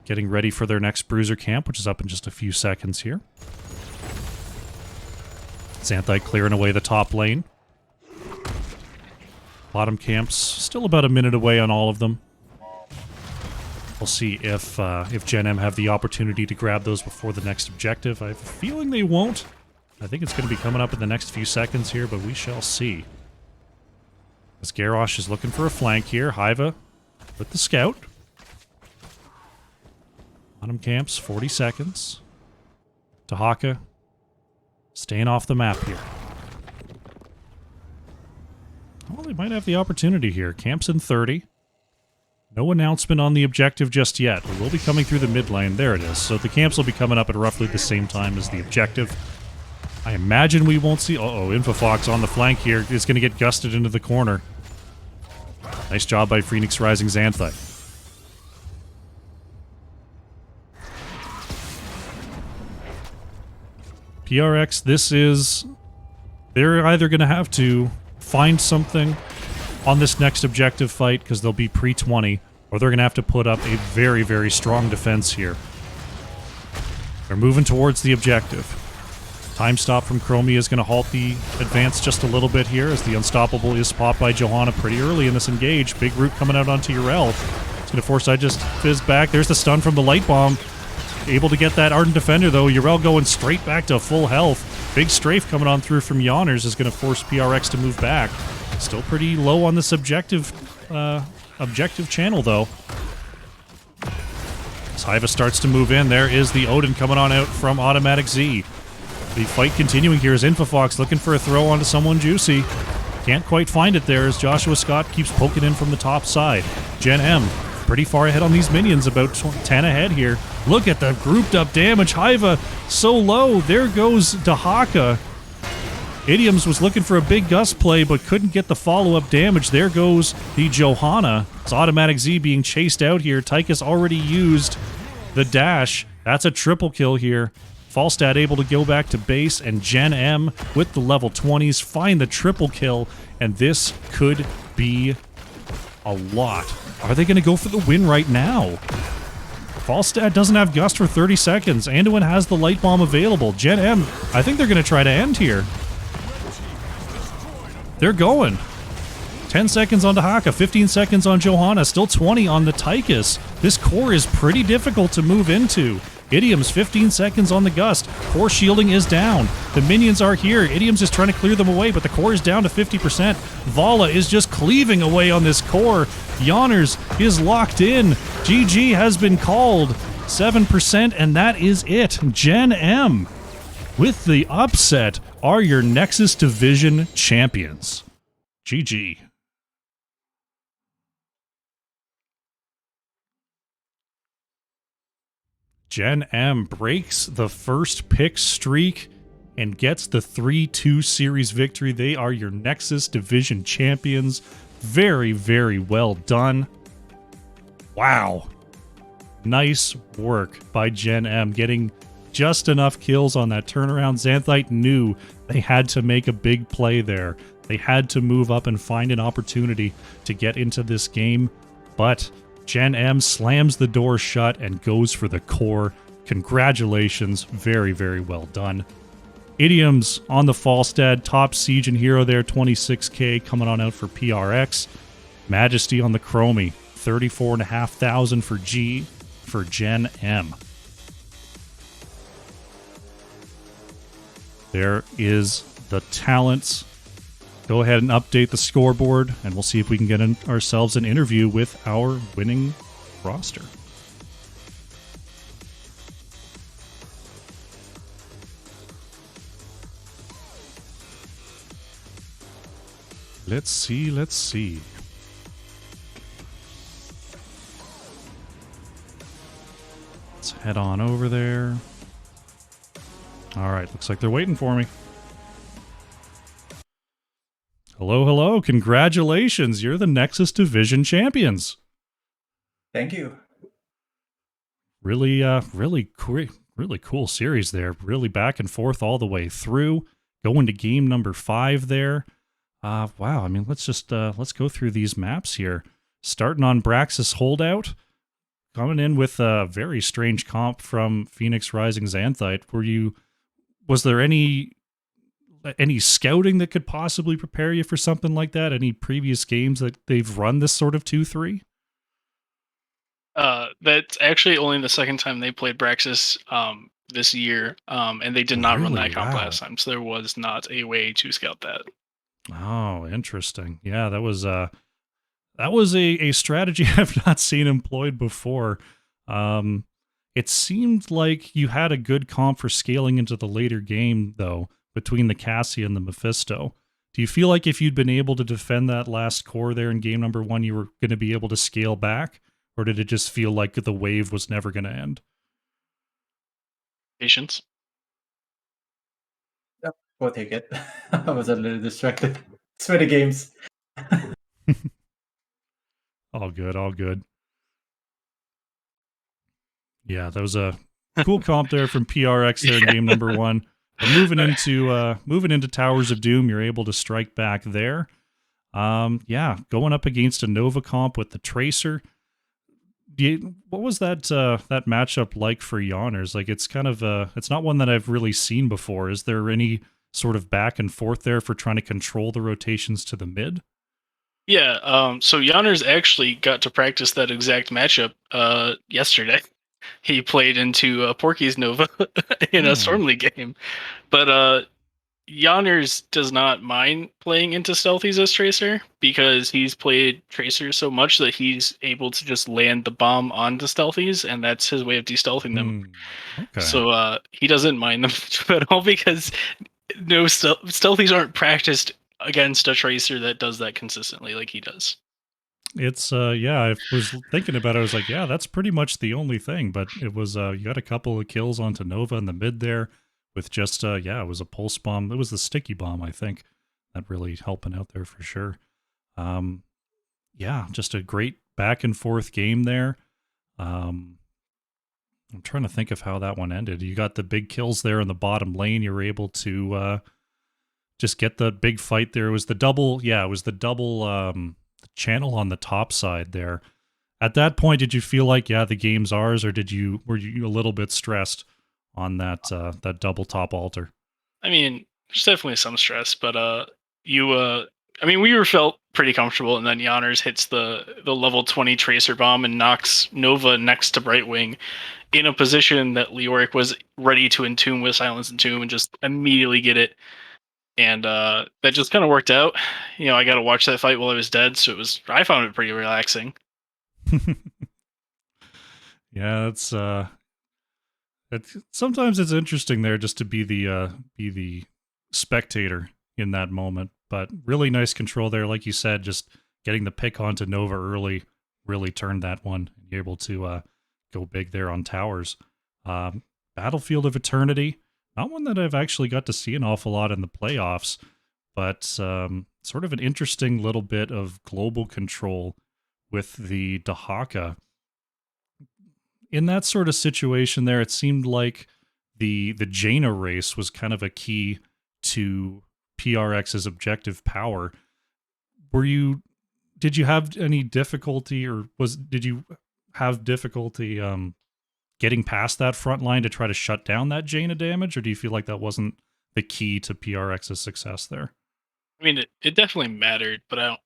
Getting ready for their next Bruiser camp, which is up in just a few seconds here. Xanthite clearing away the top lane. Bottom camps still about a minute away on all of them. We'll see if Gen.M have the opportunity to grab those before the next objective. I have a feeling they won't. I think it's going to be coming up in the next few seconds here, but we shall see. As Garrosh is looking for a flank here. Hiva with the scout. Bottom camps, 40 seconds. Tahaka staying off the map here. Well, they might have the opportunity here. Camps in 30. No announcement on the objective just yet. We will be coming through the mid lane. There it is. So the camps will be coming up at roughly the same time as the objective. I imagine we won't see... Uh-oh, Infofox on the flank here is going to get gusted into the corner. Nice job by Phoenix Rising Xanthite. PRX, this is... They're either going to have to find something on this next objective fight, because they'll be pre-20, or they're going to have to put up a very, very strong defense here. They're moving towards the objective. Time stop from Chromie is going to halt the advance just a little bit here, as the Unstoppable is popped by Johanna pretty early in this engage. Big root coming out onto Urel. It's going to force I just fizz back. There's the stun from the Light Bomb. Able to get that Ardent Defender, though. Urel going straight back to full health. Big strafe coming on through from Yonners is going to force PRX to move back. Still pretty low on this objective channel, though. As Hiva starts to move in, there is the Odin coming on out from Automatic Z. The fight continuing here is Infofox looking for a throw onto someone juicy. Can't quite find it there as Joshua Scott keeps poking in from the top side. Gen.M pretty far ahead on these minions, about 10 ahead here. Look at the grouped up damage. Hiva so low. There goes Dahaka. Idioms was looking for a big gust play but couldn't get the follow-up damage. There goes the Johanna. It's Automatic Z being chased out here. Tychus already used the dash. That's a triple kill here. Falstad able to go back to base, and Gen.M with the level 20s find the triple kill, and this could be a lot. Are they going to go for the win right now? Falstad doesn't have Gust for 30 seconds. Anduin has the Light Bomb available. Gen.M, I think they're going to try to end here. They're going. 10 seconds on Dahaka, 15 seconds on Johanna, still 20 on the Tychus. This core is pretty difficult to move into. Idioms, 15 seconds on the Gust. Core shielding is down. The minions are here. Idioms is trying to clear them away, but the core is down to 50%. Vala is just cleaving away on this core. Yonners is locked in. GG has been called. 7%, and that is it. Gen.M, with the upset, are your Nexus Division champions. GG. Gen.M breaks the first pick streak and gets the 3-2 series victory. They are your Nexus Division champions. Very, very well done. Wow. Nice work by Gen.M, getting just enough kills on that turnaround. Xanthite knew they had to make a big play there. They had to move up and find an opportunity to get into this game, but Gen.M slams the door shut and goes for the core. Congratulations. Very, very well done. Idioms on the Falstad. Top Siege and Hero there. 26k coming on out for PRX. Majesty on the Chromie. 34,500 for G for Gen.M. There is the talents. Go ahead and update the scoreboard, and we'll see if we can get ourselves an interview with our winning roster. Let's see, let's see. Let's head on over there. All right, looks like they're waiting for me. Hello, hello. Congratulations. You're the Nexus Division champions. Thank you. Really cool series there. Really back and forth all the way through. going to game number 5 there. Wow, I mean, let's go through these maps here. Starting on Braxis Holdout, coming in with a very strange comp from Phoenix Rising Xanthite. Was there any scouting that could possibly prepare you for something like that? Any previous games that they've run this sort of 2-3? That's actually only the second time they played Braxis this year, and they did not run Really? that comp Wow. last time, so there was not a way to scout that. Oh, interesting. Yeah, that was a strategy I've not seen employed before. It seemed like you had a good comp for scaling into the later game, though, between the Cassia and the Mephisto. Do you feel like if you'd been able to defend that last core there in game number 1, you were going to be able to scale back? Or did it just feel like the wave was never going to end? Patience. Yep, we'll take it. I was a little distracted. Sweaty games. All good, all good. Yeah, that was a cool comp there from PRX there in game number 1. But moving into Towers of Doom, you're able to strike back there. Yeah, going up against a Nova comp with the Tracer. What was that matchup like for Yawners? Like, it's kind of it's not one that I've really seen before. Is there any sort of back and forth there for trying to control the rotations to the mid? Yeah, so Yawners actually got to practice that exact matchup yesterday. He played into Porky's Nova in a Storm League game. But Yawners does not mind playing into Stealthies as Tracer because he's played Tracer so much that he's able to just land the bomb onto Stealthies, and that's his way of de-stealthing them. Okay. So he doesn't mind them at all because no Stealthies aren't practiced against a Tracer that does that consistently like he does. It's yeah, I was thinking about it. I was like, yeah, that's pretty much the only thing. But it was you got a couple of kills onto Nova in the mid there with just yeah, it was a pulse bomb. It was the sticky bomb, I think, that really helping out there for sure. Yeah, just a great back and forth game there. I'm trying to think of how that one ended. You got the big kills there in the bottom lane. You were able to just get the big fight there. It was the double, yeah, it was the double channel on the top side there. At that point, did you feel like, yeah, the game's ours, or were you a little bit stressed on that that double top altar? I mean, there's definitely some stress, but I mean, we were felt pretty comfortable, and then Yawners hits the level 20 Tracer bomb and knocks Nova next to Brightwing in a position that Leoric was ready to entomb with Silence and Tomb and just immediately get it. And that just kind of worked out. You know, I got to watch that fight while I was dead, so I found it pretty relaxing. Yeah, it's sometimes it's interesting there just to be the spectator in that moment. But really nice control there, like you said, just getting the pick onto Nova early really turned that one. You're able to go big there on towers. Battlefield of Eternity, not one that I've actually got to see an awful lot in the playoffs, but sort of an interesting little bit of global control with the Dahaka. In that sort of situation there, it seemed like the Jaina race was kind of a key to PRX's objective power. Did you have any difficulty, or did you have difficulty getting past that front line to try to shut down that Jaina damage, or do you feel like that wasn't the key to PRX's success there? I mean, it definitely mattered, but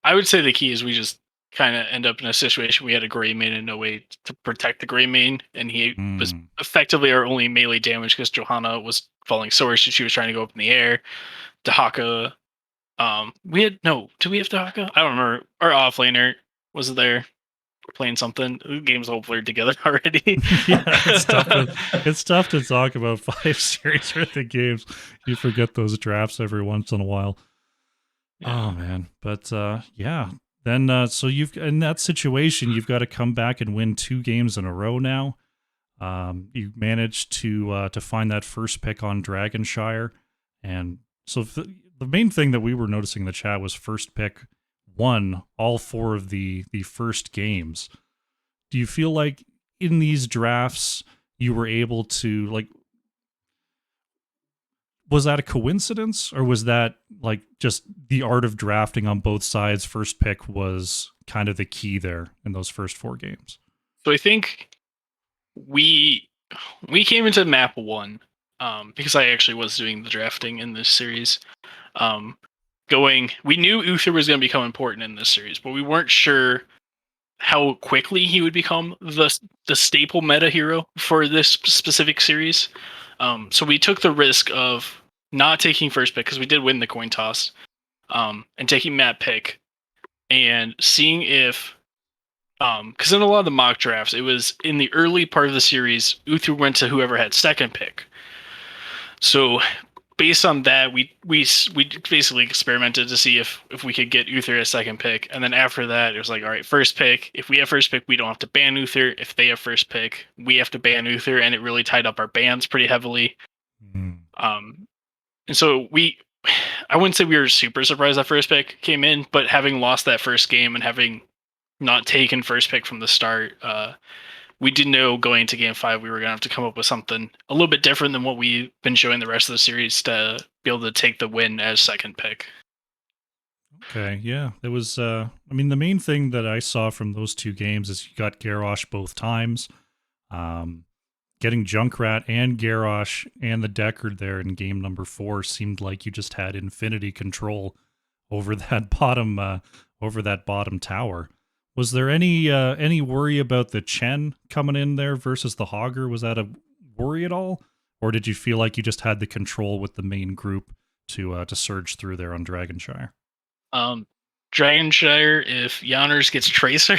I would say the key is we just kind of end up in a situation we had a gray main and no way to protect the gray main, and he was effectively our only melee damage because Johanna was falling swords and she was trying to go up in the air. Dahaka, do we have Dahaka? I don't remember. Our offlaner was there playing something. The game's all blurred together already. Yeah, it's tough to talk about 5 series worth of games. You forget those drafts every once in a while. Yeah. Oh man, but yeah. Then so you've in that situation, you've got to come back and win 2 games in a row now. You managed to find that first pick on Dragonshire, and so the main thing that we were noticing in the chat was first pick won all 4 of the first games. Do you feel like in these drafts you were able to, like, was that a coincidence, or was that like just the art of drafting on both sides? First pick was kind of the key there in those first 4 games. So I think we came into map 1 because I actually was doing the drafting in this series. We knew Uther was going to become important in this series, but we weren't sure how quickly he would become the staple meta hero for this specific series. So we took the risk of not taking first pick because we did win the coin toss, and taking map pick and seeing if, because in a lot of the mock drafts, it was in the early part of the series, Uther went to whoever had second pick. So based on that, we basically experimented to see if we could get Uther as second pick, and then after that, it was like, all right, first pick. If we have first pick, we don't have to ban Uther. If they have first pick, we have to ban Uther, and it really tied up our bans pretty heavily. And so I wouldn't say we were super surprised that first pick came in, but having lost that first game and having not taken first pick from the start, we did know going into game 5 we were going to have to come up with something a little bit different than what we've been showing the rest of the series to be able to take the win as second pick. Okay, yeah. There was, I mean, the main thing that I saw from those 2 games is you got Garrosh both times. Getting Junkrat and Garrosh and the Deckard there in game number 4 seemed like you just had infinity control over that bottom tower. Was there any worry about the Chen coming in there versus the Hogger? Was that a worry at all, or did you feel like you just had the control with the main group to surge through there on Dragonshire? Dragonshire, if Yanners gets Tracer,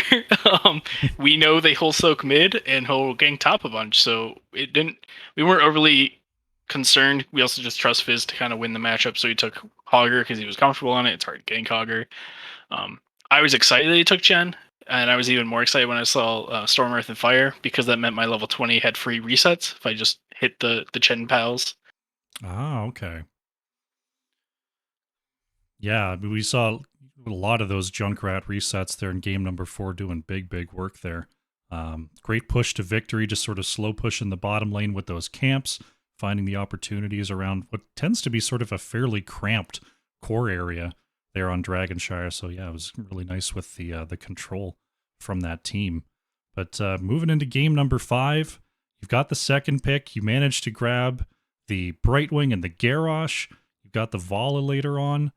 we know they whole soak mid and he'll gang top a bunch. So we weren't overly concerned. We also just trust Fizz to kind of win the matchup. So he took Hogger because he was comfortable on it. It's hard to gank Hogger. I was excited that he took Chen, and I was even more excited when I saw Storm, Earth, and Fire, because that meant my level 20 had free resets if I just hit the Chen pals. Ah, okay. Yeah, we saw a lot of those Junkrat resets there in game number 4 doing big work there. Great push to victory, just sort of slow pushing the bottom lane with those camps, finding the opportunities around what tends to be sort of a fairly cramped core area there on Dragonshire. So yeah, it was really nice with the control from that team. But moving into game number 5, you've got the second pick. You managed to grab the Brightwing and the Garrosh. You've got the Vala later on.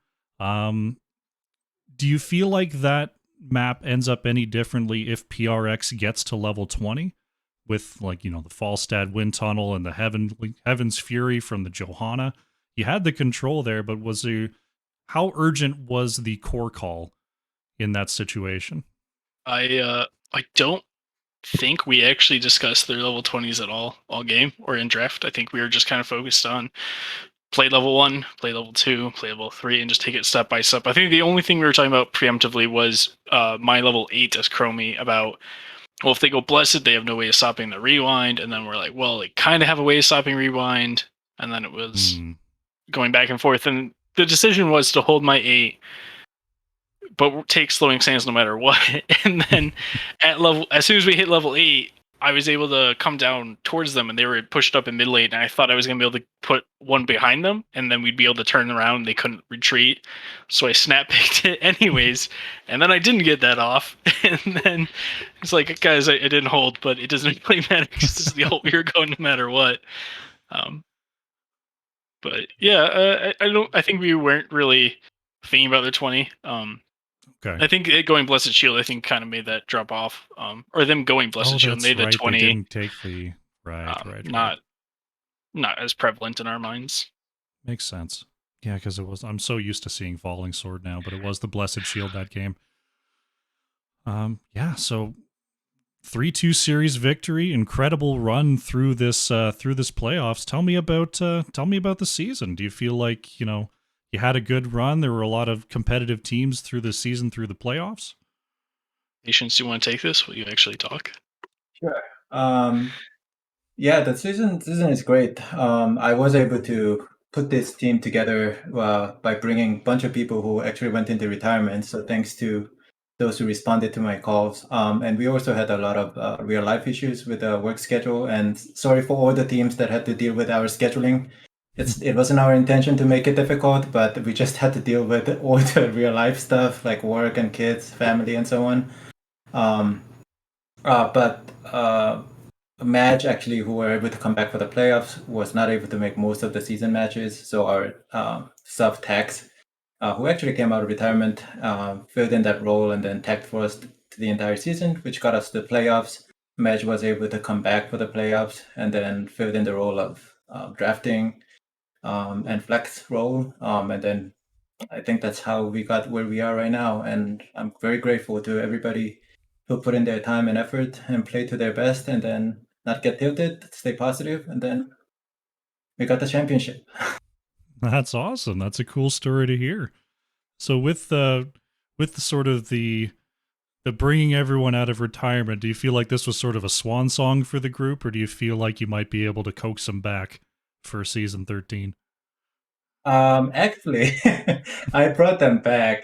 Do you feel like that map ends up any differently if PRX gets to level 20 with, like, you know, the Falstad Wind Tunnel and the Heaven's Fury from the Johanna? You had the control there, but how urgent was the core call in that situation? I don't think we actually discussed their level 20s at all game or in draft. I think we were just kind of focused on play level 1, play level 2, play level 3, and just take it step by step. I think the only thing we were talking about preemptively was my level 8 as Chromie about, well, if they go Blessed, they have no way of stopping the rewind. And then we're like, well, they kind of have a way of stopping rewind. And then it was going back and forth. And the decision was to hold my 8, but take slowing sands no matter what. And then as soon as we hit level 8, I was able to come down towards them, and they were pushed up in mid lane, and I thought I was going to be able to put one behind them, and then we'd be able to turn around and they couldn't retreat. So I snap picked it anyways, and then I didn't get that off. And then it's like, guys, I didn't hold, but it doesn't really matter because this is the ult we were going no matter what. But yeah, I think we weren't really thinking about the 20. Okay. I think it going Blessed Shield, I think, kind of made that drop off. Or them going Blessed Shield made the 20. They didn't take the right. Not as prevalent in our minds. Makes sense. Yeah, because I'm so used to seeing Falling Sword now, but it was the Blessed Shield that game. Yeah, so 3-2 series victory, incredible run through this playoffs. Tell me about the season. Do you feel like, you know, you had a good run? There were a lot of competitive teams through the season, through the playoffs. Patience, do you want to take this? Will you actually talk? Sure. Yeah, the season is great. I was able to put this team together by bringing a bunch of people who actually went into retirement. So thanks to those who responded to my calls. And we also had a lot of real life issues with the work schedule. And sorry for all the teams that had to deal with our scheduling. it wasn't our intention to make it difficult, but we just had to deal with all the real life stuff like work and kids, family, and so on. But Madge actually, who were able to come back for the playoffs, was not able to make most of the season matches. So our sub Tax, who actually came out of retirement, filled in that role and then tagged for us to the entire season, which got us to the playoffs. Madge was able to come back for the playoffs and then filled in the role of drafting and flex role. And then I think that's how we got where we are right now. And I'm very grateful to everybody who put in their time and effort and play to their best and then not get tilted, stay positive, and then we got the championship. That's awesome. That's a cool story to hear. So with the sort of the bringing everyone out of retirement, do you feel like this was sort of a swan song for the group, or do you feel like you might be able to coax them back for season 13? Actually, I brought them back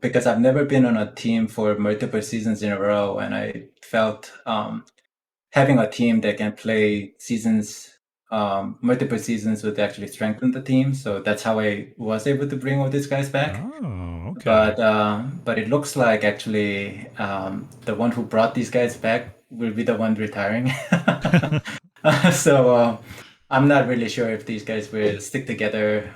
because I've never been on a team for multiple seasons in a row, and I felt having a team that can play seasons, multiple seasons, would actually strengthen the team. So that's how I was able to bring all these guys back. Oh, okay. But it looks like actually the one who brought these guys back will be the one retiring. So I'm not really sure if these guys will stick together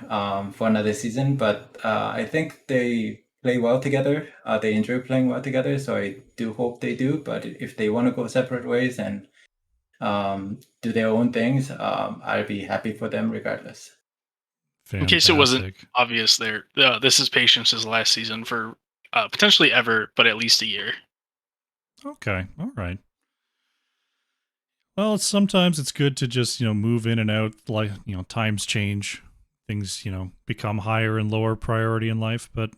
for another season, but I think they play well together. They enjoy playing well together, so I do hope they do. But if they want to go separate ways and do their own things, I'll be happy for them regardless. Fantastic. In case it wasn't obvious there, this is Patience's last season for potentially ever, but at least a year. Okay, all right. Well, sometimes it's good to just, move in and out, like, times change, things, become higher and lower priority in life, but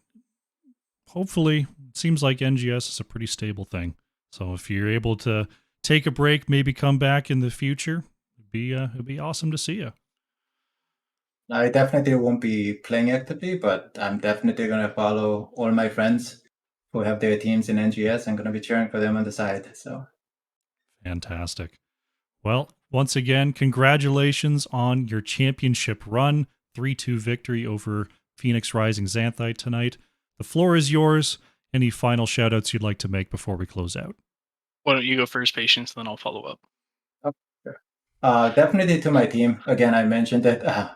hopefully it seems like NGS is a pretty stable thing. So if you're able to take a break, maybe come back in the future, it'd be awesome to see you. I definitely won't be playing actively, but I'm definitely going to follow all my friends who have their teams in NGS. I'm going to be cheering for them on the side. So fantastic. Well, once again, congratulations on your championship run. 3-2 victory over Phoenix Rising Xanthite tonight. The floor is yours. Any final shout outs you'd like to make before we close out? Why don't you go first, Patience, then I'll follow up. Definitely to my team. Again, I mentioned that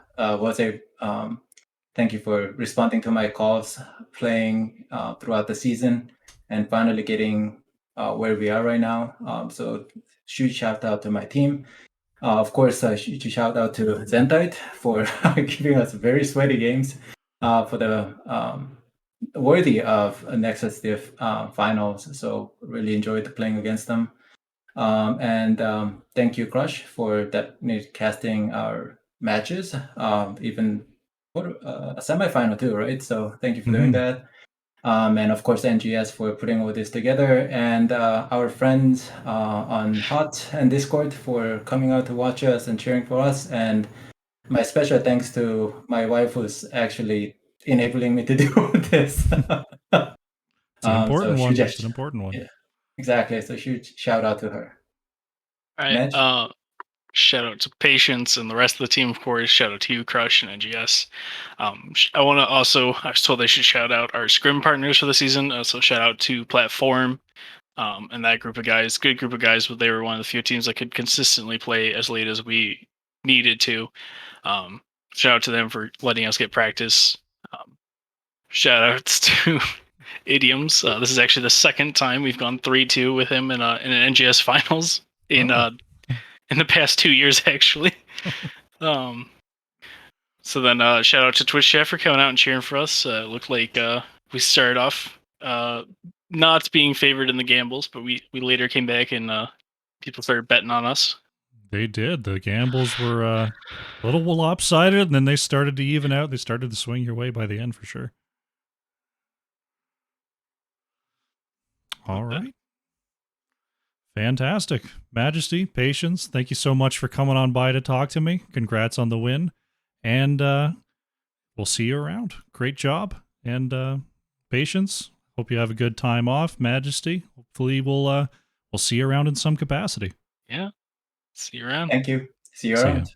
thank you for responding to my calls, playing throughout the season, and finally getting where we are right now. So huge shout out to my team. Of course, huge shout out to Xanthite for giving us very sweaty games for the worthy of a Nexus Div finals. So really enjoyed playing against them. And thank you, Crush, for that casting our matches, even for a semifinal too, right? So thank you for doing that. And of course, NGS for putting all this together, and our friends on Hot and Discord for coming out to watch us and cheering for us. And my special thanks to my wife, who's actually enabling me to do this. It's an important one. It's an important one. Yeah, exactly. So huge shout out to her. All right. Shout out to Patience and the rest of the team, of course. Shout out to you, Crush and NGS. I want to also, I was told I should shout out our scrim partners for the season. So shout out to Platform and that group of guys. Good group of guys, but they were one of the few teams that could consistently play as late as we needed to. Shout out to them for letting us get practice. Shout outs to Idioms. This is actually the second time we've gone 3-2 with him in an NGS finals in the past 2 years, actually. So then shout out to Twitch chat for coming out and cheering for us. It looked like we started off not being favored in the gambles, but we later came back and people started betting on us. They did. The gambles were a little lopsided, and then they started to even out. They started to swing your way by the end for sure. All right. Fantastic. Majesty, Patience, thank you so much for coming on by to talk to me. Congrats on the win. And we'll see you around. Great job. And Patience, hope you have a good time off. Majesty, hopefully we'll see you around in some capacity. Yeah. See you around. Thank you. See you around.